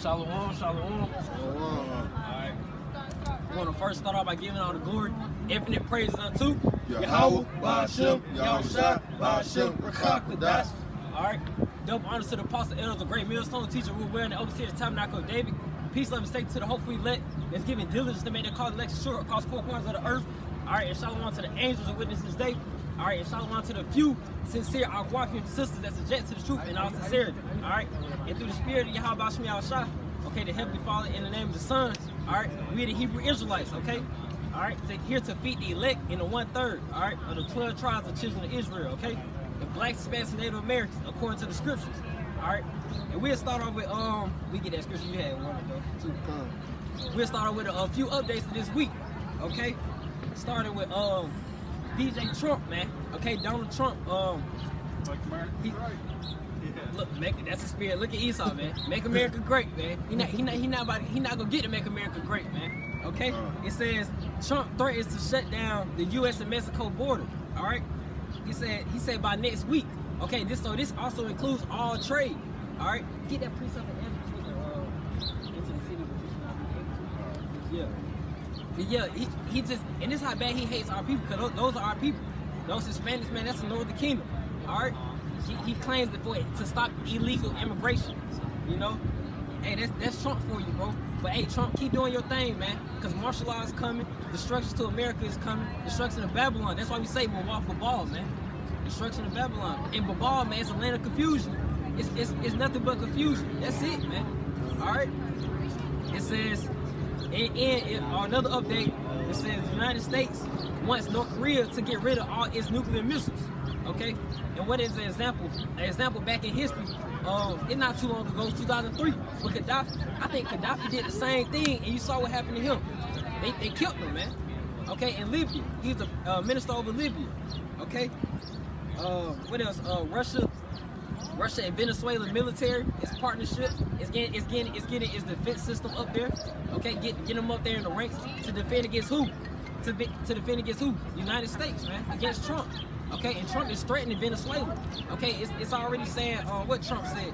Shalom, shalom. Alright. We want to first start off by giving all the glory, infinite praises unto Yahweh, Ba'ashem, Yahushua, Ba'ashem, Rakakadash. Alright. Double honors to the apostle elders, a great millstone teacher, rule wearing the overseer of the tabernacle of David. Peace, love, and safety to the hopefully elect that's giving diligence to make their cause election sure across four corners of the earth. Alright, and shalom to the angels and witnesses this day. Alright, and shalom to the few sincere Aquafian sisters that subject to the truth in all sincerity. Alright, and through the spirit of Yahweh Ba'ashem Yahushua, okay, the Heavenly Father, in the name of the Son, alright, we are the Hebrew Israelites, okay? Alright, so here to feed the elect in the 1/3, alright, of the 12 tribes of children of Israel, okay? The blacks, Hispanics, and Native Americans, according to the scriptures. Alright, and we'll start off with, we get that scripture you had one ago, too. We'll start off with a few updates for this week, okay? Starting with, DJ Trump, man. Okay, Donald Trump. Look, that's the spirit. Look at Esau, man. Make America great, man. He not gonna get to make America great, man. Okay. It says Trump threatens to shut down the U.S. and Mexico border. All right. He said by next week. Okay. This also includes all trade. All right. Get that precept of into the city. Yeah. Yeah, he just, and this is how bad he hates our people, because those are our people. Those Hispanics, man, that's the Lord of the kingdom. All right? He claims that for it to stop illegal immigration. You know? Hey, that's Trump for you, bro. But hey, Trump, keep doing your thing, man. Because martial law is coming. Destruction to America is coming. Destruction of Babylon. That's why we say Babal, man. Destruction of Babylon. And Babal, man, it's a land of confusion. It's nothing but confusion. That's it, man. All right? It says... And another update, it says the United States wants North Korea to get rid of all its nuclear missiles. Okay? And what is the example? An example back in history, it's not too long ago, 2003, with Gaddafi. I think Gaddafi did the same thing, and you saw what happened to him. They killed him, man. Okay? In Libya. He's the minister over Libya. Okay? What else? Russia and Venezuela military, its partnership, is getting its defense system up there. Okay, get them up there in the ranks to defend against who? To defend against who? United States, man, against Trump. Okay, and Trump is threatening Venezuela. Okay, it's already saying what Trump said.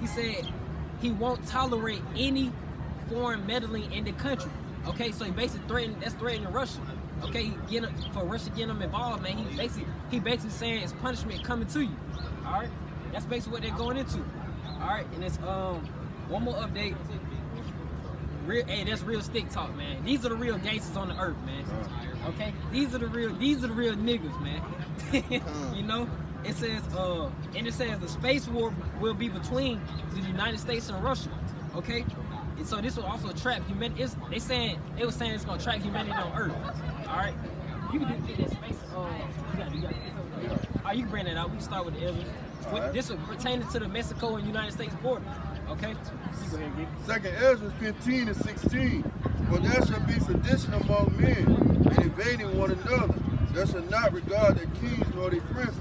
He said he won't tolerate any foreign meddling in the country. Okay, so he basically threatening Russia. Okay, for Russia getting them involved, man. He basically saying it's punishment coming to you. All right. That's basically what they're going into. All right, and it's one more update. That's real stick talk, man. These are the real gangsters on the earth, man. Okay, these are the real niggas, man. You know, it says the space war will be between the United States and Russia. Okay, and so this will also trap humanity. They were saying it's gonna trap humanity on Earth. All right, you can get that space. You can bring that out. We can start with the Israel. Right. This is pertaining to the Mexico and United States border. Okay? You go ahead and get it. Second Ezra 15 and 16. For there shall be sedition among men, and invading one another. There shall not regard their kings nor their princes.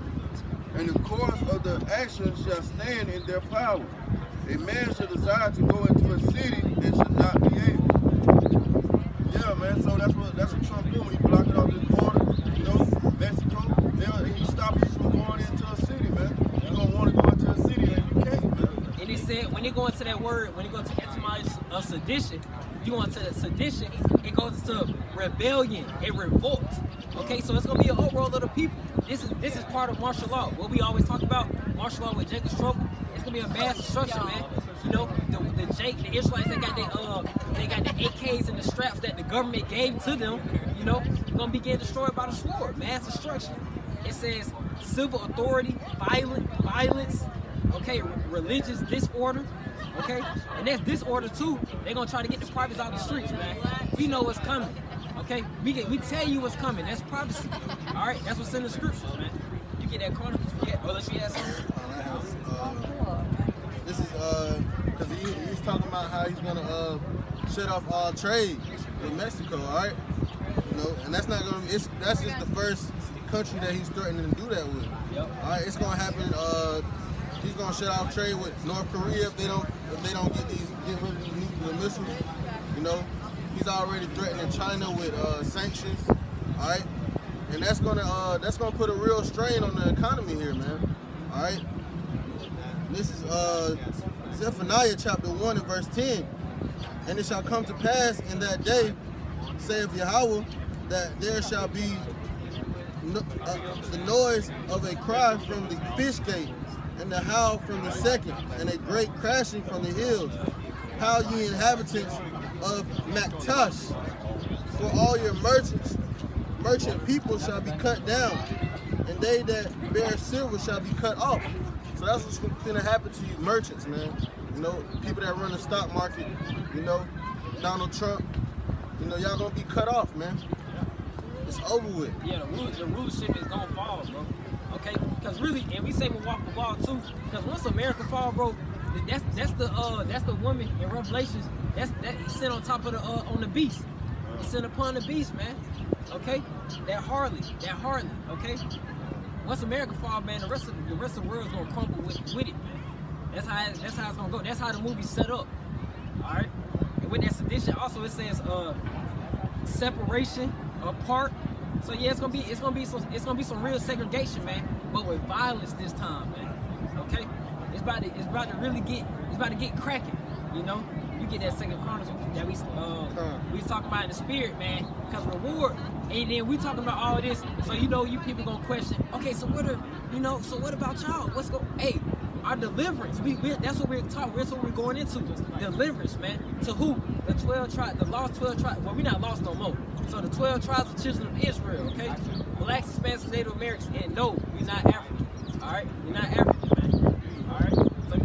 And the course of the action shall stand in their power. A man shall desire to go into a city and shall not be able. Yeah, man, so that's what Trump doing. He blocking off this border, you know, Mexico. He stopped you from going into a city, man. You don't want to go into a city and you can't, man. And he said when you go into that word, when you go to etymology of sedition, you go into the sedition, it goes to rebellion, a revolt. Okay, so it's gonna be an uproar of the people. This is part of martial law. What we always talk about, martial law with Jacob's trouble. It's gonna be a mass destruction, man. You know, the Israelites, they got the AKs and the straps that the government gave to them. You know, gonna be getting destroyed by the sword. Mass destruction. It says civil authority, violence, okay, religious disorder, okay, and that's disorder too. They're gonna try to get the prophets out the streets, man. We know what's coming, okay. We tell you what's coming. That's prophecy. All right, that's what's in the scriptures, man. You get that corner? Yeah. Unless you have something. This is because he's talking about how he's gonna shut off all trade with Mexico. All right, you know, and that's not gonna. That's just the first country that he's threatening to do that with. Yep. All right, it's gonna happen. He's gonna shut off trade with North Korea if they don't get rid of these nuclear missiles. You know, he's already threatening China with sanctions. All right, and that's gonna put a real strain on the economy here, man. All right. This is Zephaniah chapter 1 and verse 10. And it shall come to pass in that day, saith Yahweh, that there shall be the noise of a cry from the fish gate, and the howl from the second, and a great crashing from the hills. Howl ye inhabitants of Mactash, for all your merchant people shall be cut down, and they that bear silver shall be cut off. So that's what's going to happen to you merchants, man. You know, people that run the stock market, you know, Donald Trump, you know, y'all gonna be cut off, man. It's over with. Yeah, the rulership is gonna fall, bro. Okay, because really, and we say we walk the wall too. Because once America fall, bro, that's the woman in Revelations. That he's sent on top of the on the beast. He's sent upon the beast, man. Okay, that harlot. Okay, once America fall, man, the rest of the world's gonna crumble with it, man. That's how it's gonna go. That's how the movie's set up. All right, and with that sedition, also it says separation, apart. So yeah, it's gonna be some real segregation, man. But with violence this time, man. Okay, it's about to really get cracking. You know, you get that Second Chronicles that we talking about in the spirit, man. Because reward, and then we talking about all this. So you know, you people gonna question. Okay, so so what about y'all? Hey, our deliverance. That's what we're talking. That's what we're going into. Deliverance, man. To who? The 12 tribes, the lost 12 tribes. Well, we're not lost no more. So the 12 tribes of children of Israel, okay? Blacks, Hispanics, Native Americans, and no, we're not African. All right, we're not African, man. All right. So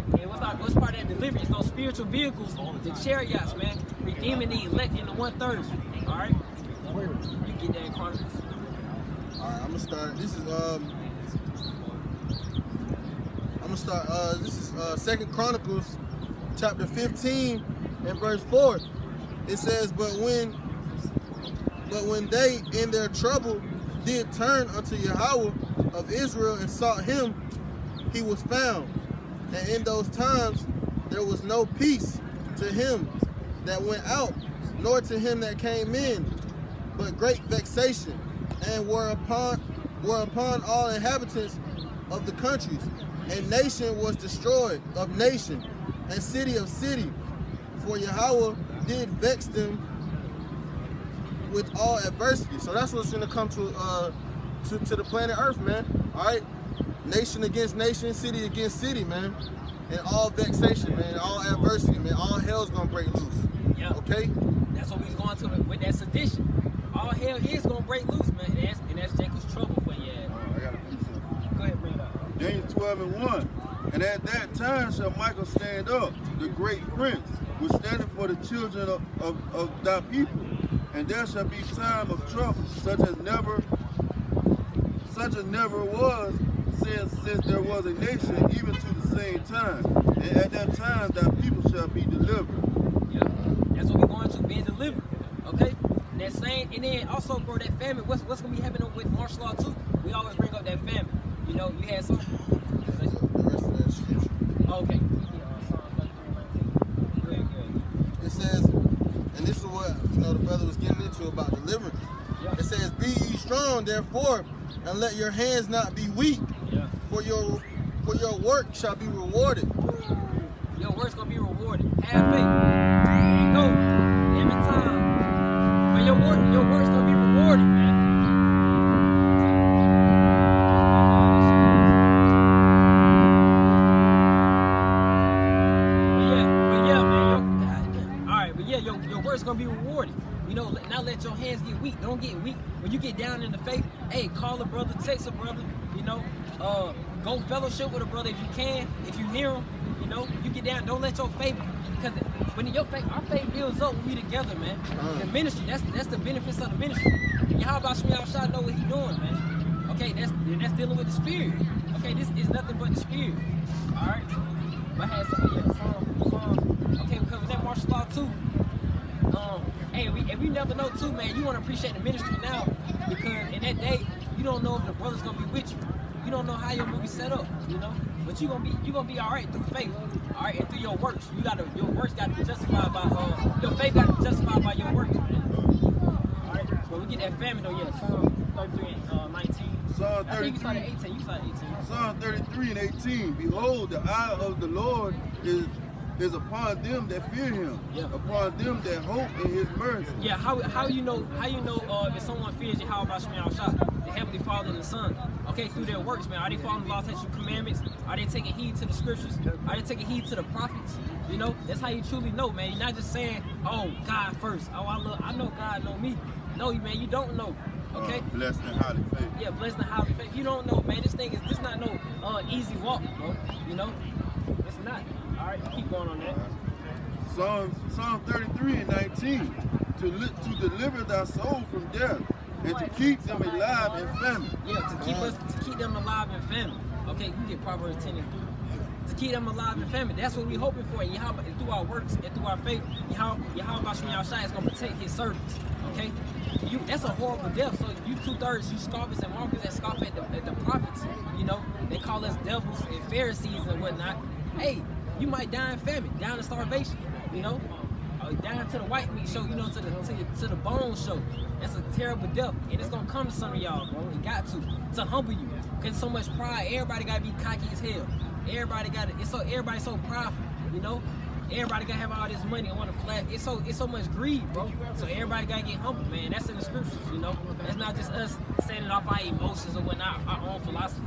what's part of that deliverance? Those spiritual vehicles, the chariots, man, redeeming the elect in the 1/3. All right. You get that in Chronicles. All right, I'm gonna start. This is Second Chronicles chapter 15 and verse 4. It says, but when they in their trouble did turn unto Yahweh of Israel and sought him, he was found. And in those times there was no peace to him that went out, nor to him that came in, but great vexation, and were upon all inhabitants of the countries. And nation was destroyed of nation, and city of city, for Yahweh did vex them with all adversity. So that's what's going to come to the planet Earth, man. All right, nation against nation, city against city, man, and all vexation, man, all adversity, man. All hell's gonna break loose. Yeah. Okay. That's what we's going to with that sedition. All hell is gonna break loose, man. And that's Jacob's trouble for you. I got a piece of it. Go ahead, bring it up. Daniel 12 and 1. And at that time shall Michael stand up, the great prince, which standeth for the children of thy people. And there shall be time of trouble, such as never was since there was a nation, even to the same time. And at that time thy people shall be delivered. Yeah, that's what we're going to, being delivered. Okay? That same, and then also, bro, that famine, what's going to be happening with martial law too? We always bring up that famine. You know, you had something? Okay. It says, and this is what, you know, the brother was getting into about deliverance. Yeah. It says, be ye strong, therefore, and let your hands not be weak. Yeah. For your work shall be rewarded. Your work's gonna be rewarded. Have faith. There you go. Every time. But your work's gonna be rewarded, man. Your work's gonna be rewarded. You know, not let your hands get weak. Don't get weak. When you get down in the faith, hey, call a brother, text a brother, you know, go fellowship with a brother if you can, if you near him, you know, you get down, don't let your faith, because when your faith, our faith builds up when we together, man. The ministry, that's the benefits of the ministry. And how about Shmi Al-Shah know what he's doing, man? Okay, that's dealing with the spirit. Okay, this is nothing but the spirit. Alright? But I had something, Psalm. Okay, because with that martial law too. Hey, we never know too, man. You want to appreciate the ministry now, because in that day, you don't know if the brother's gonna be with you. You don't know how your movie set up, you know. But you gonna be all right through faith, all right, and through your works. Your works got to be justified by your faith got to be justified by your works, man. All right, but we get that famine though, yeah. 33 and 19. Psalm I think you 33. started 18. You started 18. Psalm 33 and 18. Behold, the eye of the Lord is upon them that fear him, upon them that hope in his mercy. Yeah, how you know if someone fears you, how about Shema Shah, the Heavenly Father and the Son? Okay, through their works, man. Are they following the law, statutes, and commandments? Are they taking heed to the scriptures? Are they taking heed to the prophets? You know, that's how you truly know, man. You're not just saying, oh, God first. Oh, I know God know me. No, man, you don't know. Okay? Blessed and highly favored. Yeah, blessed and highly favored. You don't know, man. This not no easy walk, bro. You know? It's not. All right, keep going on that. Psalm 33 and 19. To deliver thy soul from death and to keep them alive in famine. Yeah, to keep them alive in famine. Okay, you get Proverbs 10 and 3. To keep them alive in famine. That's what we're hoping for. And through our works and through our faith, Yahweh Shai is gonna protect his servants. Okay? That's a horrible death. So you 2/3, you scoffers and mockers that scoff at the prophets, you know, they call us devils and Pharisees and whatnot. Hey, you might die in famine, down in starvation, you know, down to the white meat show, you know, to the bone show. That's a terrible death, and it's gonna come to some of y'all, bro. It got to humble you, cause so much pride. Everybody gotta be cocky as hell. Everybody's so prideful, you know. Everybody gotta have all this money and want to flat. It's so much greed, bro. So everybody gotta get humble, man. That's in the scriptures, you know. That's not just us saying it off our emotions or whatnot, our own philosophy.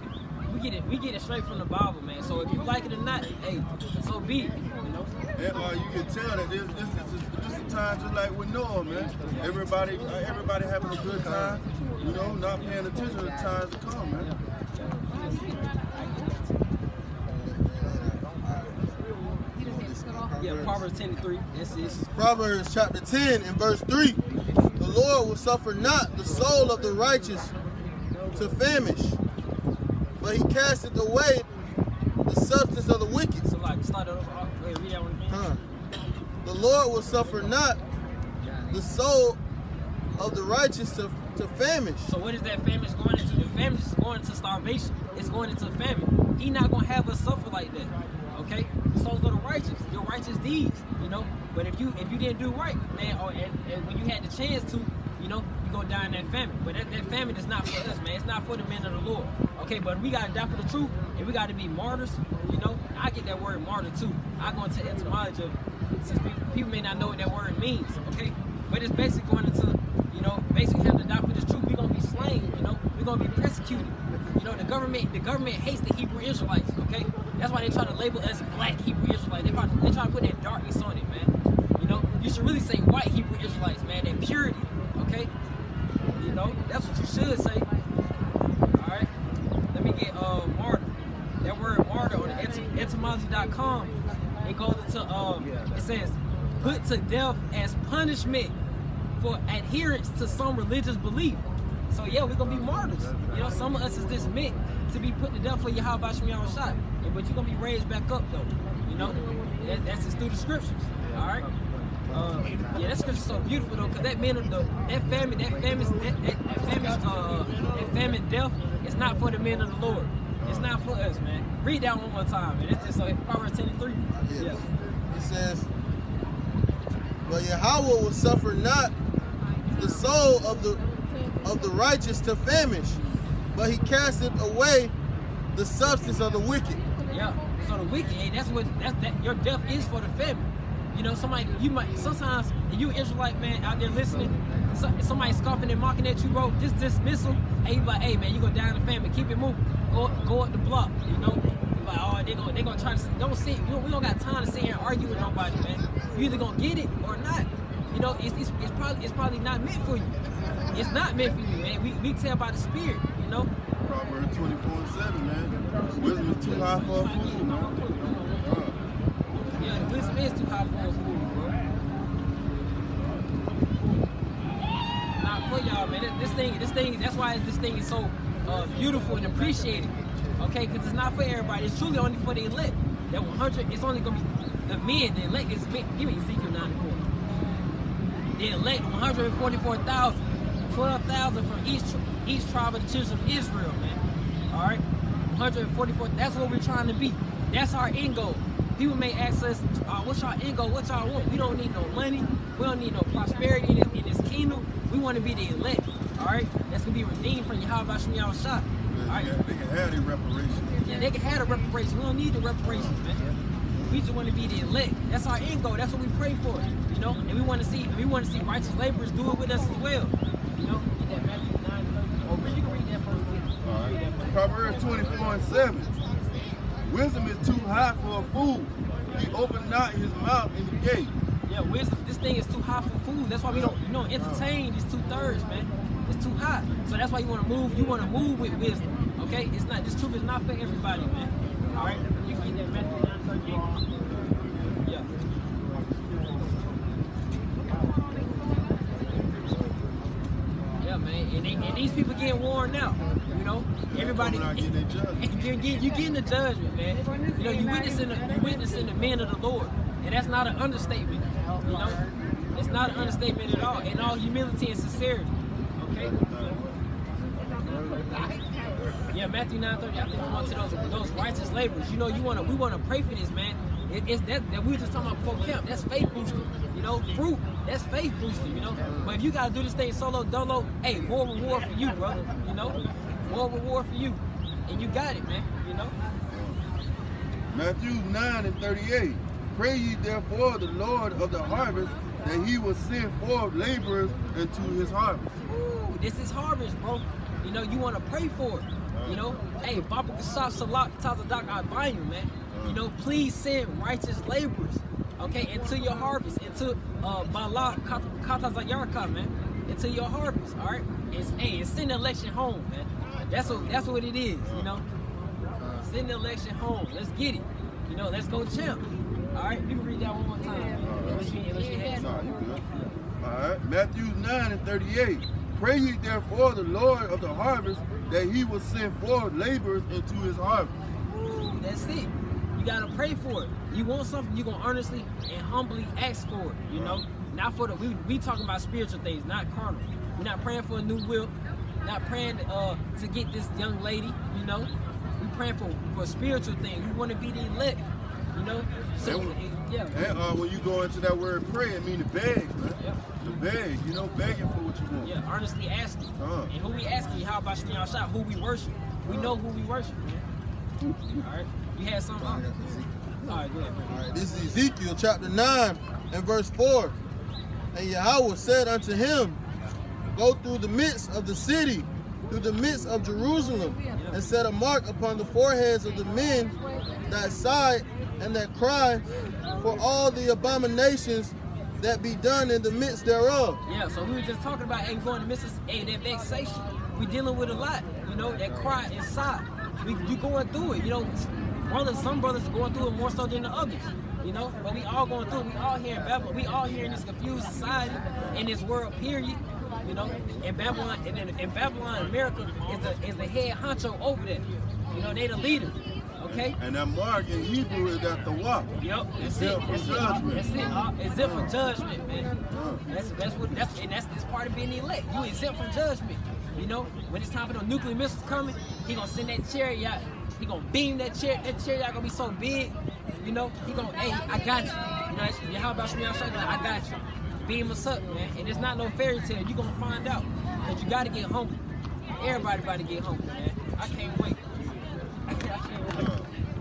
We get it straight from the Bible, man. So if you like it or not, hey, so be it, you know. And you can tell that this is a time just like with Noah, man. Everybody having a good time, you know, not paying attention to the times to come, man. Yeah, Proverbs 10 and 3. This is Proverbs chapter 10 and verse 3. The Lord will suffer not the soul of the righteous to famish, but he casteth away the substance of the wicked. So like, start it over. Wait, read that one again. The Lord will suffer not the soul of the righteous to famish. So what is that famish going into? The famish is going into starvation. It's going into famine. He's not going to have us suffer like that. Okay? The souls of the righteous, your righteous deeds, you know. But if you didn't do right, man, and when you had the chance to, you know, you go die in that famine. But that famine is not for us, man. It's not for the men of the Lord. Okay, but we gotta die for the truth, and we gotta be martyrs, you know. I get that word martyr too. I go into etymology of it, since people may not know what that word means, okay? But it's basically going into, you know, basically having to die for this truth. We're gonna be slain, you know, we're gonna be persecuted. You know, the government hates the Hebrew Israelites, okay? That's why they try to label us black Hebrew Israelites. They try to put that darkness on it, man. You know, you should really say white Hebrew Israelites, man, that purity, okay? You know, that's what you should say. Alright? Let me get martyr. That word martyr on the etymology.com, it goes into it says put to death as punishment for adherence to some religious belief. So yeah, we're gonna be martyrs. You know, some of us is just meant to be put to death for Yahweh Shem Shai. But you're gonna be raised back up though. You know? That's just through the scriptures. Alright? Yeah, that scripture's so beautiful though, because that famine death is not for the men of the Lord. It's not for us, man. Read that one more time, man. It's just so Proverbs 10 and 3. Yeah. It says, but Yahweh will suffer not the soul of the righteous to famish, but he casteth away the substance of the wicked. Yeah. So the wicked, hey, your death is for the famine. You know, sometimes if you Israelite, man, out there listening, somebody scoffing and mocking at you, bro, just dismiss them. Hey, you be like, hey, man, you gonna die in the famine. Keep it moving. Go up the block. You know, you like, oh, they gonna try to. Don't sit. We don't got time to sit here and argue with nobody, man. You either gonna get it or not. You know, it's probably not meant for you. It's not meant for you, man. We tell by the Spirit. You know. Proverbs 24:7, man. Wisdom is too high for a fool, man. Yeah, the wisdom is too high for a fool, bro. Not for y'all, man. This thing. That's why this thing is so beautiful and appreciated. Okay, because it's not for everybody. It's truly only for the elect. That 100. It's only gonna be the men. The elect is men. Give me Ezekiel 94. The elect 144,000, 12,000 from each tribe of the children of Israel, man. All right, 144. That's what we're trying to be. That's our end goal. People may ask us, what's our end goal? What y'all want? We don't need no money. We don't need no prosperity in this kingdom. We want to be the elect. All right, that's gonna be redeemed from Yahweh Shem Yahushua. All right, they can have their reparation. Yeah, they can have the reparation. We don't need the reparations, man. We just want to be the elect. That's our end goal. That's what we pray for. You know, and we want to see righteous laborers do it with us as well. You know, get that Matthew 9:11. Or you can read that first. All right. Proverbs 24:7. Wisdom is too high for a fool. He opened not his mouth in the gate. Yeah, wisdom. This thing is too high for food. That's why we don't, entertain these 2/3, man. It's too high. So that's why you want to move. You want to move with wisdom. Okay, it's not. This truth is not for everybody, man. All right, you can get that Matthew 9:38. Yeah. Yeah, man. And these people getting worn out. You know, everybody. You getting the judgment, man. You know, you witnessing the men of the Lord, and that's not an understatement. You know, it's not an understatement at all. In all humility and sincerity. Okay. Yeah, Matthew 9:30. I think we want to those righteous laborers. You know, we want to pray for this, man. It's that we were just talking about before camp. That's faith boosting. You know, fruit. That's faith boosting. You know, but if you gotta do this thing solo dolo, hey, more reward for you, brother. You know, more reward for you, and you got it, man. You know. Matthew 9:38. Pray ye therefore the Lord of the harvest that he will send forth laborers into his harvest. Ooh, this is harvest, bro. You know, you want to pray for it. You know, hey, Baba Kasaf Salak Tazadak Albayu, man. You know, please send righteous laborers, okay, into your harvest, into Bala Katazayarka, man, into your harvest, all right? And send the election home, man. That's what it is, you know. Send the election home. Let's get it. You know, let's go champ. All right, you can read that one more time. Unless you had no, you good. All right, Matthew 9:38. Pray ye therefore the Lord of the harvest that he will send forth laborers into his harvest. Ooh, that's it. You gotta pray for it. You want something, you're gonna earnestly and humbly ask for it. You know, not for we talking about spiritual things, not carnal. We're not praying for a new whip. Not praying to get this young lady. You know, we praying for spiritual things. We want to be the elect. You know, so yeah. And when you go into that word pray, it means to beg, man. Yep. To beg, you know, begging for what you want. Yeah, earnestly asking. And who we asking? How about Shem Yahushua? Who we worship? We know who we worship, man. All right, you had something? All right, go ahead, man. All right, this is Ezekiel chapter 9 and verse 4. And Yahweh said unto him, go through the midst of the city, through the midst of Jerusalem, and set a mark upon the foreheads of the men that sigh and that cry for all the abominations that be done in the midst thereof. Yeah, so we were just talking about going to midst of that vexation. We dealing with a lot, you know, that cry inside. You going through it, you know. Some brothers are going through it more so than the others, you know. But we all going through it. We all here in Babylon. We all here in this confused society, in this world, period. You know, in Babylon, America is the head honcho over there. You know, they the leader. Okay. And that mark in Hebrew is at the walk. Yep. That's it. That's exempt from judgment, man. That's part of being the elect. You exempt from judgment. You know, when it's time for the nuclear missiles coming, he gonna send that chariot. He gonna beam that chariot. That chariot gonna be so big. You know, he gonna, hey, I got you. You know, how about Shem Yahushua? I got you. Beam us up, man. And it's not no fairy tale. You gonna find out. But you gotta get humble. Everybody about to get humble, man. I can't wait.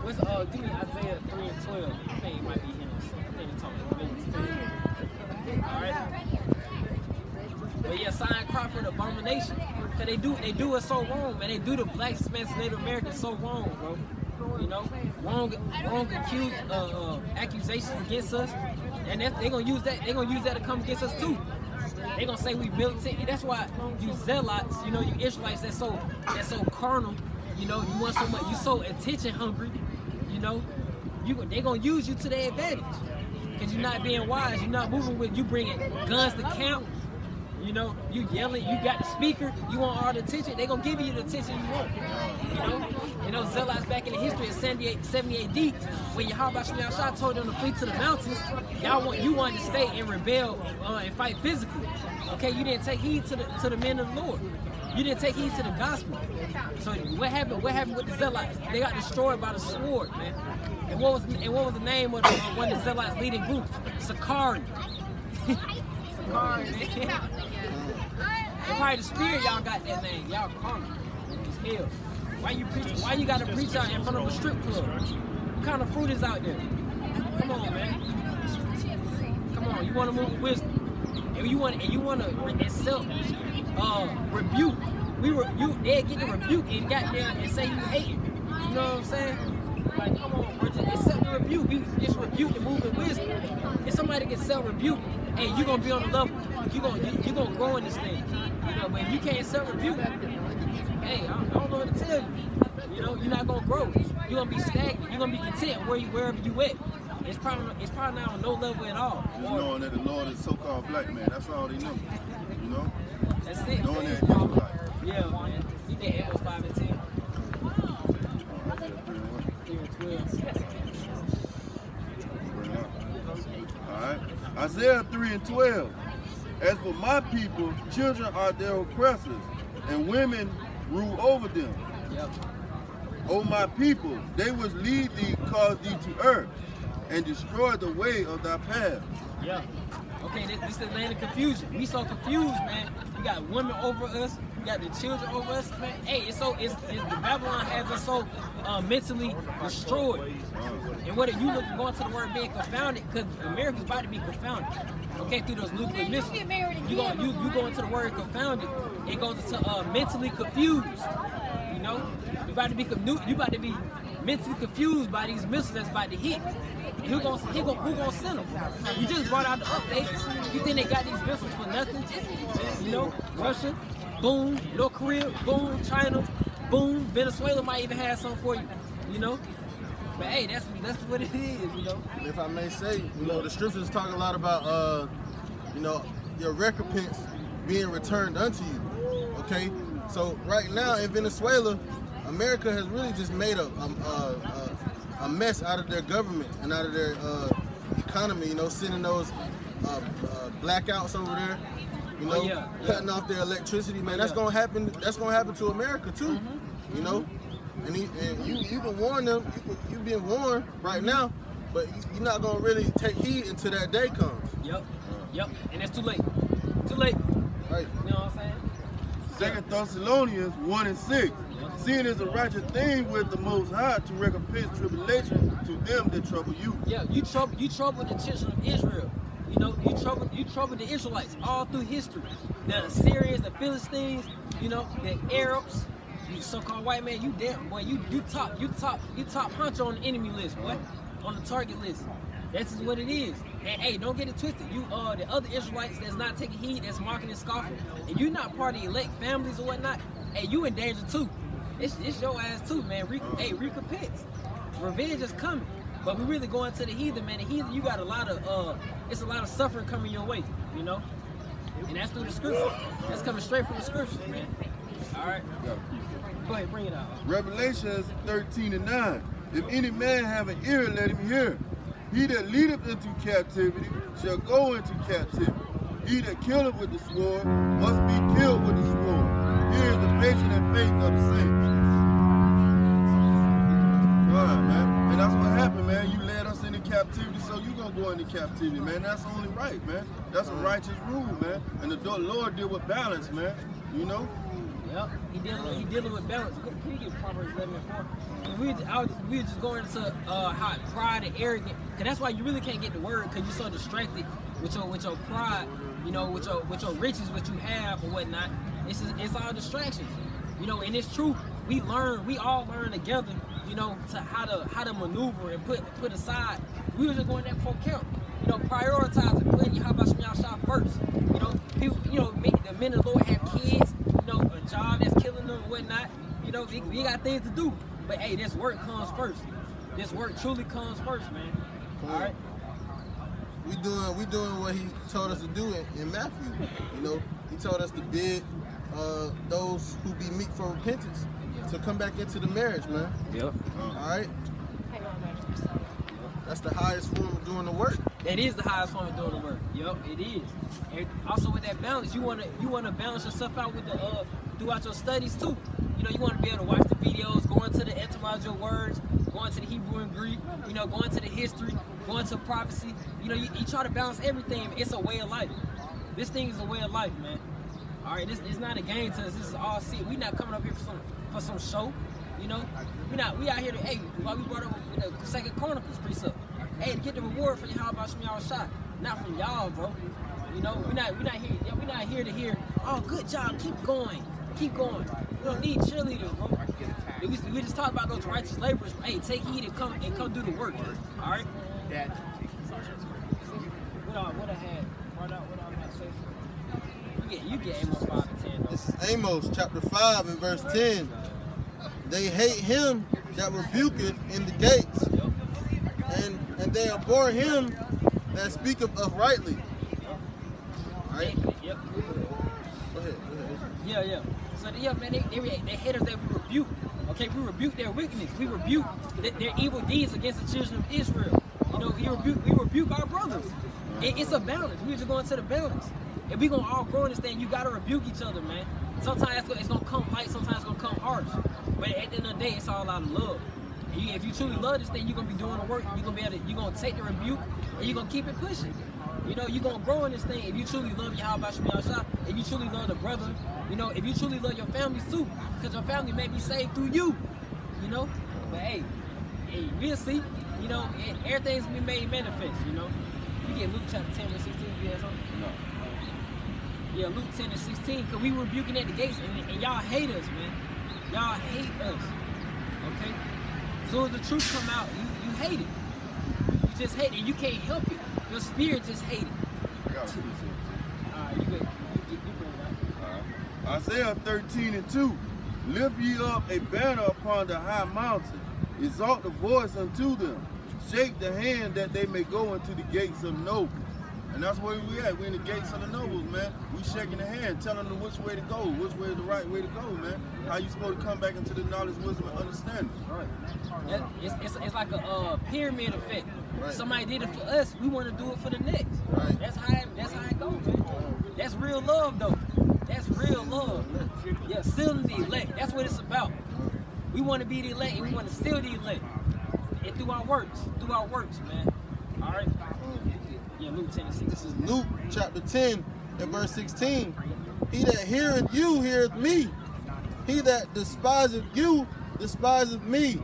What's give me Isaiah 3:12. I think it might be him. I think it's talking about. All right. But yeah, sign cry for the abomination. Cause they do it so wrong, man. They do the black, Hispanic, Native Americans so wrong, bro. You know, wrong accusations against us, and they gonna use that. They gonna use that to come against us too. They gonna say we militant. And that's why you zealots, you know, you Israelites, that's so carnal. You know, you want so much. You so attention hungry. You know, they gonna use you to their advantage. Cause you're not being wise. You're not moving with. You bringing guns to camp. You know, you yelling. You got the speaker. You want all the attention. They gonna give you the attention you want. You know, zealots back in the history of 70 AD, when Yahweh Shem Yahushua told them to flee to the mountains, you wanted to stay and rebel and fight physically. Okay, you didn't take heed to the men of the Lord. You didn't take heed to the gospel. So what happened? What happened with the zealots? They got destroyed by the sword, man. And what was the name of one of the zealots' leading groups? Sakari. Sakari, man. probably the spirit y'all got that name. Y'all carnal. It's hell. Why you preach? Why you gotta preach out in front of a strip club? What kind of fruit is out there? Come on, man. Come on. You want to move with wisdom, and you want to accept rebuke. They get the rebuke and got there and say you hate it. You know what I'm saying? Like, come on, bro. Just accept the rebuke. We just rebuke and move in wisdom. If somebody can self rebuke, hey, you gonna be on the level. You gonna grow in this thing. You know, but if you can't self rebuke, hey, I don't know what to tell you. You know, you're not gonna grow. You're gonna be stagnant. You're gonna be content wherever you at. It's probably not on no level at all. Just knowing that the Lord is so-called black man. That's all they know. You know. That's it. Knowing that Israelite. Yeah, man. He did Amos 5 and 10. 3 and 12. Alright. Isaiah 3 and 12. As for my people, children are their oppressors, and women rule over them. Yep. O my people, they which lead thee cause thee to err, and destroy the way of thy path. Yeah. Okay, this is the land of confusion. We so confused, man. We got women over us. We got the children over us, man. Hey, it's the Babylon has us so mentally destroyed. And what are you looking going to the word being confounded? Because America's about to be confounded. Okay, through those nuclear missiles. You go into the word confounded. It goes into mentally confused. You know, you about to be mentally confused by these missiles that's about to hit. Who gonna send them? You just brought out the updates. You think they got these missiles for nothing? You know, Russia, boom, North Korea, boom, China, boom, Venezuela might even have something for you. You know, but hey, that's what it is. You know. If I may say, you know, the scriptures talk a lot about, you know, your recompense being returned unto you. Okay, so right now in Venezuela, America has really just made a mess out of their government and out of their economy, you know, sending those blackouts over there, you know, cutting off their electricity, man. That's gonna happen. That's gonna happen to America too, you know. And you can warn them. You've been warned right now, but you're not gonna really take heed until that day comes. Yep. And it's too late. Too late. Right. You know what I'm saying? 2 Thessalonians 1 and 6. Seeing is a righteous thing with the Most High to recompense tribulation to them that trouble you. Yeah, you trouble the children of Israel. You know, you trouble the Israelites all through history. The Assyrians, the Philistines, you know, the Arabs, you so-called white man, you damn boy, you top honcho on the enemy list, boy, on the target list. That's just what it is. And hey, don't get it twisted. You the other Israelites that's not taking heed, that's mocking and scoffing, and you're not part of the elect families or whatnot. Hey, you in danger too. It's your ass too, man. Recompense. Revenge is coming. But we really going to the heathen, man. The heathen, you got it's a lot of suffering coming your way, you know? And that's through the scripture. That's coming straight from the scriptures, man. All right? Go ahead, bring it out. Revelations 13 and 9. If any man have an ear, let him hear. He that leadeth into captivity shall go into captivity. He that killeth with the sword must be killed with the sword. Here is the patience and faith of the saints. God, man. And that's what happened, man. You led us into captivity, so you gonna go into captivity, man. That's only right, man. That's a righteous rule, man. And the Lord deal with balance, man. You know? Yep, he dealing with balance. Can you get Proverbs 11 and 4? We were just going into how pride and arrogant, cause that's why you really can't get the word, cause you're so distracted with your pride, you know, with your riches, what you have or whatnot. It's all distractions, you know. And it's true. We all learn together, you know, to how to maneuver and put aside. We were just going there for count, you know, prioritizing, putting how about y'all shop first, you know. People, you know, the men of the Lord have kids, you know, a job that's killing them and whatnot. You know, we got things to do. But hey, this work comes first. This work truly comes first, man. All right. We doing what he told us to do in Matthew. You know, he told us to bid those who be meek for repentance to come back into the marriage, man. Yep. All right. That's the highest form of doing the work. That is the highest form of doing the work. Yep, it is. And also with that balance, you wanna balance yourself out with the throughout your studies too. You know, you want to be able to watch the videos, go into the etymology of words, go into the Hebrew and Greek, you know, go into the history, go into prophecy. You know, you try to balance everything. It's a way of life. This thing is a way of life, man. All right, it's not a game to us. This is all serious. We not coming up here for some show. You know, we out here to, hey, why we brought up the Second Chronicles precept. Hey, to get the reward for how about some y'all shot, not from y'all, bro. You know, we're not here to hear, oh, good job, keep going. We don't need cheerleaders, bro. We just talked about those righteous laborers. Hey, take heed and come do the work. All right. What I had brought out, what I had to say. You get Amos 5 and 10. Though. This is Amos chapter 5 and verse 10. They hate him that rebuketh in the gates, and they abhor him that speaketh uprightly. All right. Yep. Go ahead. Yeah. So yeah, man, they hate us that we rebuke. Okay, we rebuke their wickedness. We rebuke their evil deeds against the children of Israel. You know, we rebuke our brothers. It's a balance. We're just going to the balance. If we gonna all grow in this thing, you gotta rebuke each other, man. Sometimes it's gonna come light, sometimes it's gonna come harsh. But at the end of the day, it's all out of love. If you truly love this thing, you're gonna be doing the work. You're gonna take the rebuke and you're gonna keep it pushing. You know, you're gonna grow in this thing if you truly love Yahweh Shemiyah Shah, if you truly love the brother, you know, if you truly love your family too, because your family may be saved through you. You know? But hey, we'll see. You know, everything's gonna be made manifest, you know. You get Luke chapter 10 and 16, you have something? No. Yeah, Luke 10 and 16, because we rebuking at the gates, and y'all hate us, man. Y'all hate us, okay? So as the truth come out, you hate it. You just hate it, and you can't help it. Your spirit just hate it. I got a precept. All right, you good. You bring it out. All right. Isaiah 13 and 2. Lift ye up a banner upon the high mountain. Exalt the voice unto them. Shake the hand that they may go into the gates of nobles. And that's where we at. We in the gates of the nobles, man. We shaking the hand, telling them which way to go, which way is the right way to go, man. How you supposed to come back into the knowledge, wisdom, and understanding. Right. It's like a pyramid effect. Right. Somebody did it for us, we want to do it for the next. Right. That's how it goes, man. That's real love, though. That's real love. Yeah, sealing the elect. That's what it's about. We want to be the elect, and we want to seal the elect. And through our works, man. All right. Yeah, Luke 10 and 16. This is Luke chapter 10 and verse 16. He that heareth you heareth me. He that despiseth you despiseth me.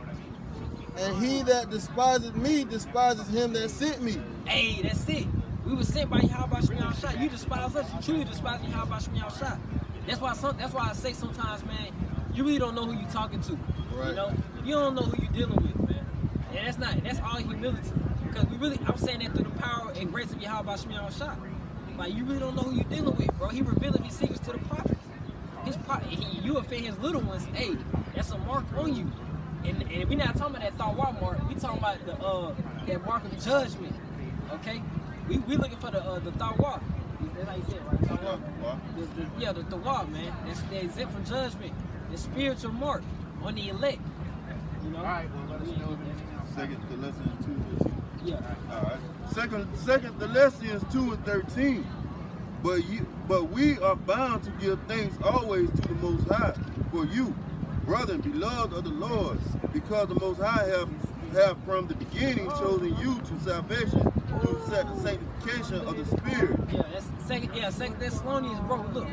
And he that despiseth me despises him that sent me. Hey, that's it. We were sent by Yahweh Shemiyah Shah. You despise us. You truly despise Yahweh Shemiyah Shah. That's why I say sometimes, man, you really don't know who you're talking to. Right. You know, you don't know who you're dealing with, man. And that's all humility. Because I'm saying that through the power and grace of Yahweh Shemiyah Shah. Like, you really don't know who you're dealing with, bro. He revealed his secrets to the prophets. You offend his little ones. Hey, that's a mark on you. And we're not talking about that thawah mark. We talking about that mark of judgment. Okay? We looking for the thawah. That's how you say it, right? Thawah. The thawah, man. That's exempt from judgment. The spiritual mark on the elect. You know? All right, well, let us know. Second Thessalonians 2 and 13. Yeah. All right. Second Thessalonians 2 and 13. But we are bound to give thanks always to the Most High for you, brethren, beloved of the Lord, because the Most High have from the beginning chosen you to salvation through sanctification of the Spirit. Yeah, that's Second Thessalonians, bro. Look,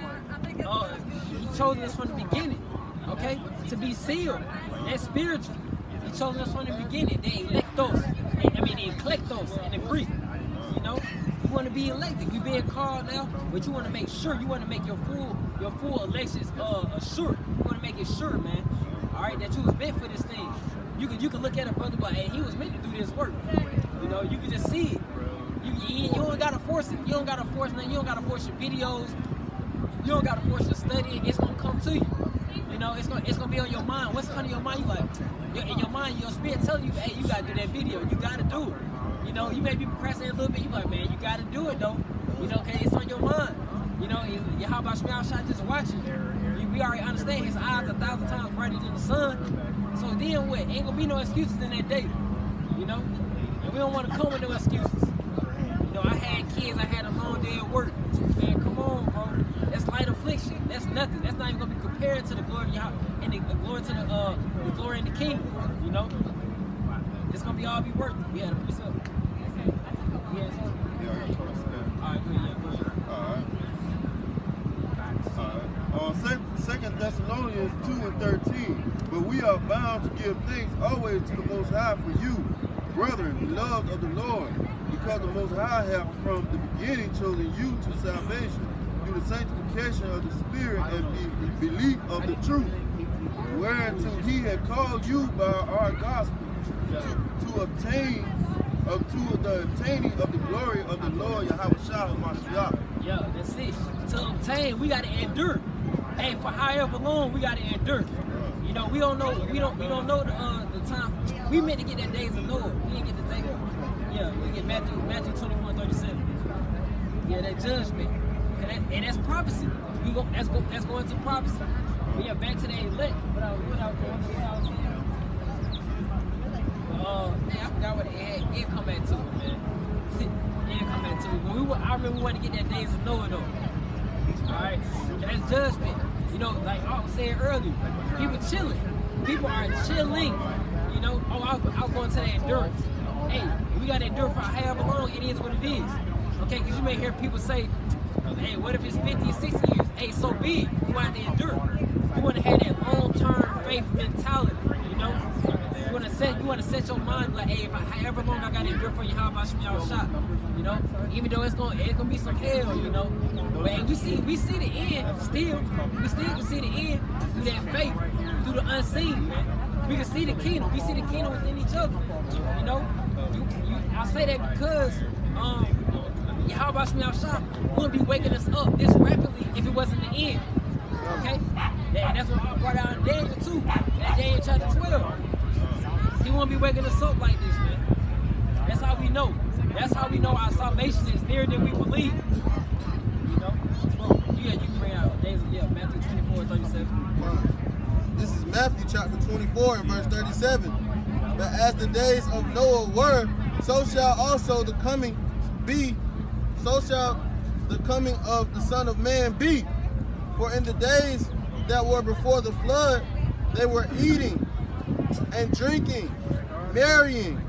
he chose us from the beginning, okay, to be sealed. That's spiritual. He chose us from the beginning. They electos. They electos in the Greek. You know, you want to be elected. You being called now, but you want to make sure. You want to make your full elections assured. You want to make it sure, man. All right, that you was meant for this thing. You can look at a brother, but hey, he was meant to do this work. You know, you can just see it. You don't gotta force it. You don't gotta force nothing. You don't gotta force your videos. You don't gotta force your study. It's gonna come to you. You know, it's gonna be on your mind. What's on your mind? You like in your mind, your spirit telling you, hey, you gotta do that video. You gotta do it. You know, you may be procrastinating a little bit. You like, man, you gotta do it though. You know, okay, it's on your mind. You know, how about Shemiyah Shah just watching? We already understand his eyes 1,000 times brighter than the sun. So then what? Ain't gonna be no excuses in that day. You know, and we don't want to come with no excuses. You know, I had kids. I had a long day at work. Man, come on, bro. That's light affliction. That's nothing. That's not even gonna be compared to the glory of Yahweh and the glory to the glory in the kingdom. You know, it's gonna be all be worth it. We had a precept. Yeah, I got to All right, good. Yeah, good. All right. 13. But we are bound to give thanks always to the Most High for you, brethren, beloved of the Lord, because the Most High hath from the beginning chosen you to salvation, through the sanctification of the Spirit and the belief of the truth, whereunto he had called you by our gospel, to obtain to the obtaining of the glory of the Lord Yahweh Shah HaMashiach. Yeah, that's it. To obtain, we gotta endure. Hey, for however long we gotta endure. You know, we don't know the time. We meant to get that days of Noah. We didn't get the day. Yeah, we get Matthew 24:37. Yeah, that judgment. And that's prophecy. That's going to prophecy. We are back to the elect. What I was saying. Man, I forgot what it come back to it, man. It come back to it. But I remember we wanted to get that days of Noah though. Alright? That's judgment. You know, like I was saying earlier, people chilling. People are chilling. You know, I was going to the endurance. Hey, we gotta endure for however long. It is what it is. Okay, because you may hear people say, hey, what if it's 50 or 60 years? Hey, so be it. You want to endure. You want to have that long-term faith mentality, you know? You want to set your mind like, hey, however long I gotta endure for you, how about y'all shot? You know? Even though it's gonna be some hell, you know. But we see the end still. We still can see the end through that faith, through the unseen, man. We can see the kingdom. We see the kingdom within each other. You know? I say that because Yahweh Shah wouldn't be waking us up this rapidly if it wasn't the end. Okay? And that's what I brought out in Daniel 2, that Daniel chapter 12. He won't be waking us up like this, man. That's how we know. That's how we know our salvation is nearer than we believe. You know? So, yeah, you can bring out Matthew 24:37. This is Matthew chapter 24 and verse 37. But as the days of Noah were, so shall also the coming be. So shall the coming of the Son of Man be. For in the days that were before the flood, they were eating and drinking, marrying,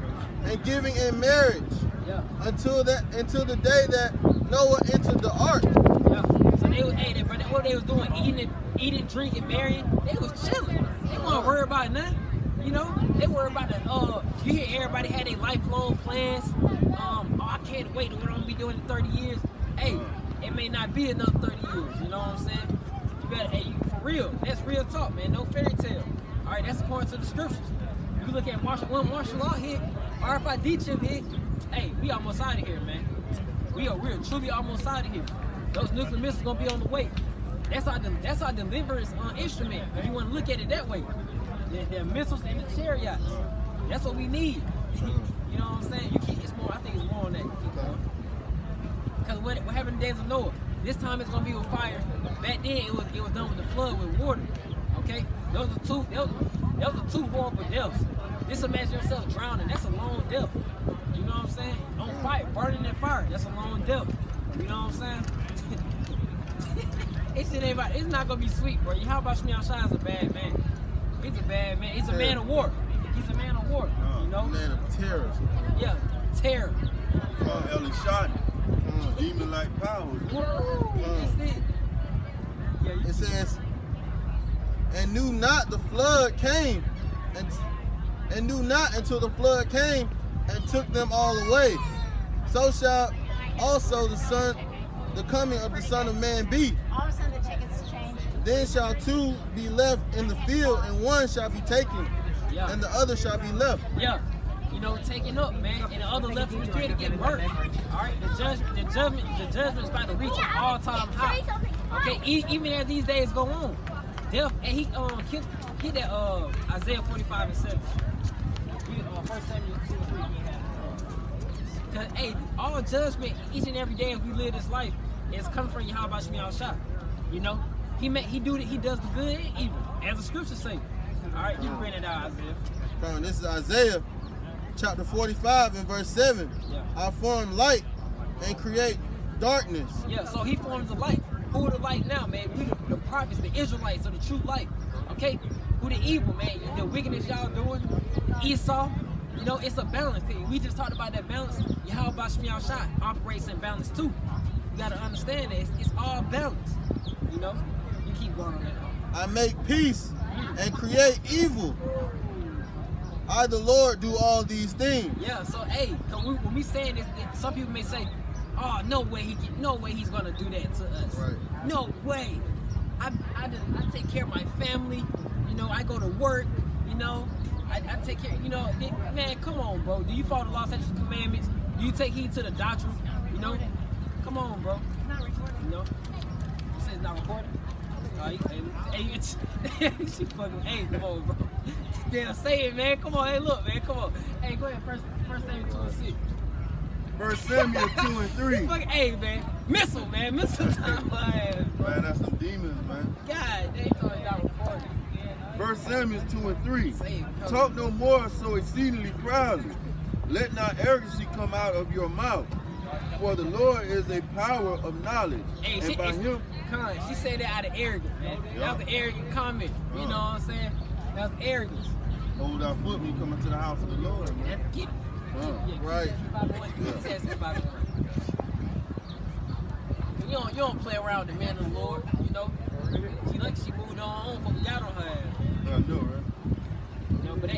and giving in marriage, until the day that Noah entered the ark. Yeah. So what they was doing, eating, drinking, marrying, they was chilling. They weren't worried about nothing. You know, they worried about the you hear everybody had their lifelong plans. I can't wait to what I'm gonna be doing in 30 years. Hey, it may not be another 30 years, you know what I'm saying? You better, for real, that's real talk, man, no fairy tale. All right, that's according to the scriptures. You look at martial law hit, RFID chip hit, hey, we almost out of here, man. We are truly almost out of here. Those nuclear missiles gonna be on the way. That's our deliverance instrument, if you wanna look at it that way. The missiles and the chariots. That's what we need. You know what I'm saying? I think it's more on that. Because what happened in the days of Noah? This time it's gonna be with fire. Back then it was done with the flood with water. Okay? Those are two horrible deaths. Just imagine yourself drowning. That's a long death. You know what I'm saying? On fire, burning in fire. That's a long death. You know what I'm saying? It's not gonna be sweet, bro. How about Shmiel Shai is a bad man? He's a bad man. He's a man of war. He's a man of war. You know? Man of terror. Yeah, terror. Elishad, demon-like powers. That's it. Yeah, it says, and knew not the flood came, and knew not until the flood came and took them all away. So shall also the coming of the Son of Man be. All of a sudden the tickets change. Then shall two be left in the field, and one shall be taken, and the other shall be left. Yeah. You know, taken up, man, and the other left in the field to get burnt. All right, the judgment's about to reach an all-time high. Okay, even as these days go on, death, and he hit that Isaiah 45:7. First 72:3. Cause hey, all judgment each and every day as we live this life is coming from Yahweh Shmiel Shah. You know, he does the good and evil, as the scriptures say. All right, you can bring it out, Isaiah. This is Isaiah chapter 45 and verse 7. I form light and create darkness. Yeah, so he forms the light. Who the light now, man? We the prophets, the Israelites are the true light. Okay? Who the evil, man? The wickedness y'all doing, Esau. You know, it's a balance thing. We just talked about that balance. Yahweh Shmiel Shai operates in balance too. You gotta understand that it's all balance. You know? You keep going on that. I make peace and create evil. I, the Lord, do all these things. Yeah, so hey, when we saying this, some people may say, "Oh, no way he's gonna do that to us." Right. No way. I take care of my family. You know, I go to work. You know, I take care. You know, man, come on, bro. Do you follow the law, statutes, and commandments? Do you take heed to the doctrine? You know, come on, bro. You know, you say it's not recording. Hey, she fucking. Hey, come on, bro. Damn, say it, man. Come on, hey, look, man. Come on. Hey, go ahead. First Samuel 2 and 6. 1 Samuel 2 and 3. Fuck, hey, man. Missile, man. Missile time, man. Man, that's some demons, man. God, they told you not recording. 1 Samuel 2 and 3. Say it, Talk no more so exceedingly proudly. Let not arrogancy come out of your mouth. For the Lord is a power of knowledge. Hey, and by him, she said that out of arrogance, man. That was an arrogant comment. You know what I'm saying? That was arrogance. hold our foot when you come into the house of the Lord, man. Get it. Right. You don't play around with the man of the Lord, you know. She moved on from y'all don't have. I know, right? You know, but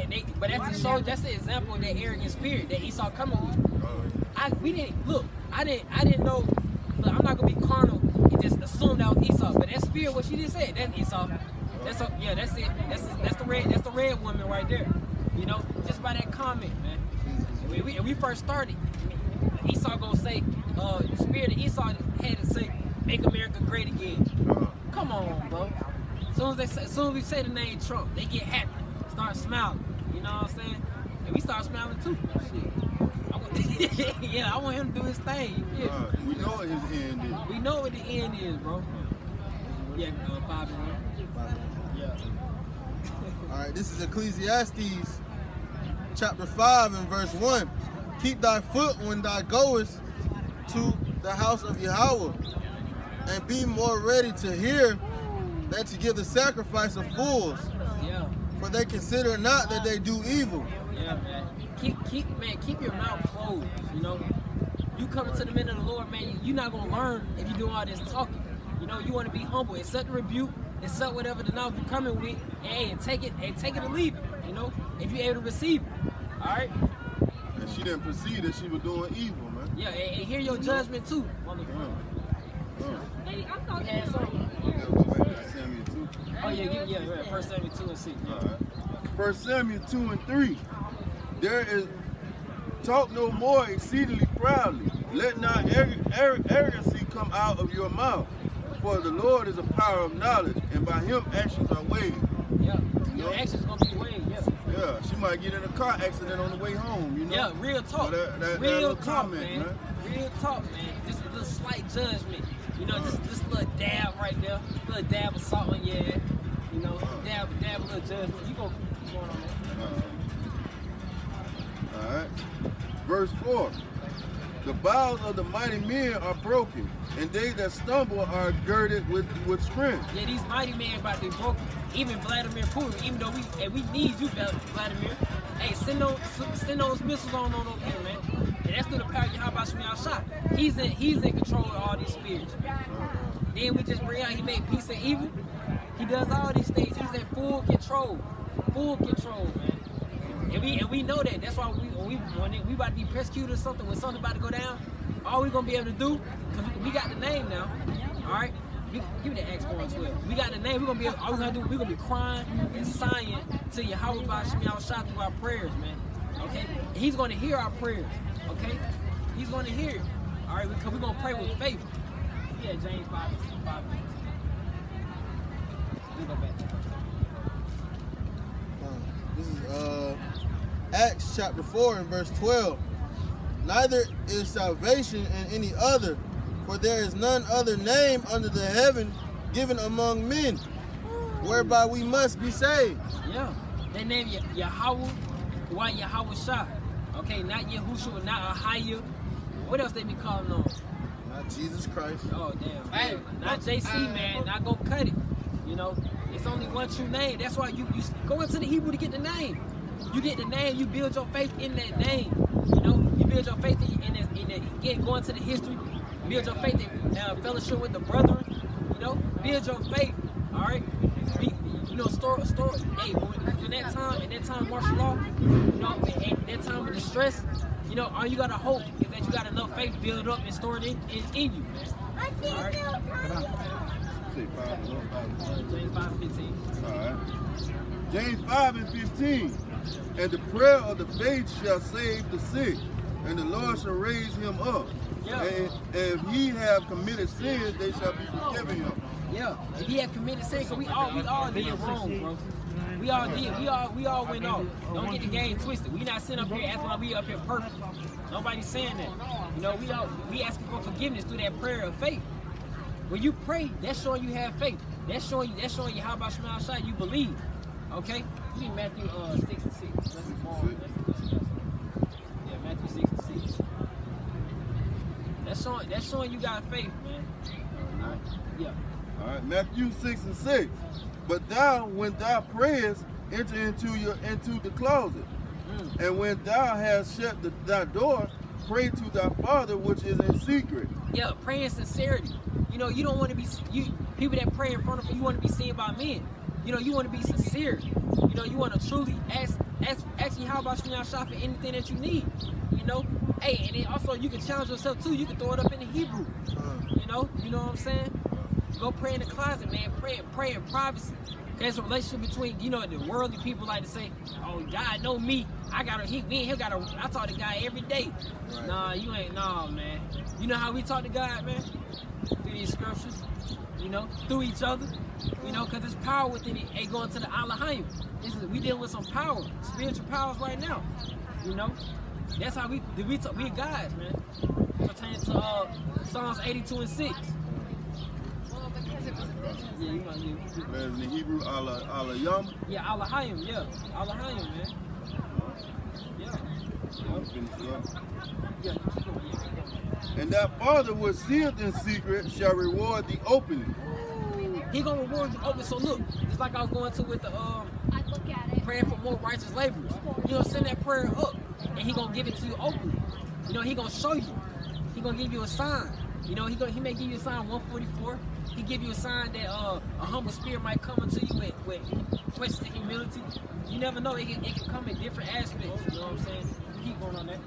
that's the example of that arrogant spirit that Esau coming with. I didn't know. Look, I'm not gonna be carnal and just assume that was Esau, but that spirit, what she just said, that's Esau. That's it. That's the red woman right there. You know, just by that comment, man. When we first started, Esau gonna say, the spirit of Esau had to say, "Make America great again." Come on, bro. As soon as we say the name Trump, they get happy, start smiling. You know what I'm saying? And we start smiling too. Shit. Yeah, I want him to do his thing. Yeah. We know what his end is. We know what the end is, bro. Yeah, 5 and 1. Yeah. All right, this is Ecclesiastes chapter 5 and verse 1. Keep thy foot when thou goest to the house of Yahweh, and be more ready to hear than to give the sacrifice of fools. Yeah. For they consider not that they do evil. Yeah, man. Keep your mouth closed. You know, you coming to the men of the Lord, man. You're not gonna learn if you do all this talking. You know, you want to be humble, accept the rebuke, accept whatever the knowledge you're coming with, and take it or leave it. You know, if you're able to receive it. All right. And she didn't perceive that she was doing evil, man. Yeah, and hear your judgment too. Hey, I'm talking Yeah, to so, Go back to Samuel 2. oh yeah, right. 1 Samuel 2 and 6. All right. 1 Samuel 2 and 3. There is, talk no more exceedingly proudly. Let not arrogancy come out of your mouth. For the Lord is a power of knowledge, and by him actions are weighed. Yeah, your actions gonna be weighed. Yeah. Yeah, she might get in a car accident on the way home, you know? Yeah, real talk. That Real little talk, comment, man. Real talk, man. Just a little slight judgment. You know, just a little dab right there. A little dab of salt on your head. You know, dab a little judgment. You go going on that. All right. Verse 4. The bows of the mighty men are broken, and they that stumble are girded with strength. Yeah, these mighty men about to be broken. Even Vladimir Putin, even though we need you, Vladimir. Hey, send those missiles on over here, man. And that's through the power of Yahweh Shemiah Shah. He's in control of all these spirits, man. Then we just bring out, he made peace and evil. He does all these things. He's in full control. Full control, man. And we know that. That's why when we about to be persecuted or something, when something about to go down, all we gonna be able to do, because we got the name now, all right? Give me the Acts 4 and 12. We got the name. All we're gonna do, we're gonna be crying and sighing to Yahweh Shemiah Shah through our prayers, man. Okay? And he's gonna hear our prayers. Okay? He's gonna hear it. All right? Because we're gonna pray with faith. Yeah, James 5. We go back. This is Acts chapter 4 and verse 12. Neither is salvation in any other, for there is none other name under the heaven given among men, whereby we must be saved. Yeah. They name Yahweh, why Yahweh Shah. Okay, not Yahushua, not Ahaya. What else they be calling on? Not Jesus Christ. Oh, damn. Hey, not JC, man. Not go cut it. You know, it's only one true name. That's why you go into the Hebrew to get the name. You get the name, you build your faith in that name. You know, you build your faith in that. Again, go into the history, build your faith in fellowship with the brethren. You know, build your faith. All right, we Hey, in that time of martial law, at that time of distress, all you gotta hope is that you got enough faith built up and stored in you, man. All right. James 5:15. All right. James 5:15. And the prayer of the faith shall save the sick, and the Lord shall raise him up. Yeah. And if he have committed sins, they shall be forgiven him. Yeah. If he had committed sin, cause we all did wrong, bro. We all did. We all went off. Don't get the game twisted. We not sitting up here acting like we up here perfect. Nobody's saying that. We asking for forgiveness through that prayer of faith. When you pray, that's showing you have faith. That's showing you how about Shema Shai you believe. Okay? Read Matthew 6:6. Yeah, Matthew 6:6. That's showing you got faith, man. All right. Yeah. All right. Matthew 6:6. But thou, when thou prayest, enter into the closet, and when thou hast shut thy door, pray to thy Father which is in secret. Yeah, pray in sincerity. You don't want to be people that pray in front of you. You want to be seen by men. You want to be sincere. You want to truly ask how about Shema Shai for anything that you need. Hey, and then also you can challenge yourself too. You can throw it up in the Hebrew. You know what I'm saying? Go pray in the closet, man. Pray in privacy. There's a relationship between, the worldly people like to say, oh, God know me. I talk to God every day. Right. Nah, you ain't, man. You know how we talk to God, man? Through these scriptures, through each other, because there's power within it. Hey, going to the Alahayim. We dealing with some power, spiritual powers right now. That's how we guys, man. Pertaining to Psalms 82:6. Yeah, you might be. In the Hebrew, Alayam. Yeah, Alahayim, yeah. Alahayim, man. Yeah. Yeah. And that Father which seeth in secret shall reward thee openly. He gonna reward you openly. So look, it's like I was going to with the praying for more righteous laborers. Send that prayer up, and he gonna give it to you openly. He gonna show you. He gonna give you a sign. He may give you a sign 144. He give you a sign that a humble spirit might come into you with twisted humility. You never know. It can come in different aspects. You know what I'm saying? Keep going on that.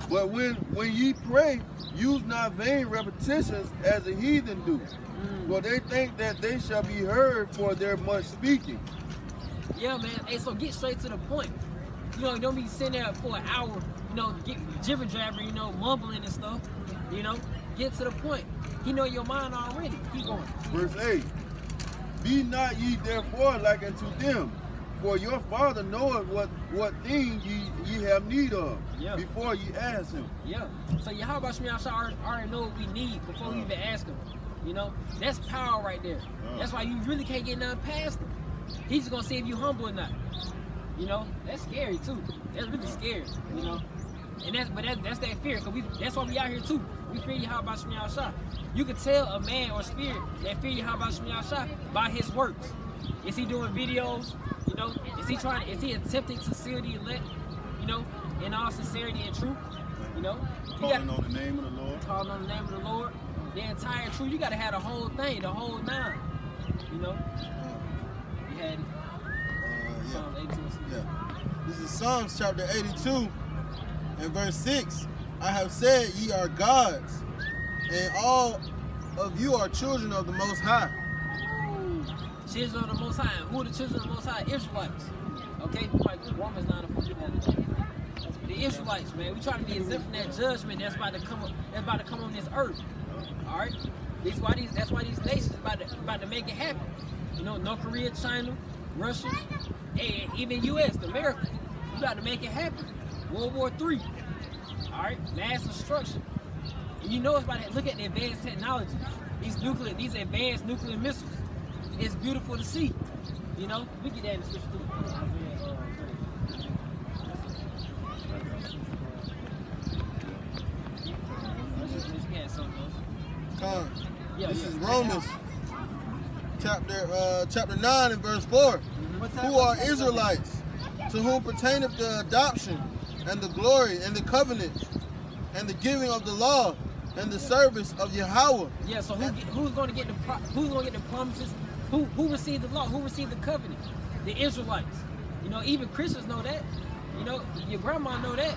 But when ye pray, use not vain repetitions as the heathen do. For they think that they shall be heard for their much speaking. Yeah, man. Hey, so get straight to the point. Don't be sitting there for an hour, get jibber jabber, mumbling and stuff. Get to the point. He know your mind already. Keep going. Verse 8. Be not ye therefore like unto them, for your Father knoweth what thing ye have need of, before ye ask him. Yeah. So Yahweh Shema Shai already know what we need before we even ask him. That's power right there. That's why you really can't get nothing past him. He's just gonna see if you humble or not. That's scary too. That's really scary. And that's that fear. Cause that's why we out here too. We fear Yahweh Shema Shai. You can tell a man or spirit that fear Yahweh Shema Shai by his works. Is he doing videos? Is he attempting to seal the elect? In all sincerity and truth. Calling on the name of the Lord. Calling on the name of the Lord. The entire truth. You gotta have the whole thing, the whole nine. You had it. Psalms 82. Yeah. This is Psalms chapter 82 and verse 6. I have said ye are gods, and all of you are children of the Most High. Children of the Most High. Who are the children of the Most High? Israelites. Okay? Like Romans 9:4. The Israelites, man. We try to be exempt from that judgment that's about to come on this earth. Alright? That's why these nations about to make it happen. North Korea, China, Russia, and even US, America. We about to make it happen. World War III. Alright? Mass destruction. And it's about to look at the advanced technology. These advanced nuclear missiles. It's beautiful to see. We get that in the switch too. This is Romans chapter 9 and verse 4. Who are Israelites, to whom pertaineth the adoption and the glory and the covenants and the giving of the law in the service of Yahweh. Yeah. So who's going to get the promises? Who received the law? Who received the covenant? The Israelites. You know, even Christians know that. You know, your grandma know that.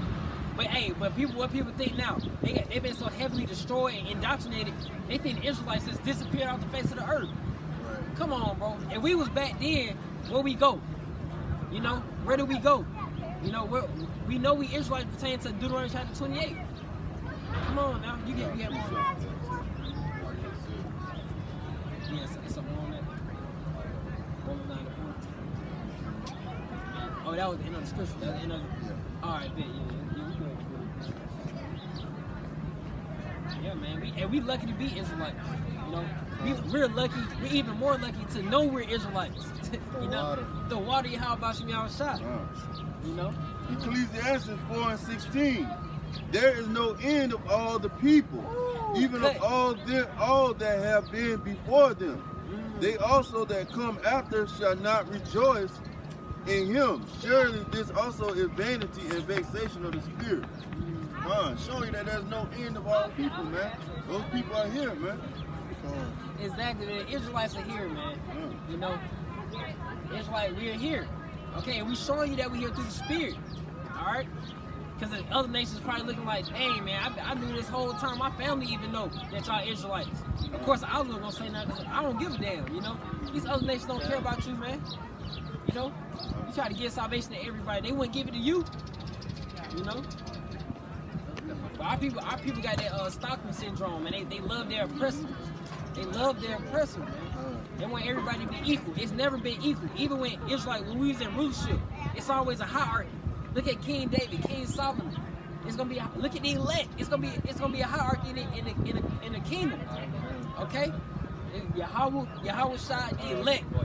But hey, what people think now, they've been so heavily destroyed and indoctrinated, they think the Israelites just disappeared off the face of the earth. Right. Come on, bro. If we was back then, where we go? You know, where do we go? You know, we know we Israelites pertain to Deuteronomy chapter 28. Come on now, you get more. Yes, it's a more on that. Oh, that was the end of the scripture. That was the end of the... All right, bet. Yeah, we good. Yeah, man. We lucky to be Israelites. You know, we're lucky. We're even more lucky to know we're Israelites. You know, the water you how about y'all shot. You know, Ecclesiastes 4:16. There is no end of all the people, even of all that have been before them. They also that come after shall not rejoice in him. Surely this also is vanity and vexation of the spirit. Showing you that there's no end of all people, man. Those people are here, man. Exactly. The Israelites are here, man. You know, it's like we're here. Okay, and we showing you that we're here through the spirit. All right? Because the other nations probably looking like, hey, man, I knew this whole time. My family even know that y'all Israelites. Of course, I was going to say nothing because I don't give a damn, you know? These other nations don't care about you, man. You know? You try to give salvation to everybody. They wouldn't give it to you. You know? But our people got that Stockholm syndrome, man. They love their oppressors. They love their oppressors, man. They want everybody to be equal. It's never been equal. Even when when we was in rulership, it's always a hierarchy. Look at King David, King Solomon. It's gonna be look at the elect. It's gonna be a hierarchy in the kingdom. Okay? Yahweh shot the elect, man.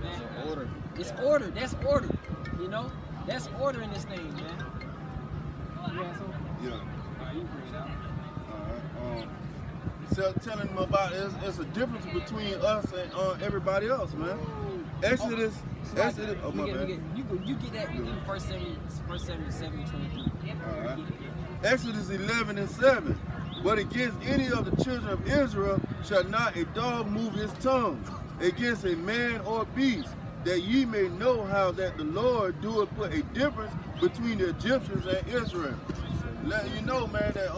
It's order. That's order. You know? That's order in this thing, man. Yeah. Alright, you bring it out. Telling them about it's a difference between us and everybody else, man. Exodus. Oh my bad. You get that in 1 Samuel 7:23. All right. Exodus 11:7. But against any of the children of Israel shall not a dog move his tongue against a man or beast, that ye may know how that the Lord doeth put a difference between the Egyptians and Israel. Letting you know, man, that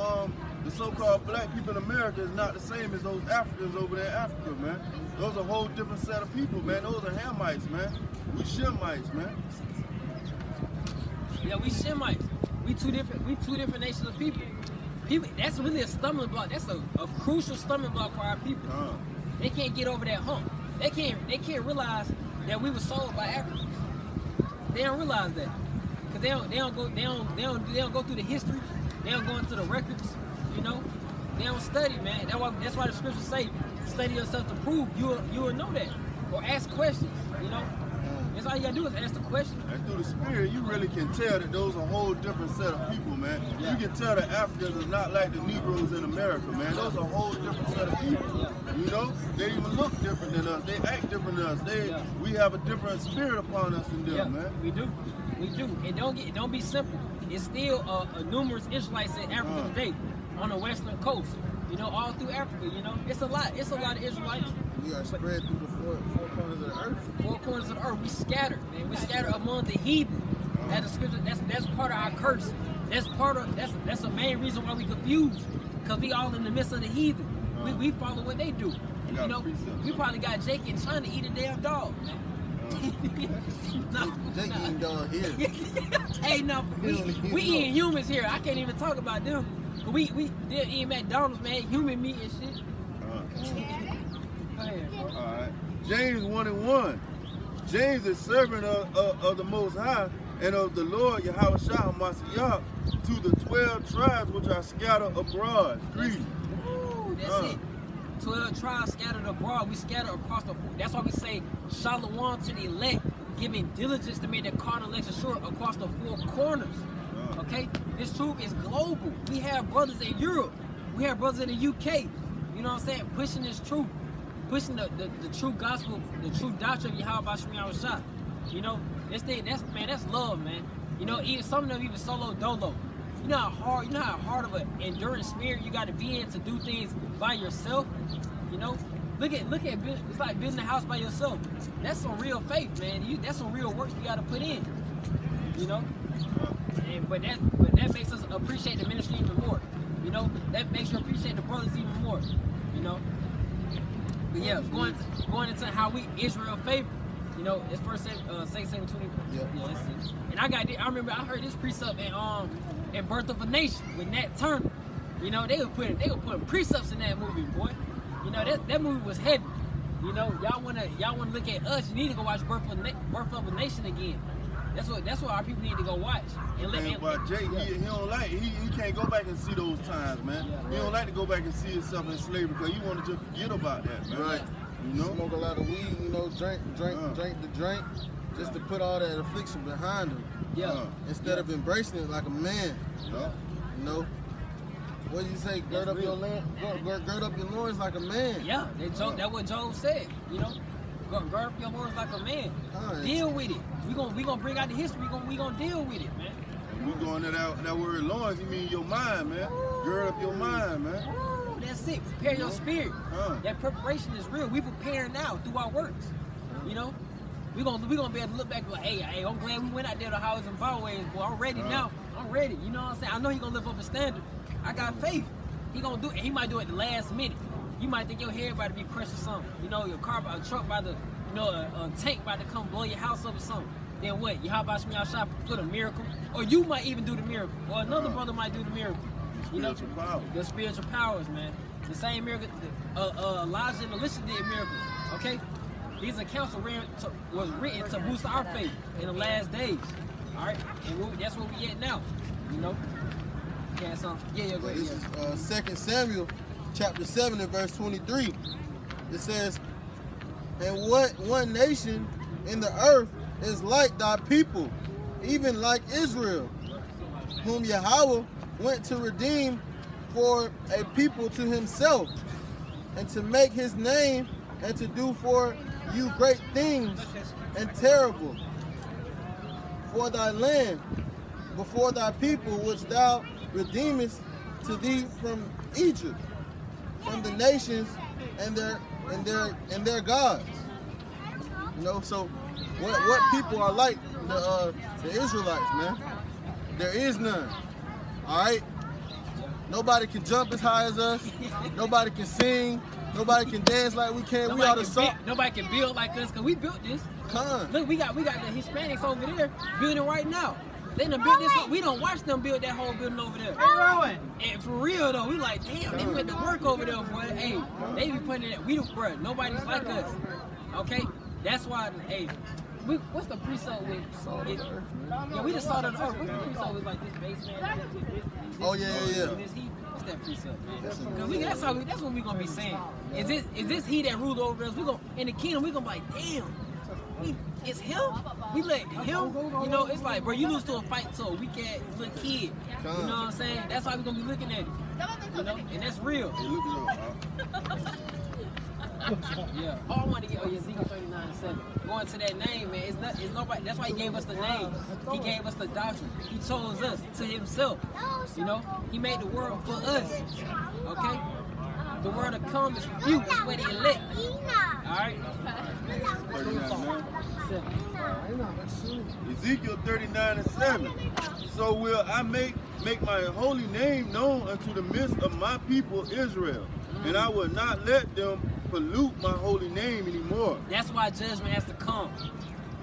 the so-called black people in America is not the same as those Africans over there in Africa, man. Those are a whole different set of people, man. Those are Hamites, man. We Shemites, man. Yeah, we Shemites. We two different nations of people. That's really a stumbling block. That's a crucial stumbling block for our people. They can't get over that hump. They can't realize that we were sold by Africans. They don't realize that. Cause they don't go through the history. They don't go into the records. You know, they don't study, man. That's why the scriptures say, study yourself to prove. You will know that, or ask questions. You know, that's all you gotta do is ask the question. And through the spirit, you really can tell that those are a whole different set of people, man. Yeah. You can tell that Africans are not like the Negroes in America, man. Those are a whole different set of people. You know, they even look different than us. They act different than us. We have a different spirit upon us than them, man. We do. And don't be simple. It's still numerous Israelites in Africa today. On the western coast, you know, all through Africa, you know, it's a lot of Israelites. We are spread through the four corners of the earth. Four corners of the earth. We scattered, man. We scattered among the heathen. That's the scripture. That's part of our curse. That's the main reason why we confused, because we all in the midst of the heathen. We follow what they do. You know, we probably got Jake in China eat a damn dog. Jake eating dog here. Hey, no, we eating humans here. I can't even talk about them. We did eat McDonald's, man, human meat and shit. Go ahead, bro. All right. James 1:1. James is servant of the Most High and of the Lord Yahweh Shah Mashiach to the 12 tribes which are scattered abroad. Read. That's it. 12 tribes scattered abroad. We scattered across the. That's why we say Shalom to the elect, giving diligence to make the cardinal election sure across the four corners. Okay, this truth is global. We have brothers in Europe. We have brothers in the UK. You know what I'm saying? Pushing this truth, pushing the true gospel, the true doctrine of Yahweh Shemiah Shah. You know, that's love, man. You know, even some of them even solo dolo. you know how hard of an endurance spirit you got to be in to do things by yourself. You know, look at it's like building a house by yourself. That's some real faith, man. That's some real work you got to put in. You know, but that makes us appreciate the ministry even more. You know, that makes you appreciate the brothers even more. You know, but yeah, going into how we Israel favor. You know, it's first 7:20. Yeah, that's it. And I remember I heard this precept in Birth of a Nation with Nat Turner. You know, they were putting precepts in that movie, boy. You know, that movie was heavy. You know, y'all wanna look at us. You need to go watch Birth of a Nation again. That's what our people need to go watch. But Jay, he can't go back and see those times, man. Yeah, right. He don't like to go back and see himself in slavery because he want to just forget about that, man. Right. You know? Smoke a lot of weed, you know, drink the drink, just to put all that affliction behind him. Yeah. Instead of embracing it like a man. Yeah. You know? What do you say? Gird up your loins like a man. Yeah, that's what Job said. You know, gird up your loins like a man. Deal with it. We gonna bring out the history. We gonna deal with it, man. And we going to that word loins. You mean your mind, man. Gird up your mind, man. That's it. Prepare your spirit. That preparation is real. We preparing now through our works. You know, we gonna be able to look back like, hey, I'm glad we went out there to highways and byways, boy. I'm ready now. I'm ready. You know what I'm saying? I know he gonna live up a standard. I got faith. He gonna do it. He might do it the last minute. You might think your hair about to be crushed or something. You know, your car, a truck about to, you know, a tank about to come blow your house up or something. Then what? You hop out from your shop, put a miracle, or you might even do the miracle, or another brother might do the miracle. You know, the spiritual powers, man. The same miracle. Elijah and Elisha did miracles. Okay, these accounts was written to boost our faith in the last days. All right, and that's where we at now. You know. Yeah, so go ahead. This is 2 Samuel, chapter 7, and verse 23. It says, "And what one nation in the earth is like thy people, even like Israel, whom Yahweh went to redeem for a people to himself, and to make his name, and to do for you great things and terrible for thy land, before thy people which thou redeemest to thee from Egypt, from the nations and their gods." You know, so what people are like the Israelites, man. There is none. All right. Nobody can jump as high as us. Nobody can sing. Nobody can dance like we can. We are the salt. Nobody can build like us because we built this. Look, we got the Hispanics over there building right now. They done built this. We don't watch them build that whole building over there. And for real though, we like, damn, they went to work over there, boy. Hey, they be putting it. Bro, nobody's like us. Okay, that's why. Hey, what's the precept with? Yeah, we just saw that. What's the precept with like this basement? Oh yeah. What's that precept, man? Because that's what we gonna be saying. Is this he that ruled over us? We gonna in the kingdom. We gonna be like, damn. It's him. We let him. You know, it's like, bro, you lose to a fight to a weak ass little kid. You know what I'm saying? That's how we gonna be looking at it. You know, and that's real. Yeah. All I want to get Ezekiel 39:7. Going to that name, man. It's nobody. That's why he gave us the name. He gave us the doctrine. He chose us to himself. You know, he made the world for us. Okay. The world to come is few. It's for the elect. All right. Ezekiel 39:7. So will I make my holy name known unto the midst of my people Israel, and I will not let them pollute my holy name anymore. That's why judgment has to come.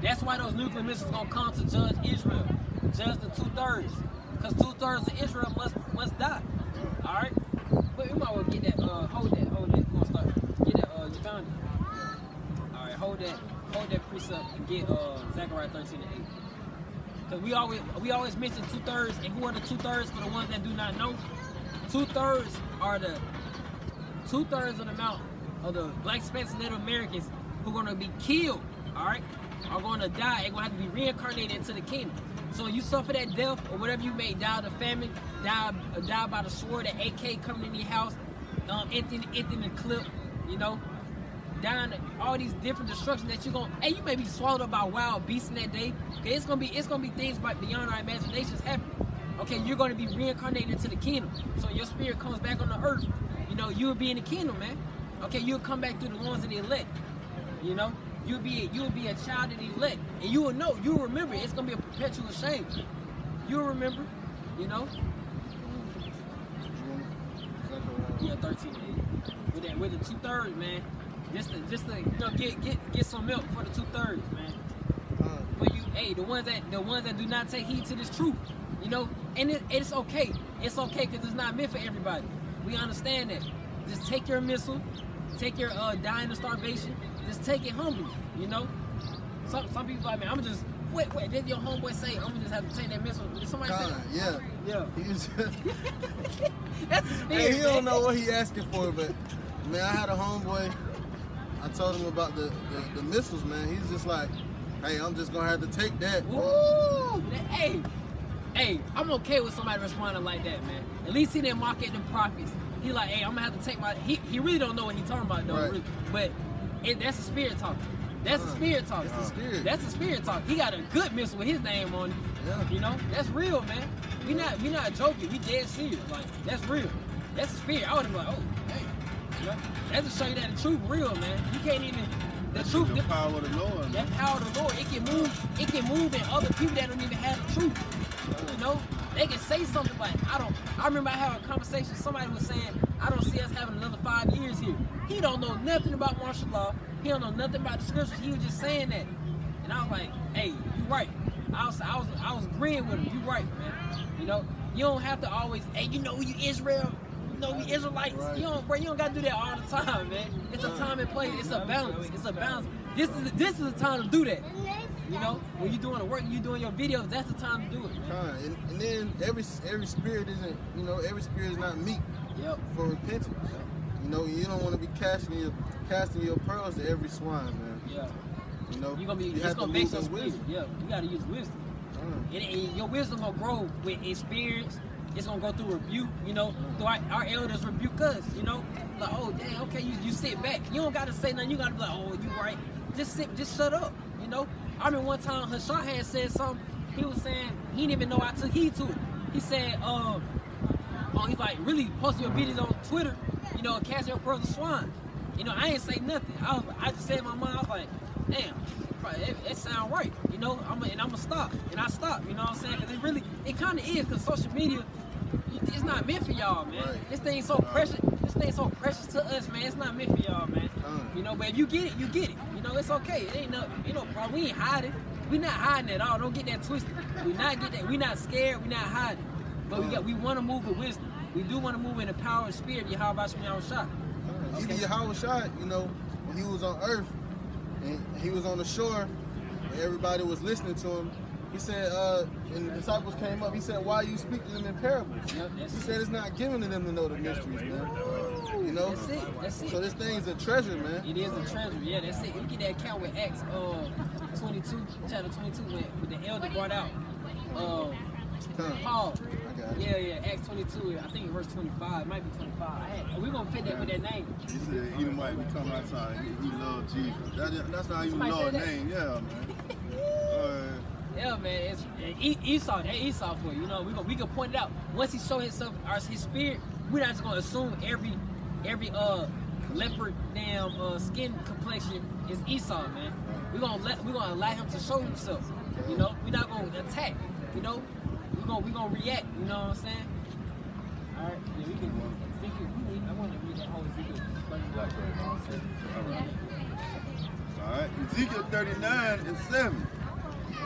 That's why those nuclear missiles gonna come to judge Israel, judge the 2/3, because 2/3 of Israel must die. All right. But we might well get that. Hold that. We're gonna start. Get that. You found it. All right. Hold that precept and get Zechariah 13:8. Because we always mention 2/3, and who are the 2/3 for the ones that do not know? 2/3 are the 2/3 of the amount of the black Hispanics and Native Americans who are going to be killed. All right, are going to die. They're going to have to be reincarnated into the kingdom. So you suffer that death or whatever you may die of the famine, die by the sword, the AK coming in your house, emptying the clip, you know, dying, all these different destructions that you're going. Hey, you may be swallowed up by wild beasts in that day. Okay, it's gonna be things beyond our imaginations happening. Okay, you're going to be reincarnated into the kingdom. So your spirit comes back on the earth. You know, you'll be in the kingdom, man. Okay, you'll come back through the ones of the elect. You know, you'll be a child of the elect, and you will know. You'll remember. It's gonna be a perpetual shame. You'll remember. You know. Yeah, 13. With the 2/3, man. Just to you know get some milk for the 2/3, man. For you, hey, the ones that do not take heed to this truth, you know, and it's okay. It's okay because it's not meant for everybody. We understand that. Just take your missile, take your dying of starvation. Just take it humbly, you know. Some people like, man, I'm just wait. Did your homeboy say I'm gonna just have to take that missile? Did somebody say that? Yeah. That's the spirit. Hey, he don't know what he asking for, but man, I had a homeboy. I told him about the missiles, man. He's just like, hey, I'm just gonna have to take that. Woo! Hey, I'm okay with somebody responding like that, man. At least he didn't mock at the prophets. He like, hey, I'm gonna have to take my. He really don't know what he talking about though, right. Really. But that's a spirit talk. That's a spirit talk. That's a spirit. That's a spirit talk. He got a good missile with his name on it. Yeah. You know, that's real, man. We not joking. We dead serious. Like that's real. That's a spirit. I would have been like, oh, hey, you know, that's to show you that the truth real, man. You can't even the truth. The power of the Lord. That power of the Lord. It can move. It can move in other people that don't even have the truth. You know, they can say something like, I remember I had a conversation. Somebody was saying, I don't see us having another 5 years here. He don't know nothing about martial law. He don't know nothing about the scriptures. He was just saying that, and I was like, hey, you right. I was agreeing with him. You right, man. You know, you don't have to always, hey, you know you Israel. You know we Israelites. Right. You don't gotta do that all the time, man. It's a time and place. It's a balance. It's a balance. This is the time to do that. You know, when you're doing the work, you're doing your videos, that's the time to do it, man. And then every spirit isn't, you know, every spirit is not meet for repentance. You know, you don't want to be casting your pearls to every swine, man. Yeah. You know, It's gonna make some wisdom. Yeah, you gotta use wisdom. And your wisdom gonna grow with experience. It's gonna go through rebuke. You know, through our elders rebuke us. You know, like, oh dang, okay, you sit back. You don't gotta say nothing. You gotta be like, oh, you right. Just shut up. You know. I remember one time Hashan had said something. He was saying he didn't even know I took heed to it. He said, he's like really posting your videos on Twitter. You know, casting your pearls to swine. You know, I ain't say nothing. I just said in my mind, I was like, damn, it sound right. You know, I'm gonna stop, and I stopped. You know what I'm saying? Because it kind of is, because social media, it's not meant for y'all, man. Right. This thing's so precious. This thing's so precious to us, man. It's not meant for y'all, man. You know, but if you get it, you get it. You know, it's okay. It ain't nothing. You know, problem. We ain't hiding. We not hiding at all. Don't get that twisted. We not scared. We not hiding. But we want to move with wisdom. We do want to move in the power and spirit of Yahweh Shah. Even Yahweh Shah, you know, when he was on earth and he was on the shore and everybody was listening to him, he said, and the disciples came up, he said, why you speak to them in parables? He said it's not given to them to know the mysteries, man. You know? That's it. So this thing's a treasure, man. It is a treasure, yeah, that's it. You get that account with Acts 22, chapter 22, with the elder brought out Paul. Yeah, Acts 22, I think verse 25, it might be 25. We're gonna fit that with that name. He said he might be coming outside. He loved Jesus. That's not even Lord's name, yeah, man. Yeah, man, it's Esau. That Esau for you. You know, we can point it out. Once he show himself, his spirit, we're not just gonna assume every leopard damn skin complexion is Esau, man. We're gonna allow him to show himself. You know, we're not gonna attack. You know, we're gonna react. You know what I'm saying? All right, yeah, we can. I want to read that whole Ezekiel. All right, Ezekiel 39:7.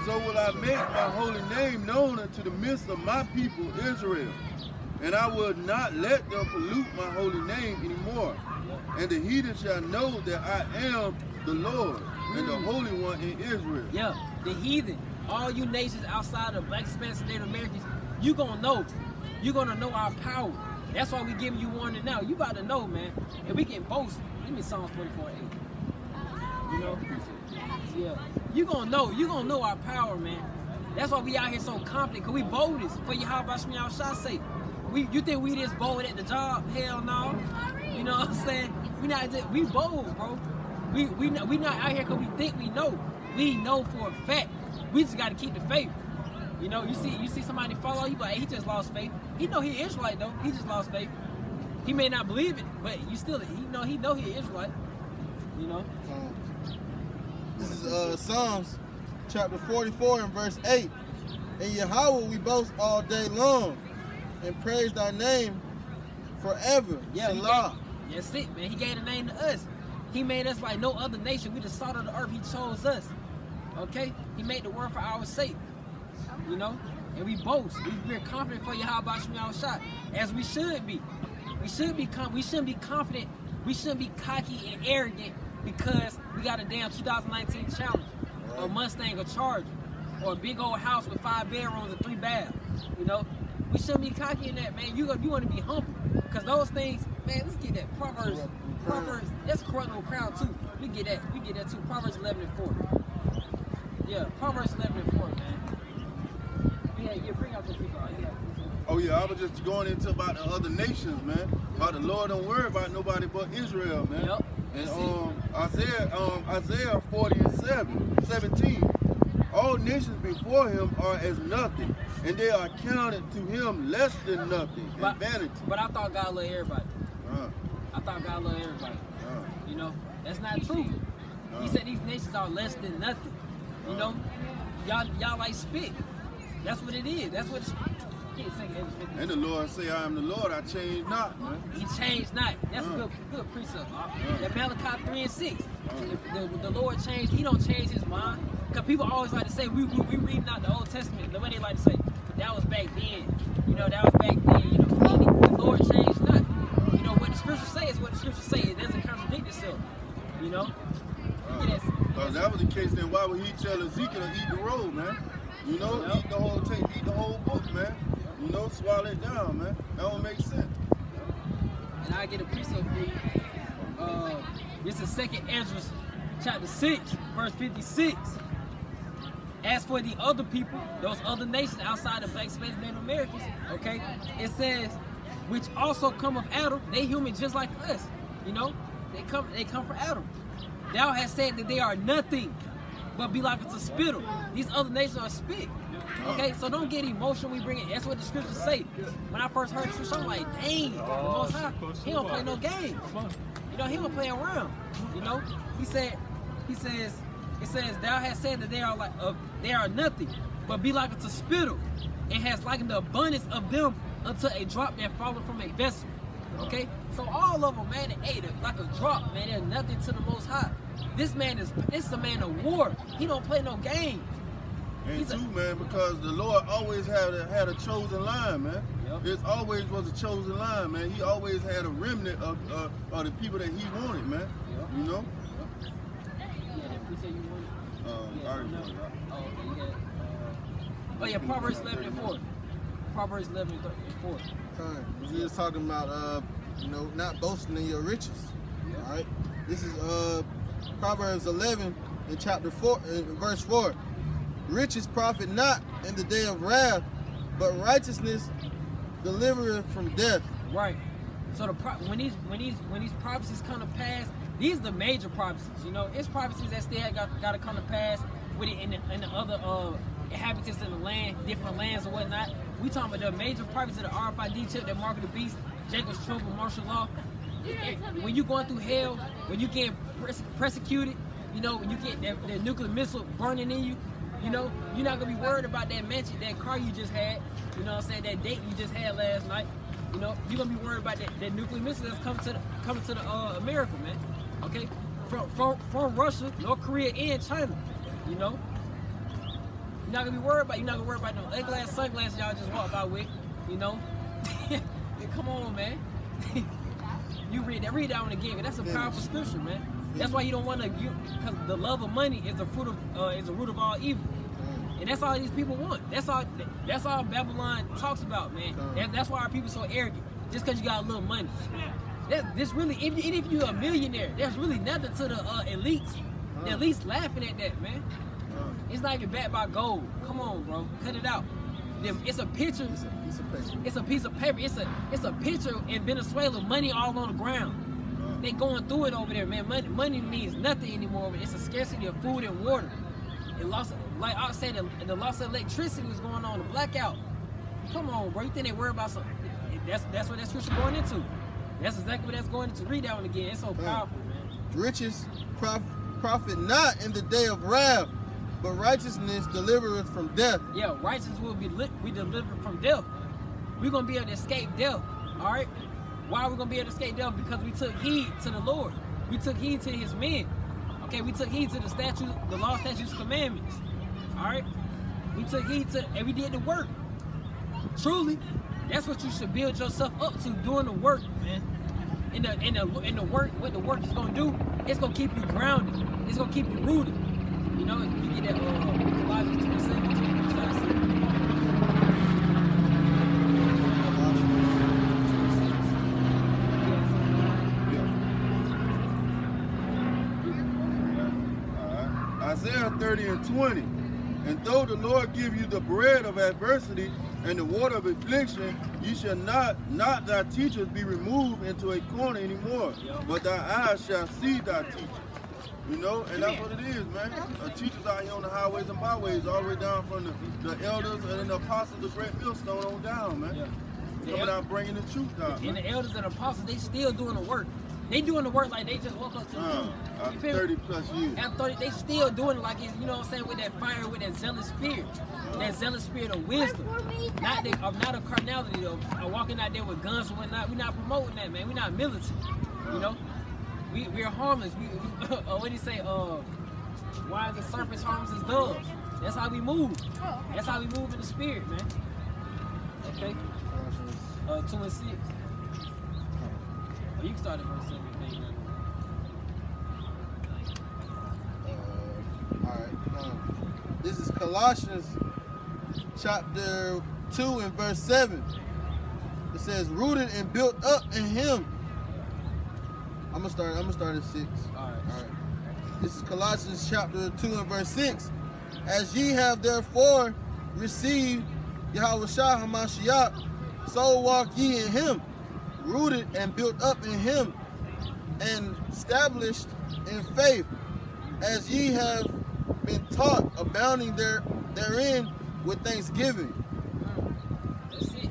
So will I make my holy name known unto the midst of my people Israel, and I will not let them pollute my holy name anymore. And the heathen shall know that I am the Lord and the Holy One in Israel. Yeah, the heathen, all you nations outside of Black, Hispanic, Native Americans, you gonna know. You're gonna know our power. That's why we giving you warning now. You about to know, man. And we can boast. Give me Psalms 44:8. You know? Yeah. You gonna know our power, man. That's why we out here so confident, because we boldest for Yahweh Shah sake. You think we just bold at the job? Hell no. You know what I'm saying? We bold, bro. We not out here because we think we know. We know for a fact. We just gotta keep the faith. You know, you see somebody follow you, but hey, he just lost faith. He know he Israelite though. He just lost faith. He may not believe it, but you still, he know he Israelite. You know. This is Psalms chapter 44 and verse 8. In Yahweh we boast all day long and praise thy name forever. Yeah, Salah. That's it, man. He gave a name to us. He made us like no other nation. We the salt of the earth. He chose us. Okay? He made the world for our sake. You know? And we boast. We're confident for Yahweh Shmi Al-Shah, as we should be. We shouldn't be confident. We shouldn't be cocky and arrogant because we got a damn 2019 Challenger, or a Mustang, or Charger, or a big old house with 5 bedrooms and 3 baths. You know? We shouldn't be cocky in that, man. You want to be humble. Because those things, man, let's get that. Proverbs, that's corruptible crown too. We get that too. Proverbs 11 and 4. Yeah, Proverbs 11 and 4, man. Yeah, bring out the people. Oh yeah, I was just going into about the other nations, man. About the Lord don't worry about nobody but Israel, man. Yep. And Isaiah 40 and 17. All nations before him are as nothing, and they are counted to him less than nothing, and vanity. But I thought God loved everybody. I thought God loved everybody. You know, that's not true. He said these nations are less than nothing. You know, y'all like spit. That's what it is. That's what it's. And the Lord say, I am the Lord, I change not, man. He changed not. That's a good precept. That Malachi 3 and 6. The Lord changed, he don't change his mind. Because people always like to say, we reading out the Old Testament, the way they like to say, that was back then. You know, that was back then. You know, the Lord changed not. You know, what the scriptures say is what the scriptures say. It doesn't contradict itself. You know? If that was the case, then why would he tell Ezekiel to eat the roll, man? You know, eat the whole book, man. You know, swallow it down, man. That don't make sense. And I get a precept for you. This is 2nd Ezra chapter 6, verse 56. As for the other people, those other nations outside of black space Native Americans, okay, it says, which also come of Adam, they human just like us. You know, they come from Adam. Thou hast said that they are nothing, but be like unto spittle. These other nations are spit. Okay, so don't get emotional when we bring it. That's what the scriptures say. When I first heard the scripture, I'm like, dang, the Most High, he don't play no games. You know, he don't play around. You know, it says, thou hast said that they are nothing, but be like unto spittle, and has likened the abundance of them unto a drop that falleth from a vessel. Okay, so all of them, man, they like a drop, man. They're nothing to the Most High. This is a man of war. He don't play no games. And too, man, because the Lord always had a chosen line, man. Yep. It always was a chosen line, man. He always had a remnant of the people that he wanted, man. Yep. You know? Yep. Yeah, we say you wanted. I already know. Oh yeah, Proverbs 11 and 4. Proverbs 11 and 4. We just talking about, you know, not boasting in your riches. Yep. All right. This is Proverbs 11 in chapter 4, verse 4. Riches profit not in the day of wrath, but righteousness delivereth from death. Right. So when these prophecies come to pass, these are the major prophecies. You know, it's prophecies that still got to come to pass with it in the other inhabitants in the land, different lands and whatnot. We talking about the major prophecies of the RFID chip, that mark of the beast, Jacob's trouble, martial law. When you going through hell, when you get persecuted, you know, when you get that nuclear missile burning in you, you know, you're not gonna be worried about that mansion, that car you just had, you know what I'm saying, that date you just had last night. You know, you're gonna be worried about that nuclear missile that's coming to the America, man. Okay? From Russia, North Korea, and China. You know? You're not gonna worry about no ugly ass sunglasses y'all just walk by with, you know? Come on, man. You read that one again, because that's a powerful scripture, man. That's why you don't want to, because the love of money is the root of all evil, and that's all these people want. That's all Babylon talks about, man. That's why our people so arrogant, just because you got a little money. This really, even if you're a millionaire, there's really nothing to the elites. The elites laughing at that, man. It's not even backed by gold. Come on, bro, cut it out. It's a picture. It's a piece of paper. It's a picture in Venezuela. Money all on the ground. They going through it over there, man. Money means nothing anymore. It's a scarcity of food and water. It lost Like I said, the loss of electricity was going on, the blackout. Come on, bro. You think they worry about something? That's what that scripture going into. That's exactly what that's going into. Read that one again. It's so powerful, man. Riches profit not in the day of wrath, but righteousness delivereth from death. Yeah, righteousness will be delivered from death. We're going to be able to escape death, all right? Why are we going to be able to escape death? Because we took heed to the Lord. We took heed to his men. Okay, we took heed to the statutes, the law, statutes, commandments. All right? We took heed to, and we did the work. Truly, that's what you should build yourself up to, doing the work, man. In the work, what the work is going to do, it's going to keep you grounded. It's going to keep you rooted. You know, you get that Colossians 2:17. Isaiah 30 and 20. And though the Lord give you the bread of adversity and the water of affliction, you shall not thy teachers be removed into a corner anymore, but thy eyes shall see thy teachers. You know, and that's what it is, man. Teachers out here on the highways and byways, all the way down from the elders and the apostles, the great millstone on down, man. Coming out bringing the truth out. And the elders and apostles, they still doing the work. They doing the work like they just woke up to the 30 plus years. After 30, they still doing it like it's, you know what I'm saying, with that fire, with that zealous spirit. That zealous spirit of wisdom. Not a carnality of walking out there with guns and whatnot. We're not promoting that, man. We're not militant. You know? We're harmless. What do you say? Why is the serpents harmless as doves? That's how we move. That's how we move in the spirit, man. Okay? 2 and 6. You can start at verse 17. Alright. This is Colossians chapter 2 and verse 7. It says, rooted and built up in him. I'm gonna start at 6. Alright. This is Colossians chapter 2 and verse 6. As ye have therefore received Yahushua HaMashiach, so walk ye in him, rooted and built up in him, and established in faith, as ye have been taught, abounding therein with thanksgiving. That's it.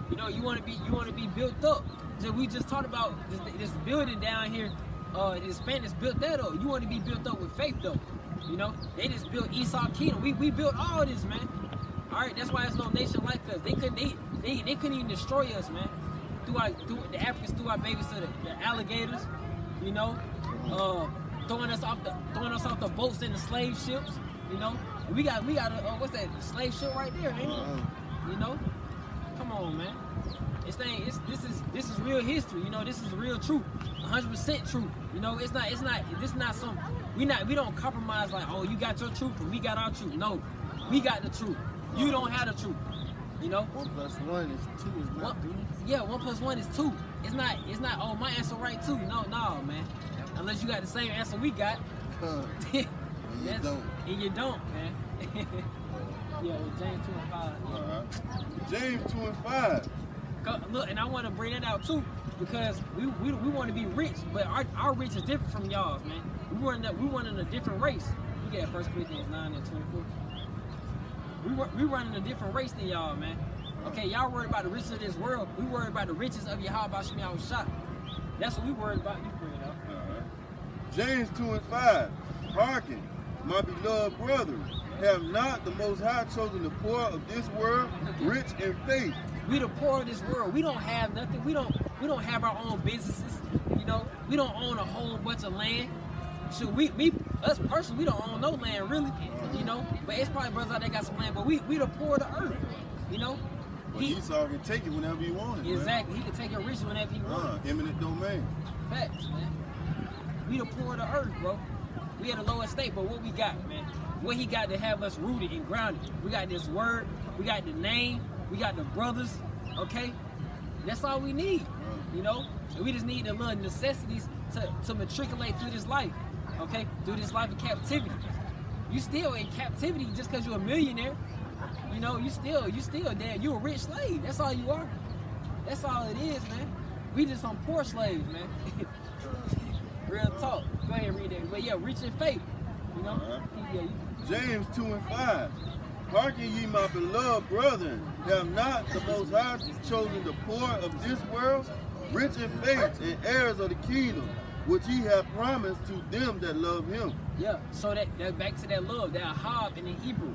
You know, you want to be built up. So we just talked about this building down here. The Hispanics built that up. You want to be built up with faith, though. You know, they just built Esau Kingdom. We built all this, man. All right, that's why there's no nation like us. They couldn't even destroy us, man. Through the Africans threw our babies to the alligators, you know, throwing us off the boats and the slave ships, you know. And we got a what's that, slave ship right there, ain't it? You know, come on, man. This is real history, you know. This is real truth, 100% truth. You know, this is not some. We don't compromise like, oh, you got your truth and we got our truth. No, we got the truth. You don't have the truth. You know, 1 plus 1 is 2 is not. Yeah, 1 plus 1 is 2. It's not. Oh, my answer right too. No, man. Unless you got the same answer we got. And you don't, man. Yeah, well, James 2 and 5. Yeah. Right. James 2 and 5. Look, and I want to bring that out too, because we want to be rich, but our rich is different from y'all's, man. We running a different race. You get 1 Corinthians 9 and 24. We running a different race than y'all, man. Okay, y'all worried about the riches of this world. We worried about the riches of Yahweh Shemiah Shah. That's what we worried about. You bring it up. James 2 and 5. Hearken, my beloved brethren, have not the Most High chosen the poor of this world, rich in faith. We the poor of this world. We don't have nothing. We don't have our own businesses. You know, we don't own a whole bunch of land. So us personally, we don't own no land really. You know, but it's probably brothers out there got some land. But we the poor of the earth. You know. But Esau can take it whenever he wants it. Exactly. Man. He can take it rich whenever he wants. Eminent domain. Facts, man. We the poor of the earth, bro. We at a low estate, but what we got, man? What he got to have us rooted and grounded? We got this word. We got the name. We got the brothers. Okay? That's all we need. You know? And we just need the little necessities to matriculate through this life. Okay? Through this life of captivity. You still in captivity just because you're a millionaire. You know, you still there. You a rich slave. That's all you are. That's all it is, man. We just some poor slaves, man. Real talk. Go ahead and read that. But yeah, rich in faith. You know? James 2:5. Hearken ye, my beloved brethren, have not the Most High chosen the poor of this world, rich in faith and heirs of the kingdom, which he hath promised to them that love him. Yeah, so that back to that love, that ahab in the Hebrew.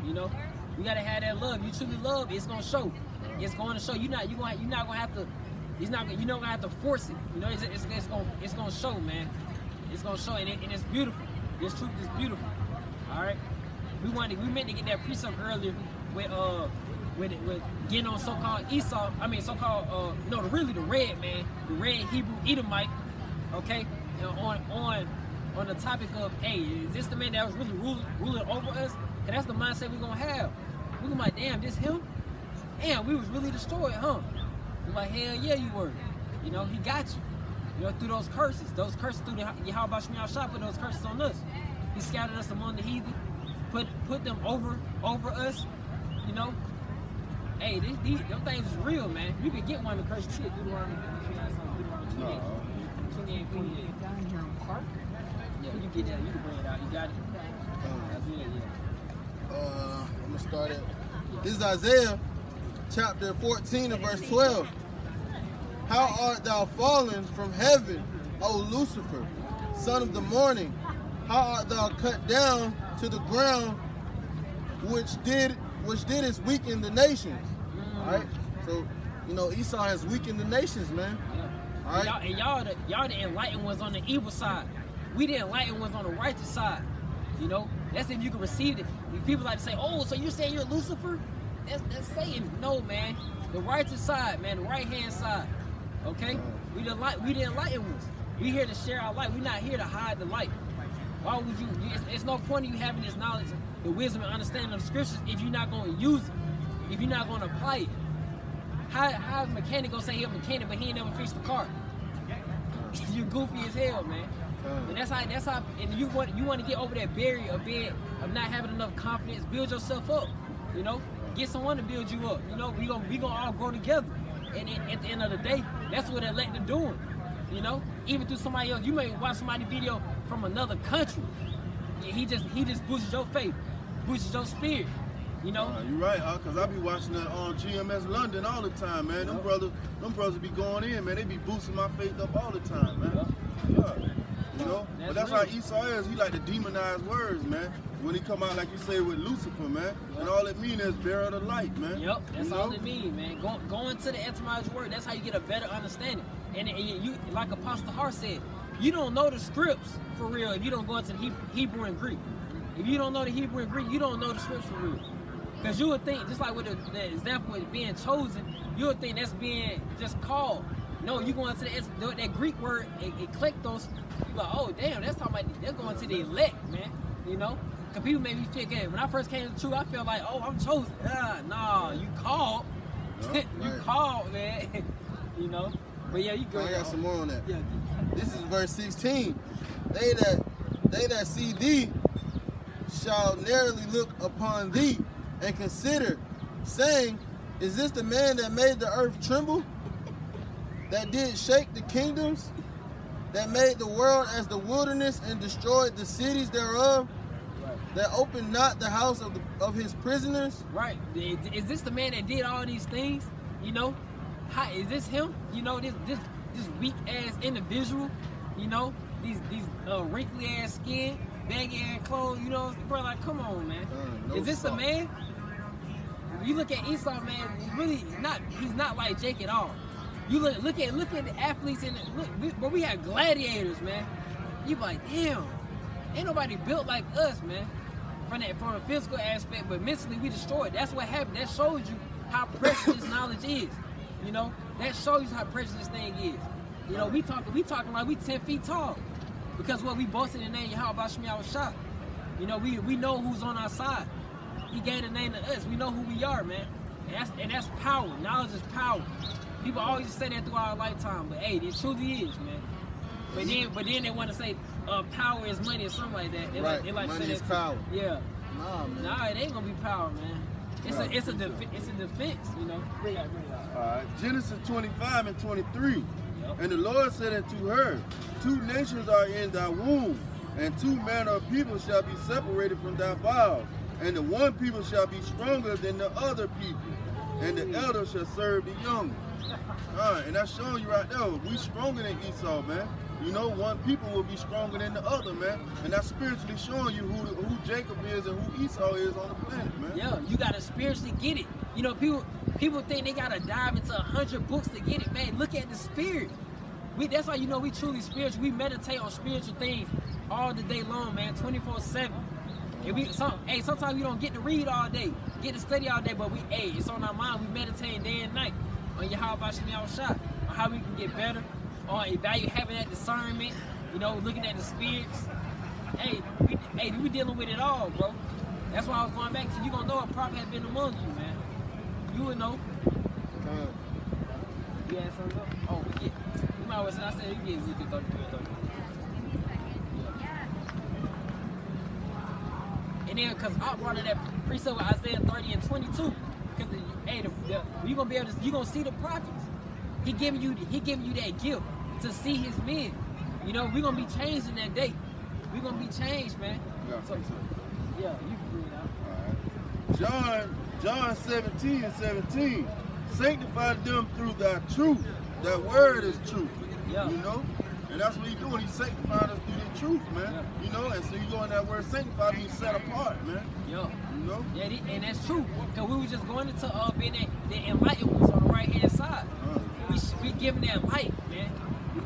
You know, you gotta have that love. You truly love, it's gonna show. It's going to show. You're not gonna have to. You're not gonna have to force it. You know, it's gonna show, man. It's gonna show, and it's beautiful. This truth is beautiful. All right. We meant to get that precept earlier with getting on so-called Esau. I mean, so-called really the red man, the red Hebrew Edomite. Okay, on the topic of, hey, is this the man that was really ruling over us? And that's the mindset we're gonna have. We're gonna be like, damn, this him? Damn, we was really destroyed, huh? We're like, hell yeah, you were. You know, he got you. You know, through those curses through the Yahweh Shemiah Shah, put those curses on us. He scattered us among the heathen, put them over us. You know, hey, them things is real, man. You can get one of the curses. You can Deuteronomy 28, 48. Down here in Park. Yeah, you can get that. You can bring it out. You got it. I'm gonna start it. This is Isaiah chapter 14 and verse 12. How art thou fallen from heaven, O Lucifer, son of the morning? How art thou cut down to the ground, which didst weaken the nations? All right. So, you know, Esau has weakened the nations, man. All right. And y'all the enlightened ones on the evil side. We the enlightened ones on the righteous side. You know, that's if you can receive it. People like to say, oh, so you're saying you're Lucifer? That's saying no, man. The righteous side, man, the right hand side. Okay? We the enlightened ones. We here to share our light. We're not here to hide the light. Why would you? It's no point in you having this knowledge, the wisdom and understanding of the scriptures if you're not going to use it, if you're not going to apply it. How is a mechanic gonna say he's a mechanic but he ain't never fixed the car? You goofy as hell, man. And that's how. And you want to get over that barrier of not having enough confidence. Build yourself up. You know, get someone to build you up. You know, we gonna all grow together. And at the end of the day, that's what elected are doing. You know, even through somebody else, you may watch somebody's video from another country. He just boosts your faith, boosts your spirit. You know, you're right, cause I be watching that on GMS London all the time, man. Them brothers be going in, man. They be boosting my faith up all the time, man. Yeah. You know, but that's how Esau is. He like to demonize words, man. When he come out, like you say, with Lucifer, man, and all it means is bearer of the light, man. Yep, that's all it means, man. Going to the etymology word, that's how you get a better understanding. And you, like Apostle Hart said, you don't know the scripts for real if you don't go into the Hebrew and Greek. If you don't know the Hebrew and Greek, you don't know the scripts for real. Because you would think, just like with the example of being chosen, you would think that's being just called. No, you go into that Greek word, eklektos, you're like, oh damn, that's talking about, they're going to the elect, man. You know? Because people make me feel good. When I first came to the truth, I felt like, oh, I'm chosen. Nah, you called. Right. You called, man. You know? But yeah, you go. I got some more on that. Yeah. This is verse 16. They that see thee shall narrowly look upon thee and consider, saying, is this the man that made the earth tremble? That did shake the kingdoms? That made the world as the wilderness and destroyed the cities thereof? Right. That opened not the house of his prisoners? Right. Is this the man that did all these things? You know? Is this him? You know, this weak ass individual, you know, these wrinkly ass skin, baggy ass clothes, you know, bro, like, come on, man. No is this the man? You look at Esau, man, he's not like Jake at all. You look at the athletes but we had gladiators, man. You like, damn, ain't nobody built like us, man. From a physical aspect, but mentally we destroyed. That's what happened. That shows you how precious this knowledge is. You know, that shows you how precious this thing is. You know, we talking like we 10 feet tall. Because what we boasted in the name Yahweh Shemiah Shah. You know, we know who's on our side. He gave the name to us. We know who we are, man. And that's power. Knowledge is power. People always say that throughout our lifetime, but hey, it truly is, man. But then they want to say power is money or something like that. They like money to say is that power. Yeah. Nah, man. Nah, it ain't gonna be power, man. It's a defense, you know. All right. Genesis 25 and 23. Yep. And the Lord said unto her, 2 nations are in thy womb, And two manner of people shall be separated from thy bowels, and the one people shall be stronger than the other people, and the elder shall serve the younger. And that's showing you right there, we stronger than Esau, man. You know, one people will be stronger than the other, man. And that's spiritually showing you who Jacob is and who Esau is on the planet, man. Yeah, you gotta spiritually get it. You know, people think they gotta dive into 100 books to get it, man. Look at the spirit. That's how you know we truly spiritual. We meditate on spiritual things all the day long, man, 24/7. And sometimes we don't get to read all day, get to study all day, but it's on our mind. We meditate day and night on Yahweh Shemiah Shah, on how we can get better, on having that discernment, you know, looking at the spirits. We dealing with it all, bro. That's why I was going back to you. Gonna know a prophet has been among you, man. You would know. You had something else? Oh, we get. You might as well say I said you get Ezekiel 33 and 34. And then, because I brought that precept with Isaiah 30 and 22, because you gonna be able to, you gonna see the prophets. He giving you that gift to see his men. You know, we gonna be changed in that day. We gonna be changed, man. Yeah, you can bring it out. All right. John 17 and 17. Sanctify them through thy truth. That word is truth. Yeah. You know? And that's what he's doing. He's sanctifying us through the truth, man. Yeah. You know, and so you go in that word sanctify, being set apart, man. Yeah. You know? Yeah, and that's true. Because we were just going into being the enlightened ones on the right hand side. We giving that light, man.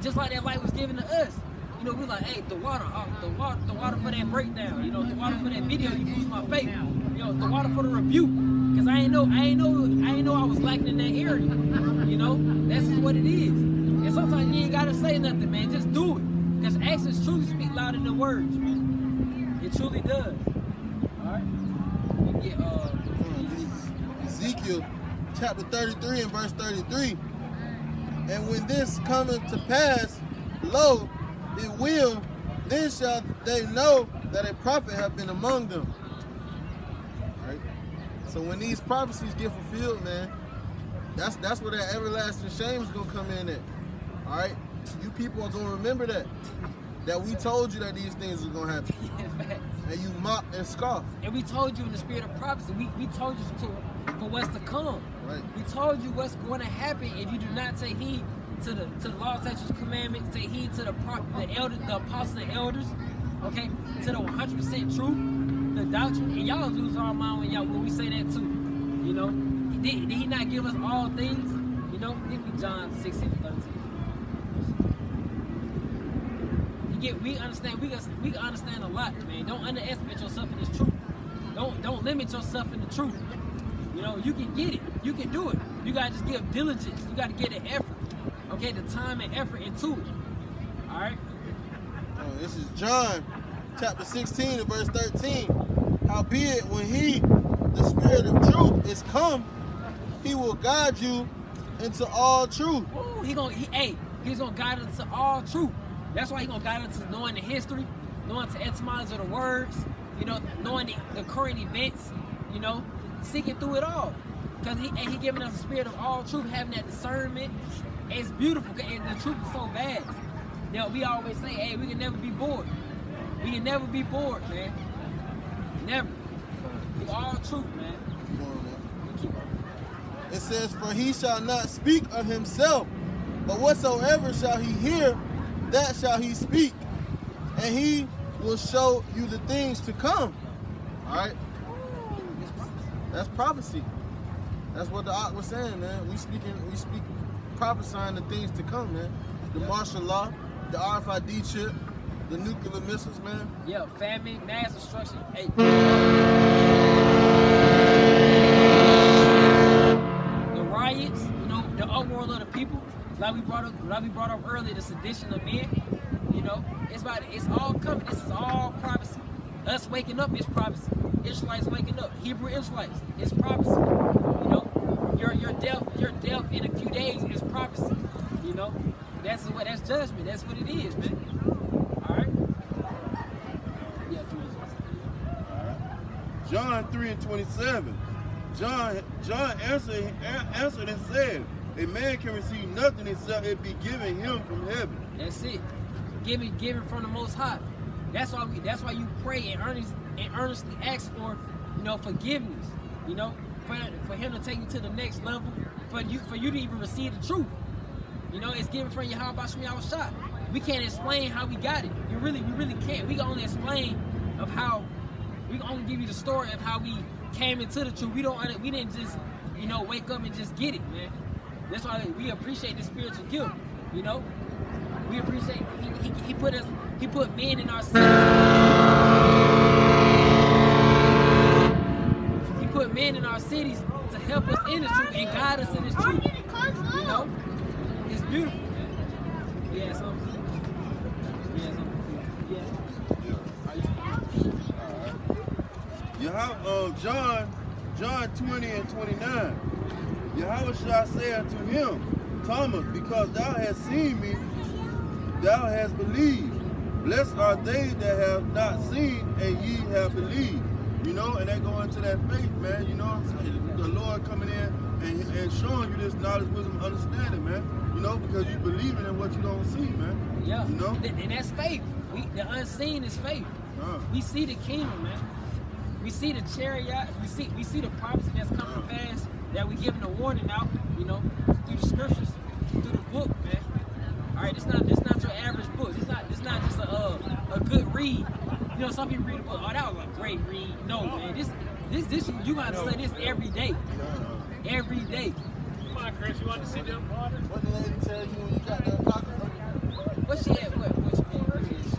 Just like that light was given to us. You know, we like, hey, the water for that breakdown. You know, the water for that video, you boost my faith. You know, the water for the rebuke. Cause I ain't know I was lacking in that area. You know, that's just what it is. And sometimes you ain't gotta say nothing, man. Just do it. Cause actions truly speak louder than words, man. It truly does. All right. We get Ezekiel chapter 33 and verse 33. And when this cometh to pass, lo, it will, then shall they know that a prophet hath been among them. Right? So when these prophecies get fulfilled, man, that's where that everlasting shame is gonna come in at. All right? You people are gonna remember that we told you that these things are gonna happen. And you mocked and scoffed. And we told you in the spirit of prophecy. We told you for what's to come. Right. We told you what's going to happen if you do not take heed to the law, statutes, commandments. Take heed to the apostles and elders. Okay, to the 100% truth, the doctrine. And y'all lose our mind when we say that too. You know, did he not give us all things? You know, give me John 16:13. We understand. We can understand a lot, man. Don't underestimate yourself in this truth. Don't limit yourself in the truth. You know, you can get it. You can do it. You gotta just give diligence. You gotta get the effort. Okay, the time and effort into it. All right. This is John chapter 16 and verse 13. Howbeit, when he, the Spirit of truth, is come, he will guide you into all truth. Ooh, he's gonna guide us into all truth. That's why he's gonna guide us to knowing the history, knowing the etymology of the words, you know, knowing the current events, you know, seeking through it all. Because he giving us a spirit of all truth, having that discernment. It's beautiful, and the truth is so vast. You know, we always say, hey, we can never be bored. We can never be bored, man. Never. It's all truth, man. It says, for he shall not speak of himself, but whatsoever shall he hear, that shall he speak, and he will show you the things to come. All right? That's prophecy. That's what the Ak was saying, man. We speak prophesying the things to come, man. The martial law, the RFID chip, the nuclear missiles, man. Yeah, famine, mass destruction. Hey. The riots, you know, the uproar of the people. Like we brought up earlier, the sedition of men. You know, it's all coming. This is all prophecy. Us waking up is prophecy. Israelites waking up. Hebrew Israelites is prophecy. You know, your death in a few days is prophecy. You know, that's judgment. That's what it is, man. All right. Yeah. All right. John 3 and 27. John answered and said, a man can receive nothing except it be given him from heaven. That's it. Given from the Most High. That's why you pray and earnestly ask for, you know, forgiveness. You know, for him to take you to the next level, for you to even receive the truth. You know, it's given from Yahweh Shah. We can't explain how we got it. We really can't. We can only explain of how. We can only give you the story of how we came into the truth. We didn't just, you know, wake up and just get it, man. That's why we appreciate the spiritual gift. You know, we appreciate he put men in our cities. He put men in our cities to help us in the truth and guide us in this truth. You know, it's beautiful, man. Yeah, something. John 20 and 29. Yahweh shall say unto him, Thomas, because thou hast seen me, thou hast believed. Blessed are they that have not seen and ye have believed. You know, and they go into that faith, man. You know, the Lord coming in and showing you this knowledge, wisdom, understanding, man. You know, because you believing in what you don't see, man. Yeah. You know? And that's faith. The unseen is faith. We see the kingdom, man. We see the chariot. We see the prophecy that's coming to pass, that we giving a warning out, you know, through the scriptures, through the book, man. All right, it's not your average book. It's not just a good read. You know, some people read a book, oh, that was a great read. No, man, this you gotta study this every day. Every day. Come on, Chris, you want to see them waters? What the lady tell you when you got the apocrypha? What she at?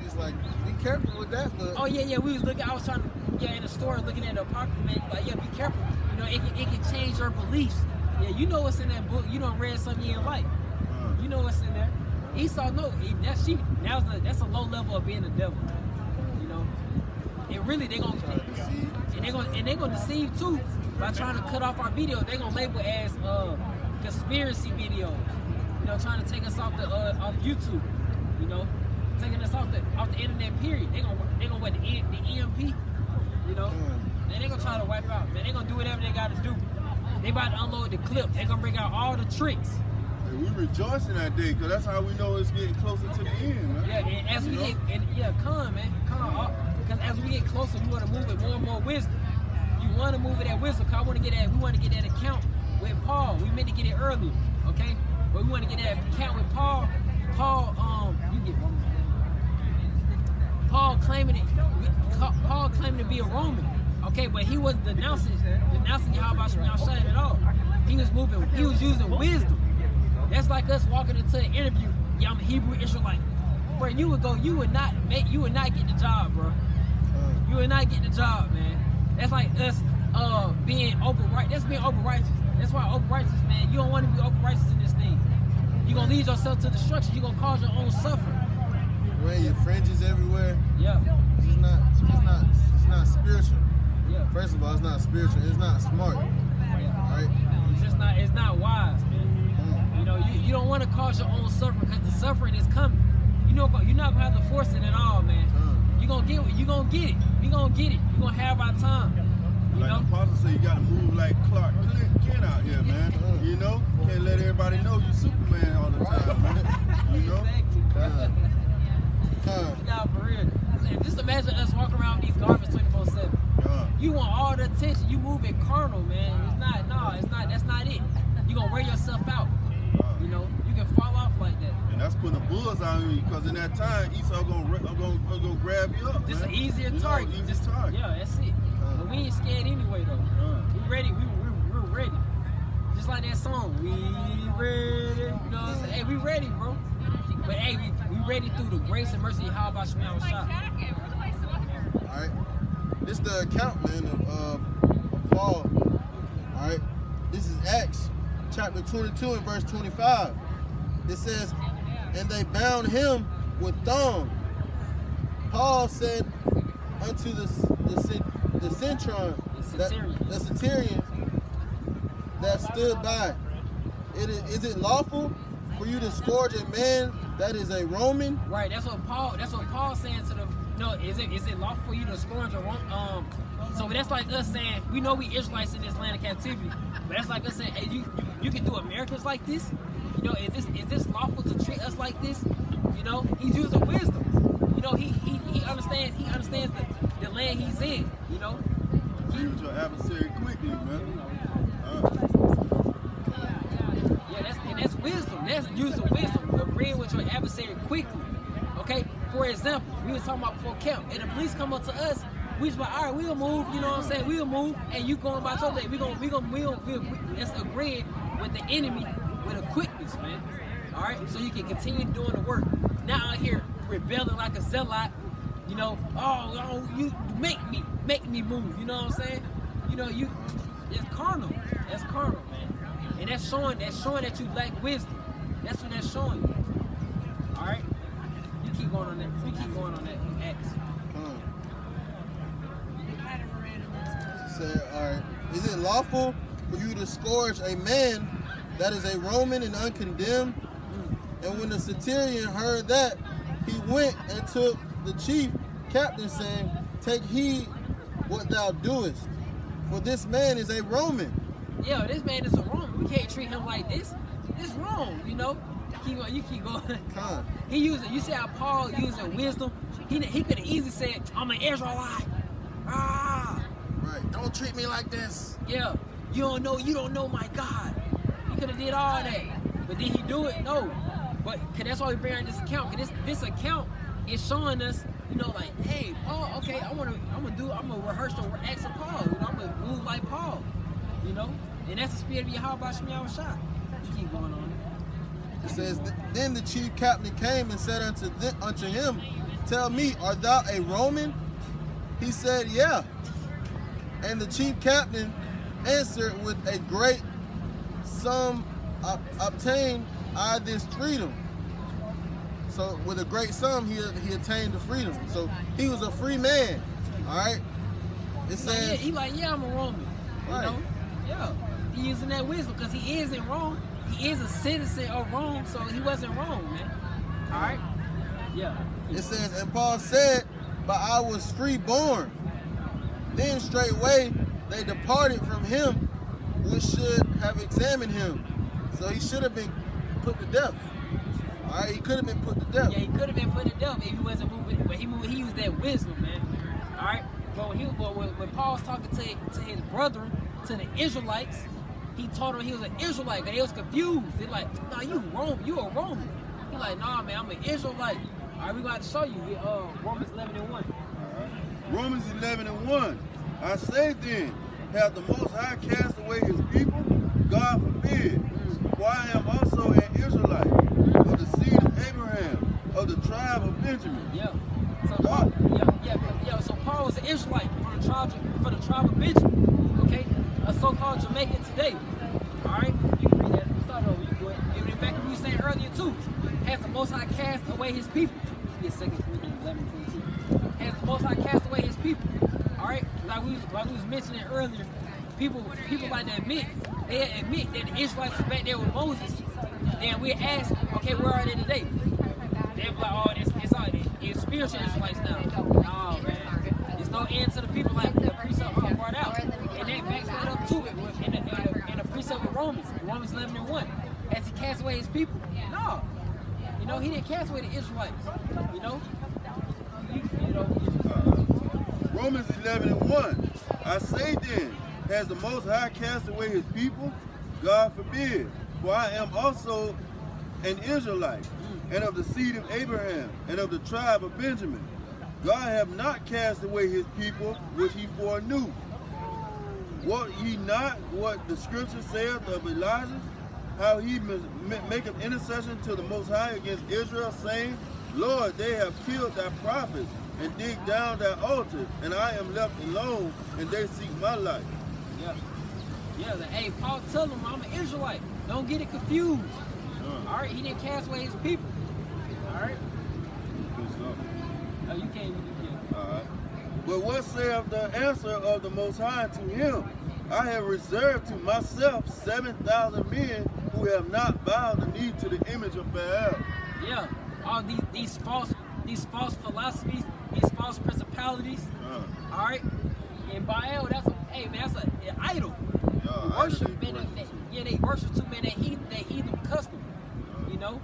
She's like, be careful with that, but oh yeah, we was looking. I was trying to, in the store looking at the apocrypha, man. Like, yeah, be careful. You know, it can change your beliefs. Yeah, you know what's in that book. You done read something you didn't like. You know what's in there. Esau, no, that's a low level of being the devil. You know, and really they're gonna deceive too by trying to cut off our videos. They're gonna label it as conspiracy videos. You know, trying to take us off YouTube. You know, taking us off the internet. Period. They're gonna what the EMP. You know, and they're gonna try to wipe out. Man, they're gonna do whatever they gotta do. They about to unload the clip. They're gonna bring out all the tricks. We rejoicing that day, because that's how we know it's getting closer to the end, man. Yeah, and as we get, come, man. Because as we get closer, we want to move with more and more wisdom. You want to move with that wisdom, because we want to get that account with Paul. We meant to get it earlier, okay? But we want to get that account with Paul. Paul claiming to be a Roman, okay? But he wasn't denouncing Yahweh Shah at all. He was using wisdom. That's like us walking into an interview. Yeah, I'm a Hebrew Israelite. Bro, you would not get the job, bro. You would not get the job, man. That's like us being over-righteous. That's being over-righteous. That's why over-righteous, man. You don't want to be over-righteous in this thing. You're going to lead yourself to destruction. You're going to cause your own suffering. Wearing your fringes everywhere. Yeah. It's not spiritual. Yeah. First of all, it's not spiritual. It's not smart. Yeah. Right? It's not wise, man. You know, you don't want to cause your own suffering, because the suffering is coming. You're not gonna have to force it at all, man. You're gonna get it. You're gonna get it. We're gonna get it. We're gonna have our time. Like the apostle said, you gotta move like Clark Kent out here, man. You know, can't let everybody know you Superman all the time, man. You know. Exactly. Nah, for real. Just imagine us walking around with these garments 24/7. You want all the attention. You moving carnal, man. It's not. That's not it. You gonna wear yourself out. You know, you can fall off like that. And that's putting a bullseye on you, because in that time, Esau gonna grab you up. Just man. an easier target. Yeah, that's it. But we ain't scared anyway, though. We ready. We're ready. Just like that song. We ready. You know what I'm saying? Hey, we ready, bro. But hey, we ready through the grace and mercy of Yahweh Shah. All right. This is the account, man, of Paul. All right. This is Acts chapter 22 and verse 25. It says, and they bound him with thongs. Paul said unto the centurion that stood by, is it lawful for you to scourge a man that is a Roman? Right. That's what Paul's saying to them. No, is it lawful for you to scourge a Roman? So that's like us saying, we know we Israelites in this land of captivity, but that's like us saying, hey, you can do Americans like this? You know, is this lawful to treat us like this? You know, he's using wisdom. You know, he understands understands the land he's in, you know. Use your adversary quickly, man. That's wisdom. That's using wisdom. Agreeing with your adversary quickly. Okay? For example, we was talking about before camp, and the police come up to us, we just like, all right, we'll move, you know what I'm saying? We'll move, and you going about your day. That's agreeing with the enemy with a quickness, man. All right? So you can continue doing the work. Not out here rebelling like a zealot, you know, oh, you make me move, you know what I'm saying? You know, it's carnal. That's carnal, man. And that's showing that you lack wisdom. That's what that's showing you. All right? You keep going on that. Acts. Say, all right. Is it lawful for you to scourge a man that is a Roman and uncondemned? And when the centurion heard that, he went and took the chief captain, saying, take heed what thou doest, for this man is a Roman. Yeah, this man is a Roman. We can't treat him like this. It's wrong, you know. You keep going. You see how Paul using wisdom? He could have easily said, I'm an Israelite. Right. Don't treat me like this. Yeah. You don't know my God. He could have did all that. But did he do it? No. But that's why we bring this account. Cause this account is showing us, you know, like, hey, Paul, okay, I'm gonna rehearse the acts of Paul. You know, I'm gonna move like Paul. You know? And that's the spirit of Yahweh Shemiah Shah. You keep going on. It says, then the chief captain came and said unto him, tell me, art thou a Roman? He said, yeah. And the chief captain answered, with a great sum obtained I this freedom. So with a great sum, he attained the freedom. So he was a free man. All right. It says, yeah, I'm a Roman. Right. You know? Yeah. He using that wisdom because he is in Rome. He is a citizen of Rome, so he wasn't wrong, man. All right? Yeah. It says, and Paul said, but I was freeborn. Then straightway they departed from him, which should have examined him. So he should have been put to death. All right, he could have been put to death. Yeah, he could have been put to death if he wasn't moving. But he used that wisdom, man. All right? But when Paul was talking to his brethren, to the Israelites, he told them he was an Israelite, but they was confused. They're like, nah, you a Roman. He's like, nah, man, I'm an Israelite. All right, we're going to show you Romans 11:1. All right. Romans 11:1. I say then, have the Most High cast away his people? God forbid. For I am also an Israelite, of the seed of Abraham, of the tribe of Benjamin. Yeah. So Paul was an Israelite from the tribe of Benjamin. Okay? A so-called Jamaican today. Alright? You can read that. Start over. You can go ahead. And back to what you were saying earlier too. Has the Most High cast away his people? Get 2 Corinthians 11:22. Has the Most High cast away his people? Alright? Like we was mentioning earlier, people like to admit that the Israelites was back there with Moses. And we ask, okay, where are they today? They're like, oh, it's spiritual Israelites now. No, man. There's no end to the people like the precept brought out. And that backs right up to it in the precept of Romans 11:1. As he cast away his people. No. You know, he didn't cast away the Israelites. You know? Romans 11:1. I say then, has the Most High cast away his people? God forbid. For I am also an Israelite, and of the seed of Abraham, and of the tribe of Benjamin. God hath not cast away his people, which he foreknew. What ye not what the scripture saith of Elijah, how he maketh intercession to the Most High against Israel, saying, Lord, they have killed thy prophets, and digged down thy altar, and I am left alone, and they seek my life. Yeah, hey, Paul tell them I'm an Israelite. Don't get it confused. All right, he didn't cast away his people. All right. No, you can't. All right. But what saith the answer of the Most High to him? I have reserved to myself 7,000 men who have not bowed the knee to the image of Baal. Yeah, all these false philosophies, these false principalities. All right, and Baal, that's an idol. Worship, man. They worship too, man. They heathen custom, you know.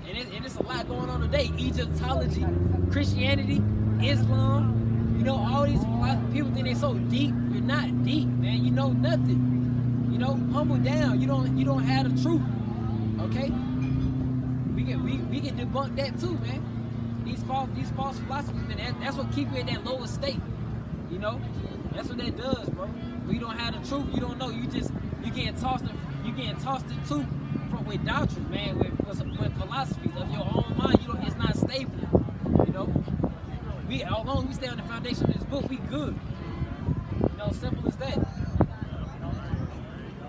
And it's a lot going on today. Egyptology, Christianity, Islam. You know, all these people think they so deep. You're not deep, man. You know nothing. You know, humble down. You don't have the truth. Okay? We can debunk that too, man. These false philosophies, man. That's what keep you in that lower state. You know, that's what that does, bro. When you don't have the truth, you don't know. You getting tossed into with doctrine, man. With philosophies of your own mind. It's not stable. You know, as long as we stay on the foundation of this book, we good. You know, simple as that.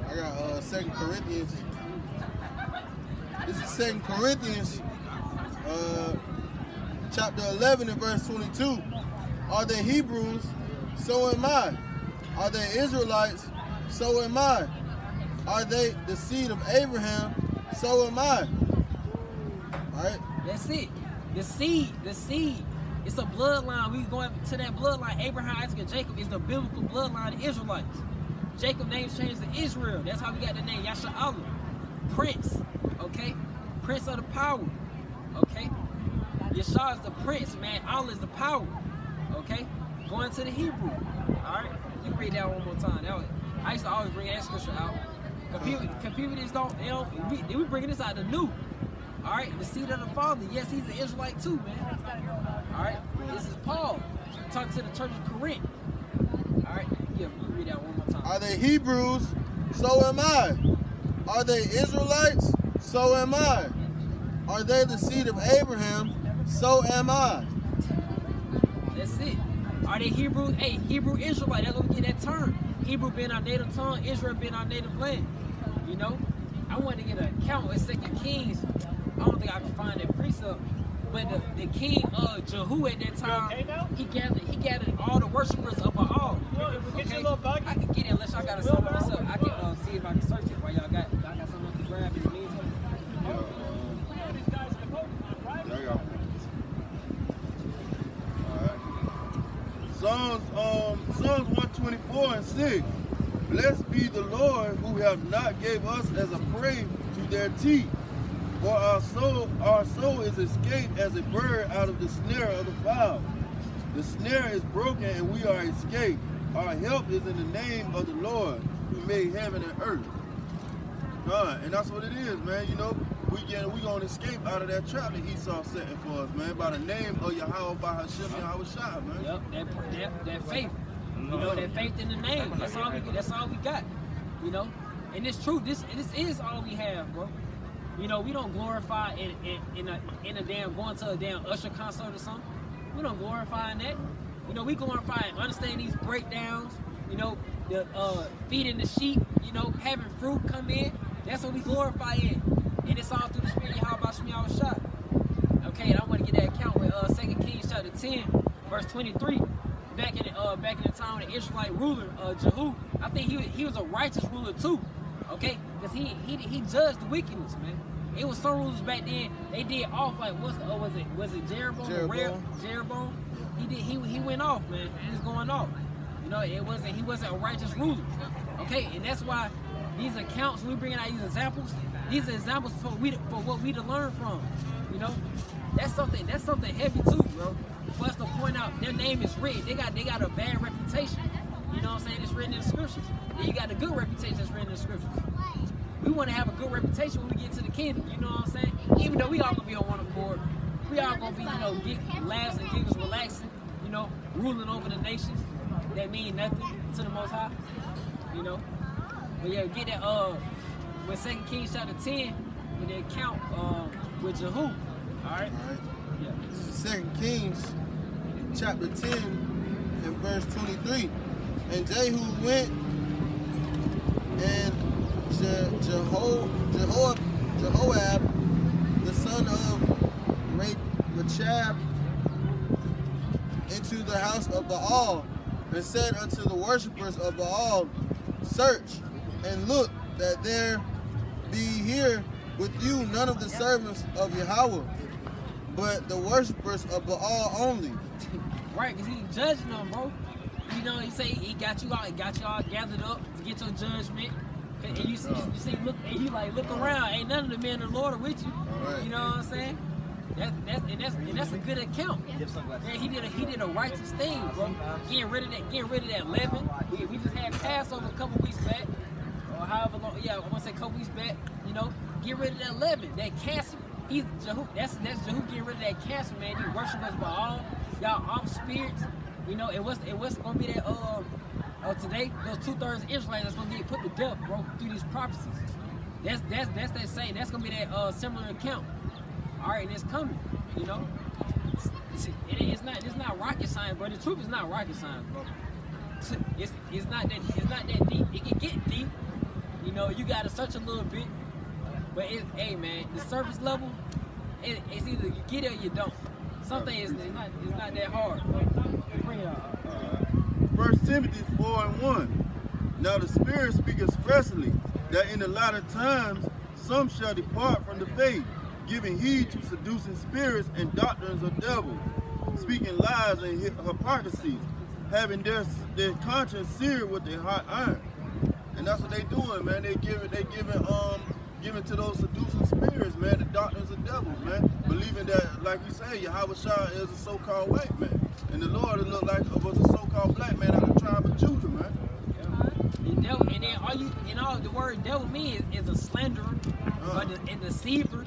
I got 2 Corinthians. This is 2 Corinthians, chapter 11 and verse 22. Are they Hebrews? So am I. Are they Israelites? So am I. Are they the seed of Abraham? So am I. All right. That's it. The seed. It's a bloodline. We going to that bloodline. Abraham, Isaac, and Jacob is the biblical bloodline of Israelites. Jacob name's changed to Israel. That's how we got the name Yasha'Allah. Prince. Okay? Prince of the power. Okay? Yeshua is the prince, man. Allah is the power. Okay? Going to the Hebrew. Alright? You read that one more time. I used to always bring that scripture out. Computers we bringing this out the new. Alright? The seed of the Father. Yes, he's an Israelite too, man. Alright? This is Paul. Talking to the church of Corinth. Alright? Yeah, you read that one more time. Are they Hebrews? So am I. Are they Israelites? So am I. Are they the seed of Abraham? So am I. That's it. Are they Hebrew? Hey, Hebrew Israelite. That's where we get that term. Hebrew being our native tongue, Israel being our native land. You know? I wanted to get an account with 2 Kings. I don't think I can find that precept. But the king Jehu at that time, he gathered all the worshipers of Baal. Okay? I can get it unless y'all got something myself. I can see if I can search it while y'all got something to grab in the meantime. Psalms 124 and 6. Blessed be the Lord who have not gave us as a prey to their teeth. For our soul is escaped as a bird out of the snare of the fowl. The snare is broken and we are escaped. Our help is in the name of the Lord who made heaven and earth. God, and that's what it is, man. You know, we gonna escape out of that trap that Esau setting for us, man. By the name of Yahweh, by Hashem, Yahweh Shai, man. Yep, that faith. You know, that faith in the name. That's all we got. You know, and it's true. This is all we have, bro. You know, we don't glorify in a damn going to a damn usher concert or something. We don't glorify in that. You know, we glorify and understand these breakdowns. You know, the feeding the sheep. You know, having fruit come in. That's what we glorify in. And it's all through the Spirit. How about Shemiah Shah? Okay, and I want to get that account with 2 Kings chapter 10, verse 23. Back in the time of the Israelite ruler Jehu, I think he was a righteous ruler too. Okay, because he judged the wickedness, man. It was some rulers back then. They did off like was it Jeroboam? Jeroboam. He went off, man. He was going off. You know, he wasn't a righteous ruler. Okay, and that's why these accounts, we bringing out these are examples for what we to learn from. You know, that's something heavy too, bro. For us to point out their name is written. They got a bad reputation. You know what I'm saying? It's written in the scriptures. And you got a good reputation that's written in the scriptures. We want to have a good reputation when we get to the kingdom. You know what I'm saying? Even though we all gonna be on one accord, we all gonna be, you know, laughs and giggles, relaxing, you know, ruling over the nations that mean nothing to the Most High. You know? But yeah, get that with 2 Kings chapter 10 with the account with Jehu. Alright? Yeah. This is 2 Kings chapter 10 and verse 23. And Jehu went and Jehoab, the son of Rechab, into the house of Baal, and said unto the worshippers of Baal, Search and look that there be here with you none of the servants of Yahweh, but the worshippers of Baal only. Right, because he judging them, bro. You know, he say he got you all gathered up to get your judgment. And you see, look around. Ain't none of the men of the Lord are with you. Right. You know what I'm saying? That's a good account. Yeah, he did a righteous thing, bro. Getting rid of that leaven. We just had Passover a couple weeks back, or however long. Yeah, I want to say a couple weeks back. You know, get rid of that leaven, that cancer. He's Jehu. That's Jehu getting rid of that cancer, man. You worship us by all y'all off spirits. You know, and what's gonna be that today? Those 2/3 of Israelites that's gonna get put to death, bro, through these prophecies. That's that saying. That's gonna be that similar account. All right, and it's coming. You know, it's not rocket science, bro. The truth is not rocket science, bro. It's not that deep. It can get deep. You know, you gotta search a little bit. But hey, man, the surface level, it's either you get it or you don't. Something is not that hard. Bring it up. 1 Timothy 4:1. Now the Spirit speaks expressly that in the latter times some shall depart from the faith, giving heed to seducing spirits and doctrines of devils, speaking lies and hypocrisies, having their conscience seared with a hot iron. And that's what they doing, man. They giving to those seducing spirits, man, the doctrines of devils, man. Believing that, like you say, Yahweh Shah is a so-called white man. And the Lord, it looked like it was a so-called black man out of the tribe of Judah, man. The devil, and then all the word devil means is a slanderer, and deceiver.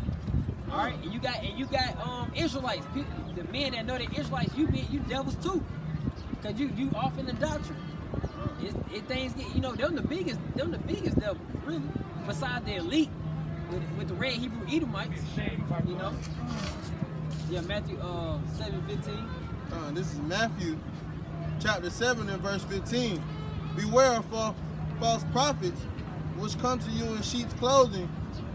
All right, and you got Israelites, people, the men that know the Israelites, you devils too, cause you off in the doctrine. It things get, you know, them the biggest devils, really, besides the elite with the red Hebrew Edomites, you know. Yeah, Matthew 7:15. This is Matthew chapter 7 and verse 15. Beware of false prophets, which come to you in sheep's clothing,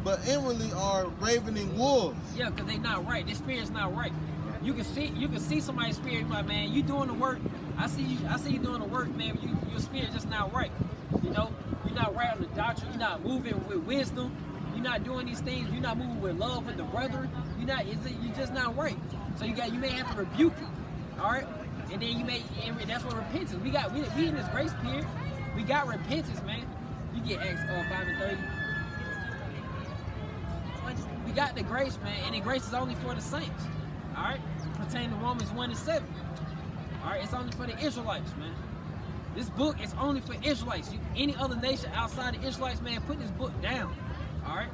but inwardly are ravening wolves. Yeah, because they not right. Their spirit's not right. You can see somebody's spirit, like, man, you doing the work. I see you doing the work, man. Your spirit just not right. You know, you're not right on the doctrine. You're not moving with wisdom. You're not doing these things. You're not moving with love with the brethren. You're just not right. So you may have to rebuke it. All right, and then that's what repentance. We in this grace period. We got repentance, man. You get Acts 5 and 30. We got the grace, man, and the grace is only for the saints. All right, pertaining to Romans 1 and 7. All right, it's only for the Israelites, man. This book is only for Israelites. Any other nation outside the Israelites, man, put this book down. All right.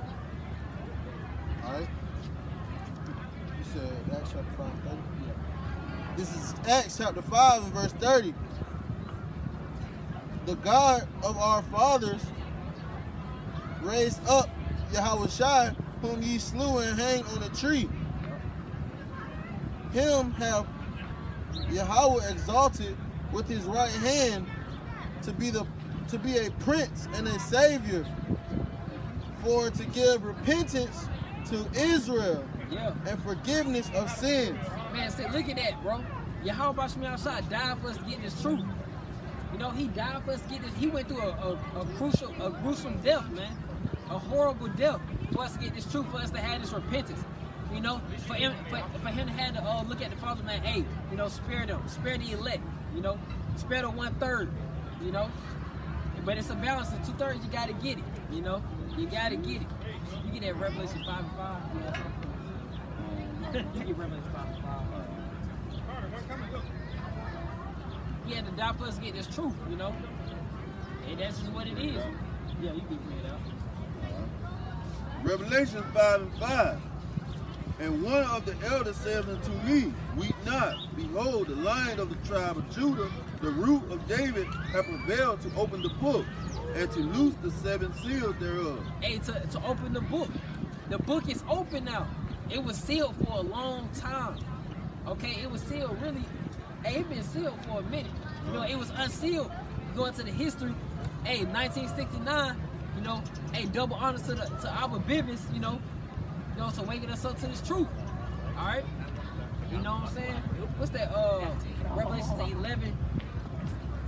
All right. You said Acts chapter 5 and 30. This is Acts chapter 5 and verse 30. The God of our fathers raised up Yahweh Shai, whom ye slew and hanged on a tree. Him have Yahweh exalted with his right hand to be a prince and a savior, for to give repentance to Israel, and forgiveness of sins. Man, say, look at that, bro. Yahweh Shai died for us to get this truth. You know, he died for us to get this. He went through a gruesome death, man. A horrible death for us to get this truth, for us to have this repentance. You know, for him to have to look at the Father, man, hey, you know, spare them, spare the elect, you know, spare the 1/3, you know. But it's a balance of 2/3, you gotta get it, you know. You gotta get it. You get that Revelation 5 and 5, you know. You get Revelation 5 and 5. He had to die for us to get this truth, you know. And that's just what it is. Yeah, you can figure it out. Revelation 5 and 5. And one of the elders said unto me, weep not. Behold, the Lion of the tribe of Judah, the root of David, hath prevailed to open the book and to loose the 7 seals thereof. Hey, to open the book. The book is open now. It was sealed for a long time. Okay, it was sealed really. Hey, it been sealed for a minute. You know, it was unsealed. Going to the history, hey, 1969, you know, hey, double honors to our Bivens, you know, so waking us up to this truth. All right? You know what I'm saying? What's that, Revelation 11?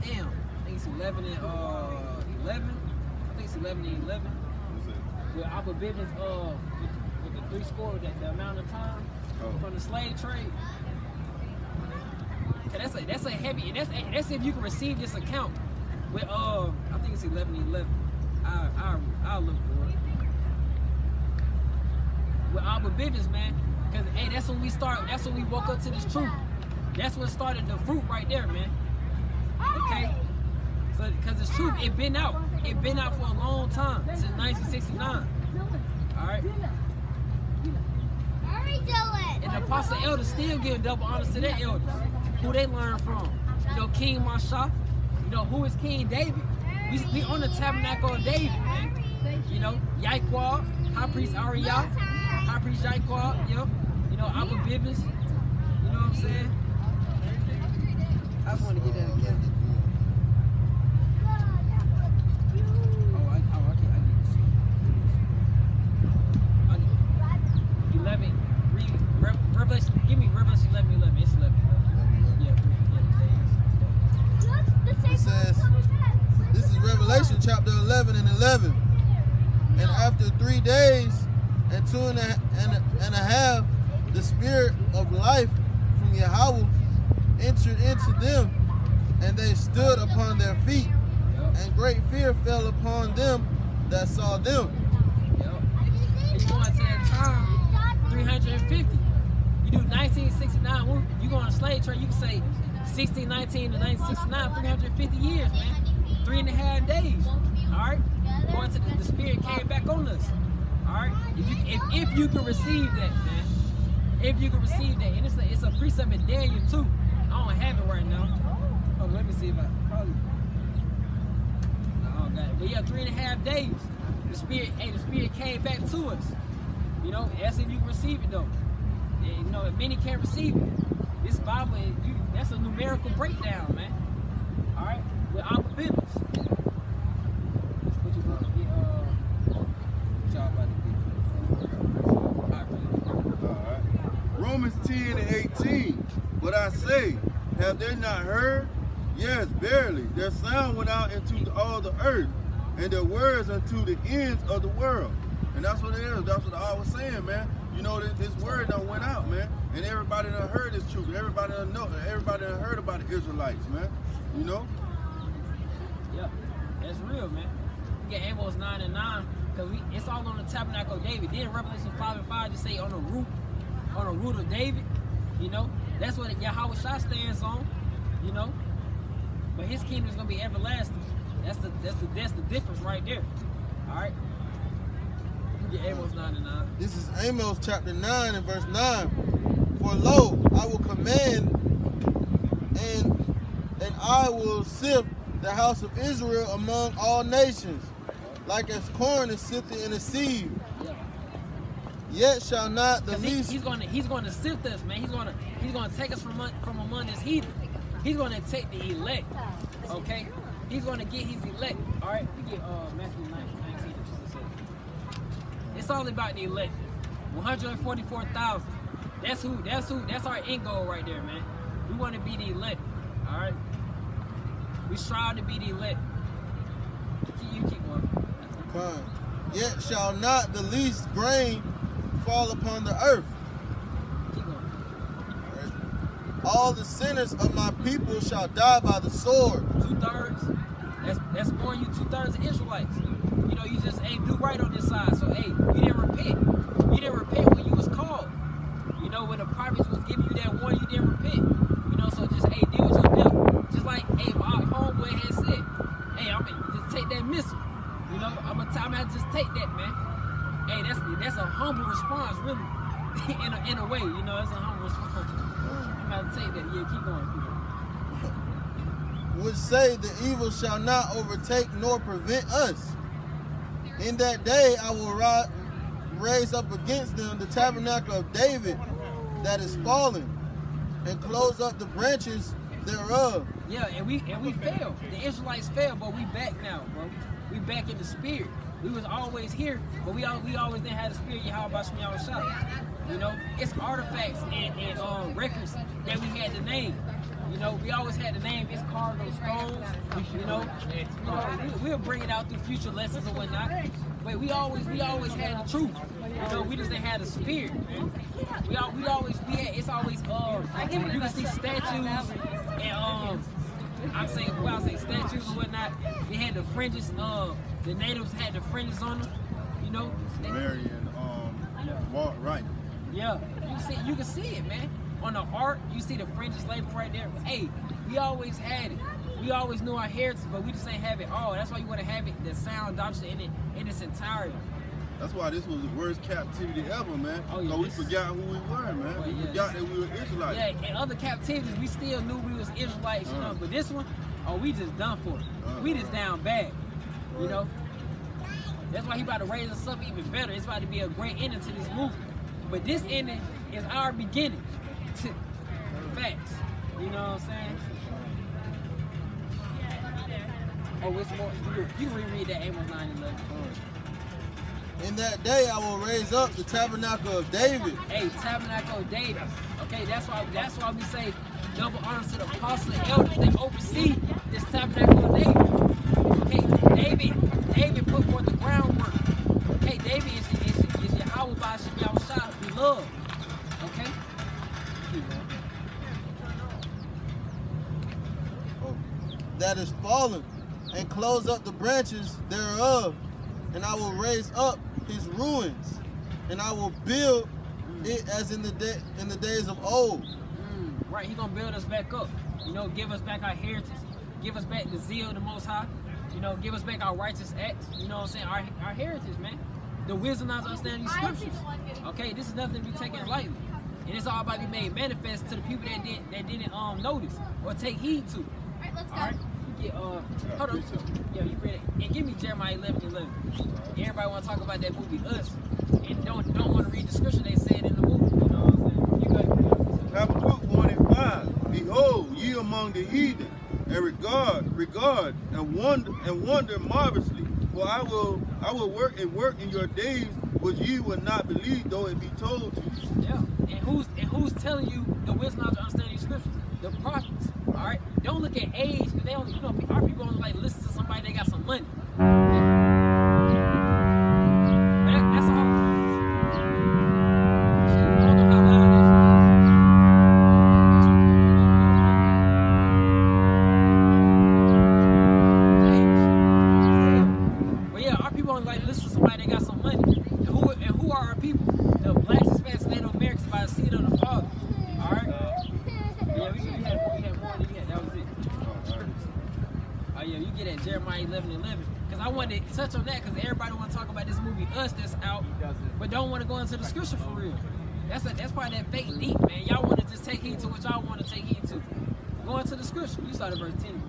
Damn, I think it's 11 and 11. I think it's 11 and 11. With our Bivens, with the 3 score, the amount of time from the slave trade. That's a heavy, and that's if you can receive this account with I think it's 11 and 11. I'll look for it. With Abba Bivens, man, Cause hey, that's when we start. That's when we woke up to this truth. That's what started the fruit right there, man. Okay. So, cause it's truth, it been out. It been out for a long time, since 1969. All right. And the apostle elders still giving double honors to their elders. Who they learn from? You know, King Marsha. You know, who is King David? We on the tabernacle of David, man. You know, Yaikwab, High Priest Ariah, High Priest Yaikwab, yep. You know, Abba Bibbins. You know what I'm saying? I just want to get that again. Revelation, give me Revelation 11:11. It's 11. Yeah. It says, this is Revelation chapter 11 and 11. And after 3 days and two and a half, the spirit of life from Yahweh entered into them, and they stood upon their feet, and great fear fell upon them that saw them. Yep. You going to that time, 350. You do 1969, when you go on a slave trade, you can say 1619 to 1969, 350 years, man. 3.5 days. Alright? Going to the spirit came back on us. Alright? If you can receive that, man. If you can receive that. And it's a precept in Daniel too. I don't have it right now. Oh, let me see if I probably. No, I don't got it. But yeah, 3.5 days. The spirit came back to us. You know, that's if you can receive it though. You know, many can't receive it. This Bible, that's a numerical breakdown, man. All right, with our business. What you gonna get? What y'all about to get? All right. Romans 10 and 18. But I say, have they not heard? Yes, verily. Their sound went out into all the earth, and their words unto the ends of the world. And that's what it is. That's what I was saying, man. You know, this word done went out, man. And everybody done heard this truth. Everybody done know. Everybody done heard about the Israelites, man. You know? Yeah, that's real, man. We get Amos 9 and 9, because it's all on the tabernacle of David. Then Revelation 5 and 5 just say on the root of David. You know? That's what Yahweh Shah stands on. You know? But his kingdom is gonna be everlasting. That's the difference right there. Alright? Amos 9 and 9. This is Amos chapter 9 and verse 9. For lo, I will command and I will sift the house of Israel among all nations, like as corn is sifted in a sieve. Yeah. Yet shall not the least. He's gonna sift us, man. He's gonna take us from among his heathen. He's gonna take the elect. Okay? He's gonna get his elect. Alright, we get Matthew 19. It's all about the elect. 144,000. That's our end goal right there, man. We want to be the elect. Alright? We strive to be the elect. You keep going. Fine. Yet shall not the least grain fall upon the earth. Keep going. All the sinners of my people shall die by the sword. 2/3. That's more you 2/3 of Israelites. You know, you just ain't do right on this side. So, hey, you didn't repent. You didn't repent when you was called. You know, when the prophets was giving you that warning, you didn't repent. You know, so just, hey, deal with your devil. Just like, hey, my homeboy had said, hey, I'm going to just take that missile. You know, I'm going to have to just take that, man. Hey, that's a humble response, really. in a way, you know, that's a humble response. I'm going to take that. Yeah, keep going. Which say the evil shall not overtake nor prevent us. In that day I will raise up against them the tabernacle of David that is fallen, and close up the branches thereof. Yeah, and we failed. The Israelites failed, but we back now, bro. We back in the spirit. We was always here, but we always didn't have the spirit of Yahweh Bashmi Yahweh. You know, it's artifacts and records that we had to name. You know, we always had to name its cargo stones. You know, we'll bring it out through future lessons and whatnot. But we always had the truth. You know, we just didn't have the spirit, man. It's always you can see statues and I say statues and whatnot. They had the fringes. The natives had the fringes on them. You know. Marion, right. Yeah, you can see it, man. On the art, you see the fringes label right there. Hey, we always had it. We always knew our heritage, but we just ain't have it all. That's why you want to have it, the sound doctrine in its entirety. That's why this was the worst captivity ever, man. Oh, yeah, we forgot who we were, man. Oh, we yeah, forgot that we were Israelites. Yeah, in other captivities, we still knew we was Israelites, you know. But this one, oh, we just done for it. We just down bad, you know. That's why he about to raise us up even better. It's about to be a great ending to this movie. But this ending is our beginning. Facts. You know what I'm saying? Oh, it's more. You can reread that Amos 9:11. In that day I will raise up the tabernacle of David. Hey, tabernacle of David. Okay, that's why we say double honor to the apostles and elders. They oversee this tabernacle of David. Okay, David put forth the groundwork. Okay, David is Yahweh by Yahushua, beloved. Okay? That is fallen, and close up the branches thereof, and I will raise up his ruins, and I will build it as in the days of old. Right, he gonna build us back up. You know, give us back our heritage, give us back the zeal of the Most High. You know, give us back our righteous acts. You know what I'm saying? Our heritage, man. The wisdom of understanding these scriptures. Okay, this is nothing to be taken lightly, and it's all about to be made manifest to the people that didn't notice or take heed to. Let's go. All right, you get hold on. Yeah, you read it. And give me Jeremiah 11:11. Everybody want to talk about that movie Us, and don't want to read the scripture they said in the movie. You know what I'm saying? You got Habakkuk 1:5. Behold, ye among the heathen, and regard and wonder marvelously. For I will work in your days which ye will not believe, though it be told to you. Yeah, and who's telling you the wisdom to understand these scriptures? The prophets. All right, don't look at age, because they only, you know, our people only like listen to somebody that got some money. That's all. I don't know how loud it is. But yeah, our people only like listen to somebody that got some money. And who are our people? The blacks, Hispanics, Native Americans by the seed of the Father. All right. Yeah, we had more than that. That was it. Oh yeah, you get at Jeremiah 11:11. Because I wanted to touch on that because everybody want to talk about this movie Us that's out, but don't want to go into the scripture for real. That's part of that fake deep, man. Y'all want to just take heed to what y'all want to take heed to. Go into the scripture. You started verse 10.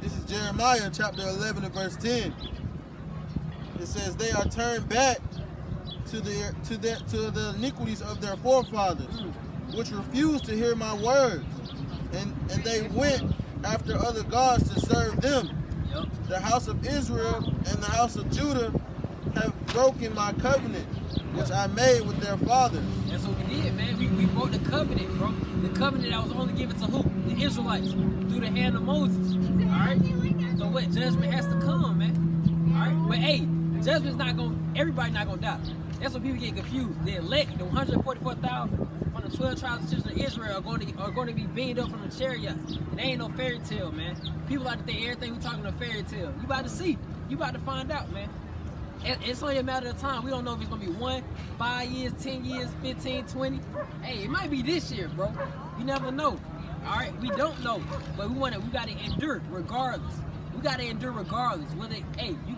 This is Jeremiah chapter 11 and verse 10. It says, "They are turned back to the iniquities of their forefathers, which refused to hear my words, and they went after other gods to serve them. Yep. The house of Israel and the house of Judah have broken my covenant, which I made with their fathers." That's what we did, man. We broke the covenant, bro. The covenant that was only given to who? The Israelites, through the hand of Moses. Alright? So what? Judgment has to come, man. Alright? But hey, judgment's not gonna, everybody not gonna die. That's what people get confused. The elect, the 144,000 from the 12 tribes of children of Israel are going to be beamed up from the chariots. And they ain't no fairy tale, man. People like to think everything we talking a fairy tale. You about to see. You about to find out, man. It's only a matter of time. We don't know if it's going to be 1, 5 years, 10 years, 15, 20. Hey, it might be this year, bro. You never know. All right? We don't know. But we got to endure regardless. We got to endure regardless. Hey, you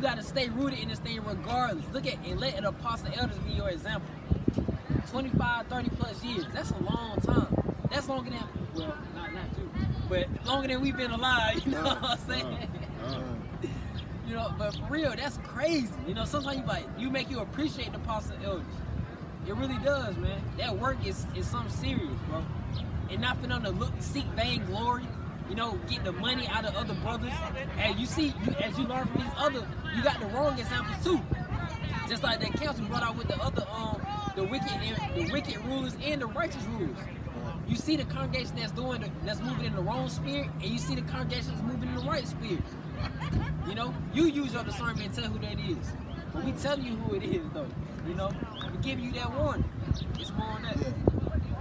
got to stay rooted in this thing regardless. Look at and let the apostle elders be your example. 25, 30 plus years. That's a long time. That's longer than, well, not you, but longer than we've been alive. You know what I'm saying? You know, but for real, that's crazy. You know, sometimes you make you appreciate the apostle elders. It really does, man. That work is something serious, bro. And not for them to seek vain glory. You know, get the money out of other brothers. And you see, as you learn from these other, you got the wrong examples too. Just like that council brought out with the other, the wicked rulers and the righteous rulers. You see the congregation that's moving in the wrong spirit, and you see the congregation that's moving in the right spirit. You know, you use your discernment and tell who that is. But we tell you who it is, though. You know, we give you that warning. It's more on that. Yeah.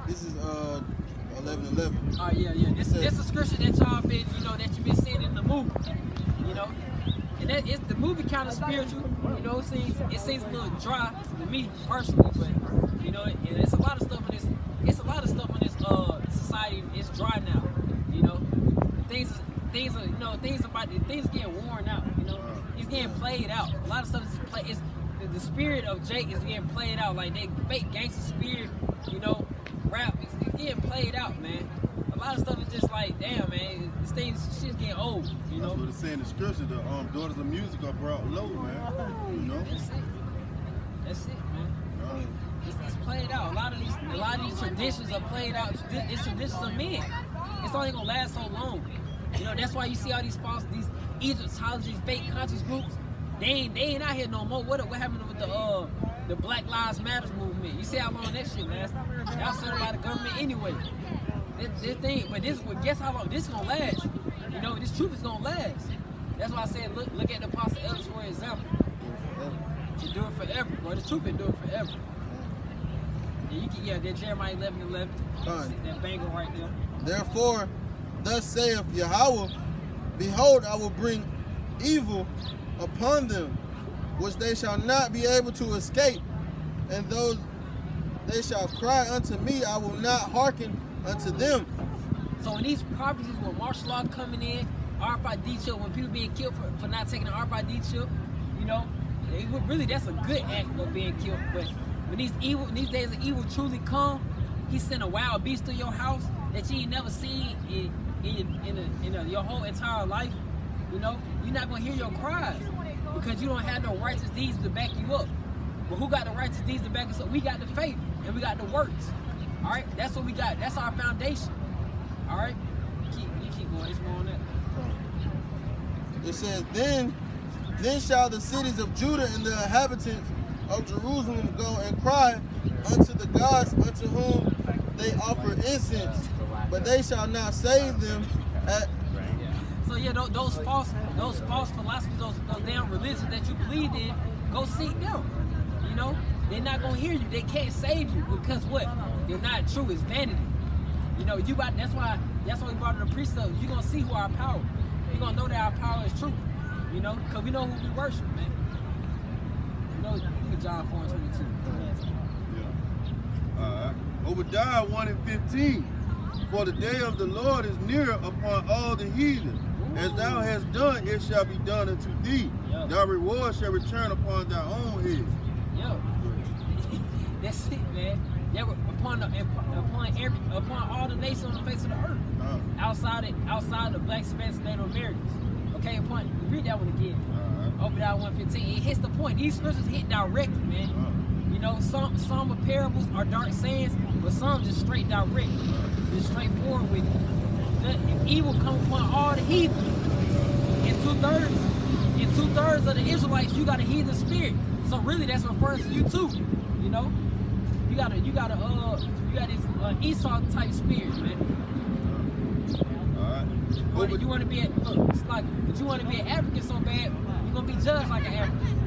This is 11:11. Oh yeah. This is a scripture that y'all been, that you've been seeing in the movie. You know, and the movie kind of spiritual, know, it seems a little dry to me personally, but you know, it's a lot of stuff in this. It's a lot of stuff in this society. It's dry now. You know, things are, you know, things getting worn out. You know, it's getting played out. A lot of stuff is played. It's the spirit of Jake is getting played out. Like that fake gangster spirit. You know, rap is getting played out, man. A lot of stuff is just like, damn, man, shit's getting old, you know? That's what it's saying in the scripture, the daughters of music are brought low, man. You know? That's it, man. It's played out. A lot of these traditions are played out. It's traditions of men. It's only gonna last so long. You know, that's why you see all these these Egyptology, fake conscious groups. They ain't out here no more. What happened with the Black Lives Matter movement? You see how long that shit lasts? Y'all set by the government anyway. This thing, but guess how long this is gonna last? You know, this truth is gonna last. That's why I said, look at the Apostle Ellis for example. It do it forever, bro. The truth it do it forever. And that Jeremiah 11:11. That banger right there. Therefore, thus saith Yahweh, behold, I will bring evil upon them, which they shall not be able to escape, and though they shall cry unto me, I will not hearken unto them. So in these prophecies, when martial law coming in, RFID chip, when people being killed for not taking an RFID chip, you know, really that's a good act of being killed. But when these days of evil truly come, he sent a wild beast to your house that you ain't never seen in your whole entire life. You know, you're not gonna hear your cries because you don't have no righteous deeds to back you up. But who got the righteous deeds to back us up? We got the faith and we got the works. All right, that's what we got. That's our foundation. All right, you keep going. It's more on that. It says, then shall the cities of Judah and the inhabitants of Jerusalem go and cry unto the gods unto whom they offer incense, but they shall not save them. So yeah, those false philosophies, those damn religions that you believe in, go seek them. You know, they're not gonna hear you. They can't save you because what? They're not true. It's vanity. You know, that's why we brought in the precept. You're gonna see who our power. You're gonna know that our power is true. You know, because we know who we worship, man. You know, John 4:22. Yeah. Obadiah 1:15. For the day of the Lord is near upon all the heathen. As thou hast done, it shall be done unto thee. Yep. Thy reward shall return upon thy own head. Yo, that's it, man. Yeah, upon all the nations on the face of the earth, outside the black Spanish Native Americans. Okay, read that one again. Obadiah 1:15. It hits the point. These scriptures hit directly, man. You know, some of parables are dark sayings, but some just straight direct, just straightforward with it. If evil come upon all the heathen, in two-thirds of the Israelites, you got a heathen spirit. So really, that's referring to you too. You know, you got this Esau type spirit, man. But you want to be but you want to be an African so bad, you're gonna be judged like an African.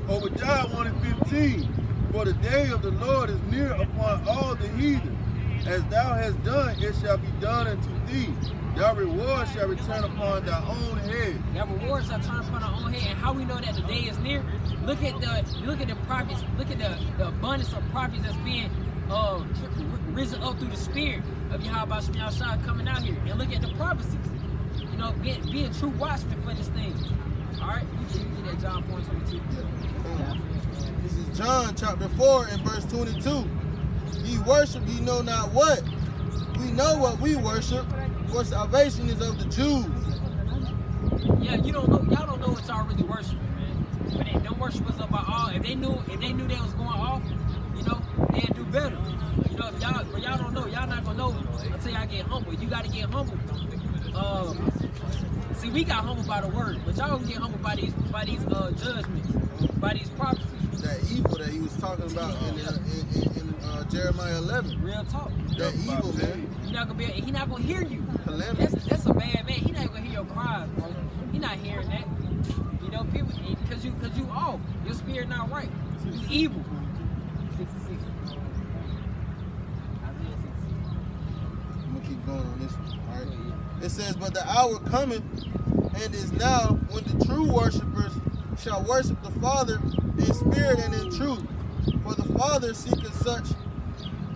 Obadiah 1:15. For the day of the Lord is near upon all the heathen. As thou hast done, it shall be done unto thee. Thy reward shall return upon thy own head. Thy reward shall turn upon thy own head. And how we know that the day is near? Look at the prophets. Look at the abundance of prophets that's being risen up through the spirit of Yahweh Shai coming out here. And look at the prophecies. You know, be a true watchman for this thing. All right, you get that John 4:22. Yeah. This is John chapter 4 and verse 22. Ye worship, ye know not what. We know what we worship, for salvation is of the Jews. Yeah, y'all don't know what y'all really worshiping, man. But they don't worship us up by all. If they knew they was going off, you know, they'd do better. You know, but y'all don't know, y'all not gonna know until y'all get humble. You gotta get humble. See, we got humbled by the word, but y'all get humbled by these judgments, by these prophecies. That evil that he was talking about in Jeremiah 11. Real talk. That evil, man. He not gonna hear you. Calamity. That's a bad man. He not gonna hear your cries, bro. He not hearing that. You know, people, because you off. Your spirit not right. He's evil. 66. I'm gonna keep going. going on this one. All right. It says, but the hour cometh and is now when the true worshipers shall worship the Father in spirit and in truth. For the Father seeketh such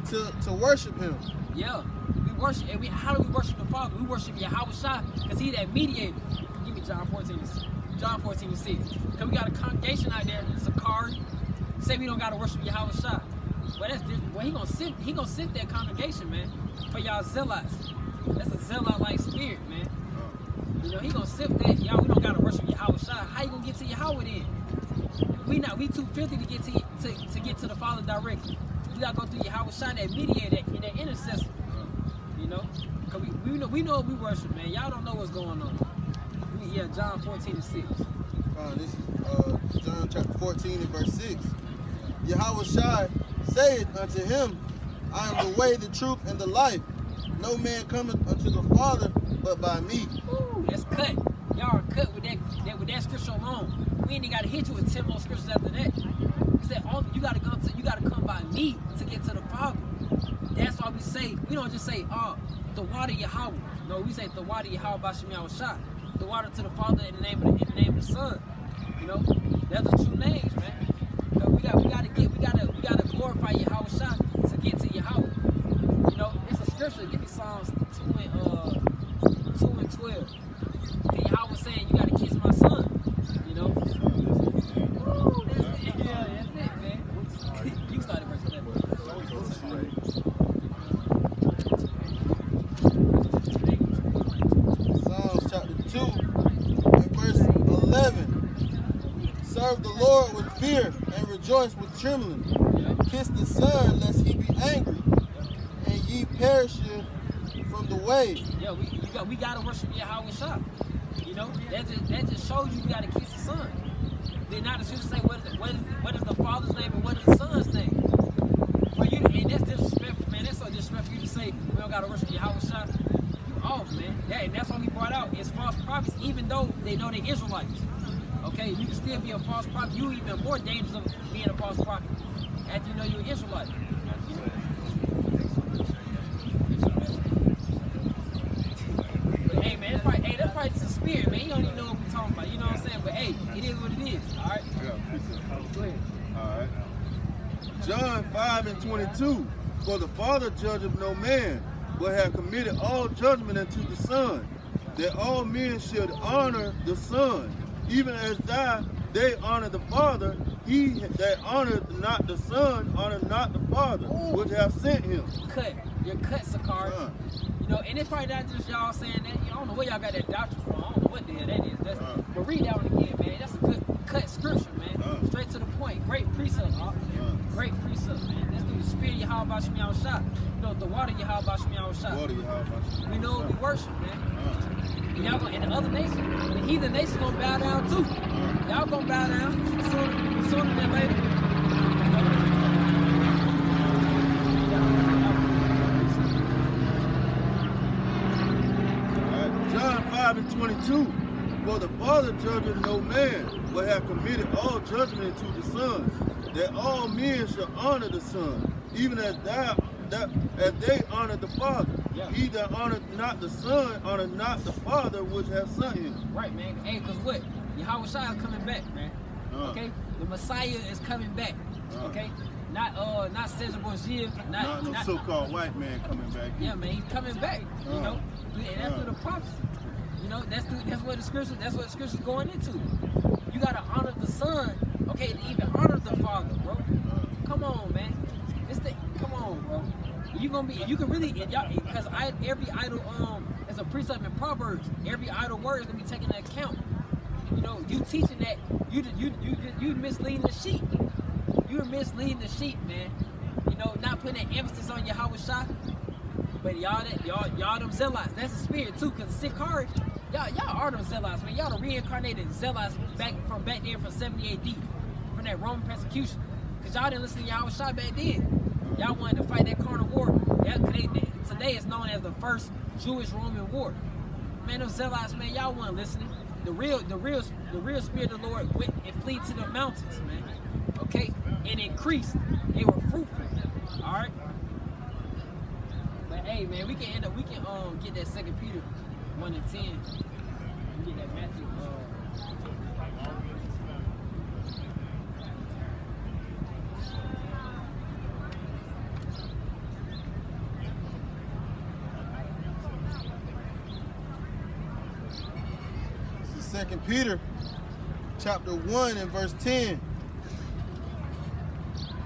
to worship him. Yeah. We worship, and how do we worship the Father? We worship Yahweh Shai, because he that mediator. Give me John 14:6. Because we got a congregation out there, Sakari. Say we don't gotta worship Yahweh Shai. Well, that's different. Well, he gonna send that congregation, man, for y'all zealots. That's a zealot-like spirit, man. You know, he gonna sift that. Y'all, we don't gotta worship Yahweh Shai. How you gonna get to Yahweh then? We too filthy to get to get to the Father directly. We gotta go through Yahweh Shai, that mediator, that intercessor. You know, cause we know what we worship, man. Y'all don't know what's going on. Yeah, John 14:6. This is John chapter 14 and verse 6. Yahweh Shai saith unto him, I am the way, the truth, and the life. No man cometh unto the Father but by me. Ooh, that's cut. Y'all are cut with that scripture alone. We ain't even gotta hit you with 10 more scriptures after that. He said, oh, you gotta come by me to get to the Father. That's why we say, we don't just say, oh, the water Yahweh. No, we say the water Yahweh B'Shem Yahweh Shai. The water to the Father in the name of the Son. You know, that's the true names, man. We gotta glorify Yahweh Shai to get to Yahweh. You know, it's a scripture. Give me Psalms 2 and 12. And Yahweh saying, you gotta kiss my son. You know. Ooh, that's it. Yeah, that's it, man. You started verse 11. Psalms chapter 2 and verse 11. Serve the Lord with fear and rejoice with trembling. Kiss the Son lest he be angry, and ye perish from the way. Yeah, we gotta worship Yahweh Shai. You know, that just shows you gotta kiss the Son. Then not the scripture say what is the Father's name and what is the Son's name. For you, and that's disrespectful, man. That's so disrespectful for you to say we don't gotta worship Yahweh Shai. You off, man. And that's what we brought out. It's false prophets, even though they know they're Israelites. Okay, you can still be a false prophet. You even more dangerous of being a false prophet after you know you're an Israelite. But hey, man, that's probably just a spirit, man. You don't even know what we're talking about. You know what I'm saying? But hey, it is what it is. All right. Yeah. Go ahead. All right. John 5 and 22. For the Father judgeth no man, but hath committed all judgment unto the Son, that all men should honor the Son, even as they honor the Father. He that honoreth not the Son honoreth not the Father, which hath sent him. Cut. You're cut, Sakari. You know, and it's probably not just y'all saying that. I don't know where y'all got that doctrine from. I don't know what the hell that is. But read that one again, man. That's a good cut scripture, man. Straight to the point. Great precept, great precept, man. That's through the spirit of Yahweh B'Shem Yahweh Shai. You know, the water Yahweh B'Shem Yahweh Shai. We know what we worship, man. Y'all gonna, and the other nation, the heathen nation gonna bow down too. Y'all gonna bow down sooner than later. John 5 and 22. For the Father judgeth no man, but hath committed all judgment to the Son, that all men shall honor the Son, even as they honor the Father. Yeah. He that honoreth not the Son honoreth not the Father which hath sent him. Right, man. Hey, cause what? Yahweh Shai is coming back, man. Okay? The Messiah is coming back. Okay? Not Cesar Borgia, Not no so-called white man coming back. Yeah, man, he's coming back. You know? And that's through the prophecy. You know, that's what the scripture's going into. You gotta honor the Son, okay, to even honor the Father, bro. Come on, man. Come on, bro. You can really, because every idle, as a precept in Proverbs, every idle word is gonna be taken into account. You know, you teaching that you misleading the sheep. You're misleading the sheep, man. You know, not putting that emphasis on Yahweh Shai. But y'all them zealots. That's a spirit too, because the Sikari, y'all are them zealots, man. Y'all the reincarnated zealots back there from 70 AD, from that Roman persecution. Because y'all didn't listen to Yahweh Shai back then. Y'all wanted to fight that carnal war. Today it's known as the first Jewish-Roman war. Man, those zealots, man, y'all weren't listening. The real spirit of the Lord went and flee to the mountains, man. Okay? And increased. They were fruitful. Alright? But Hey man, we can get that 2 Peter 1 and 10. We get that Matthew. This is 2 Peter chapter 1 and verse 10.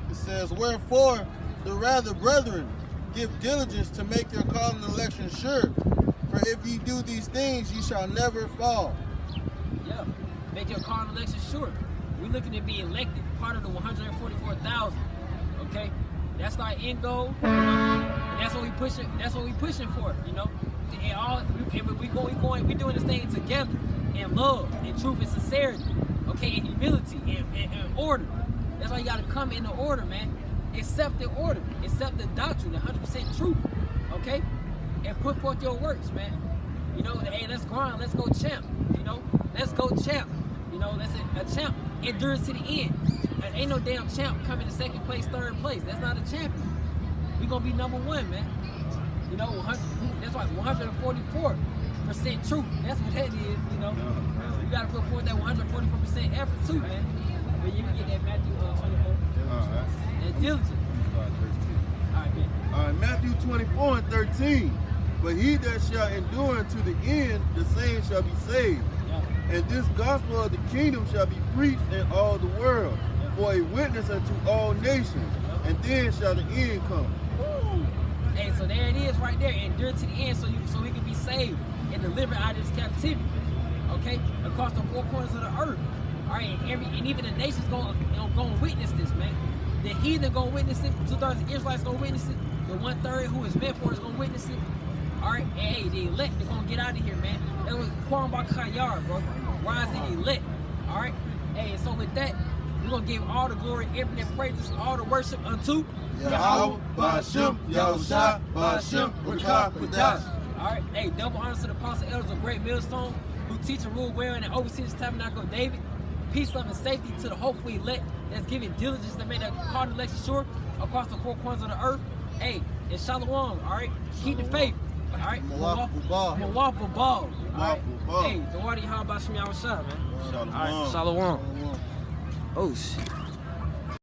It says, "Wherefore, the rather, brethren, give diligence to make your call and election sure. For if ye do these things, ye shall never fall." Yeah, make your call and election sure. We're looking to be elected, part of the 144,000. Okay, that's our end goal. You know? That's what we pushing. That's what we pushing for. You know, and we doing this thing together in love, in truth, and sincerity. Okay, in humility, and order. That's why you got to come in the order, man. Accept the order, accept the doctrine, the 100% truth, okay? And put forth your works, man. You know, hey, let's grind, let's go champ, you know? Let's go champ, you know? That's a champ endures to the end. And ain't no damn champ coming in 2nd place, 3rd place. That's not a champion. We gonna be number 1, man. You know, that's like 144% truth. That's what that is, you know? You gotta put forth that 144% effort too, man. But you can get that Matthew 24. And diligence. All right, Matthew 24 and 13. But he that shall endure unto the end, the same shall be saved. Yeah. And this gospel of the kingdom shall be preached in all the world, for a witness unto all nations, and then shall the end come. Woo. Hey, so there it is right there. Endure to the end so we can be saved and delivered out of this captivity. Okay? Across the 4 corners of the earth. All right, and even the nations gonna witness this, man. The heathen gonna witness it. 2/3 of the Israelites gonna witness it. The 1/3 who is meant for is gonna witness it. All right, and hey, the elect is gonna get out of here, man. That was Quran Bakayar, bro. Rise the elect. All right, hey, so with that, we're gonna give all the glory, infinite praises, all the worship unto Yahweh, Ba'ashem, Yahushua, Ba'ashem, Rakah, Kadash. All right, hey, double honors to the apostle elders of Great Millstone who teach and rule well and oversee this tabernacle of David. Peace, love, and safety to the hopefully elect that's giving diligence to make that call and election sure across the 4 corners of the earth. Hey, and shalom, all right? Keep the faith, all right? Mawafu ball. Mawafu ball, all right? Ball. Hey, the water, how about Shmi Awashah, man? Shalom. All right, shalom. Oh, shit.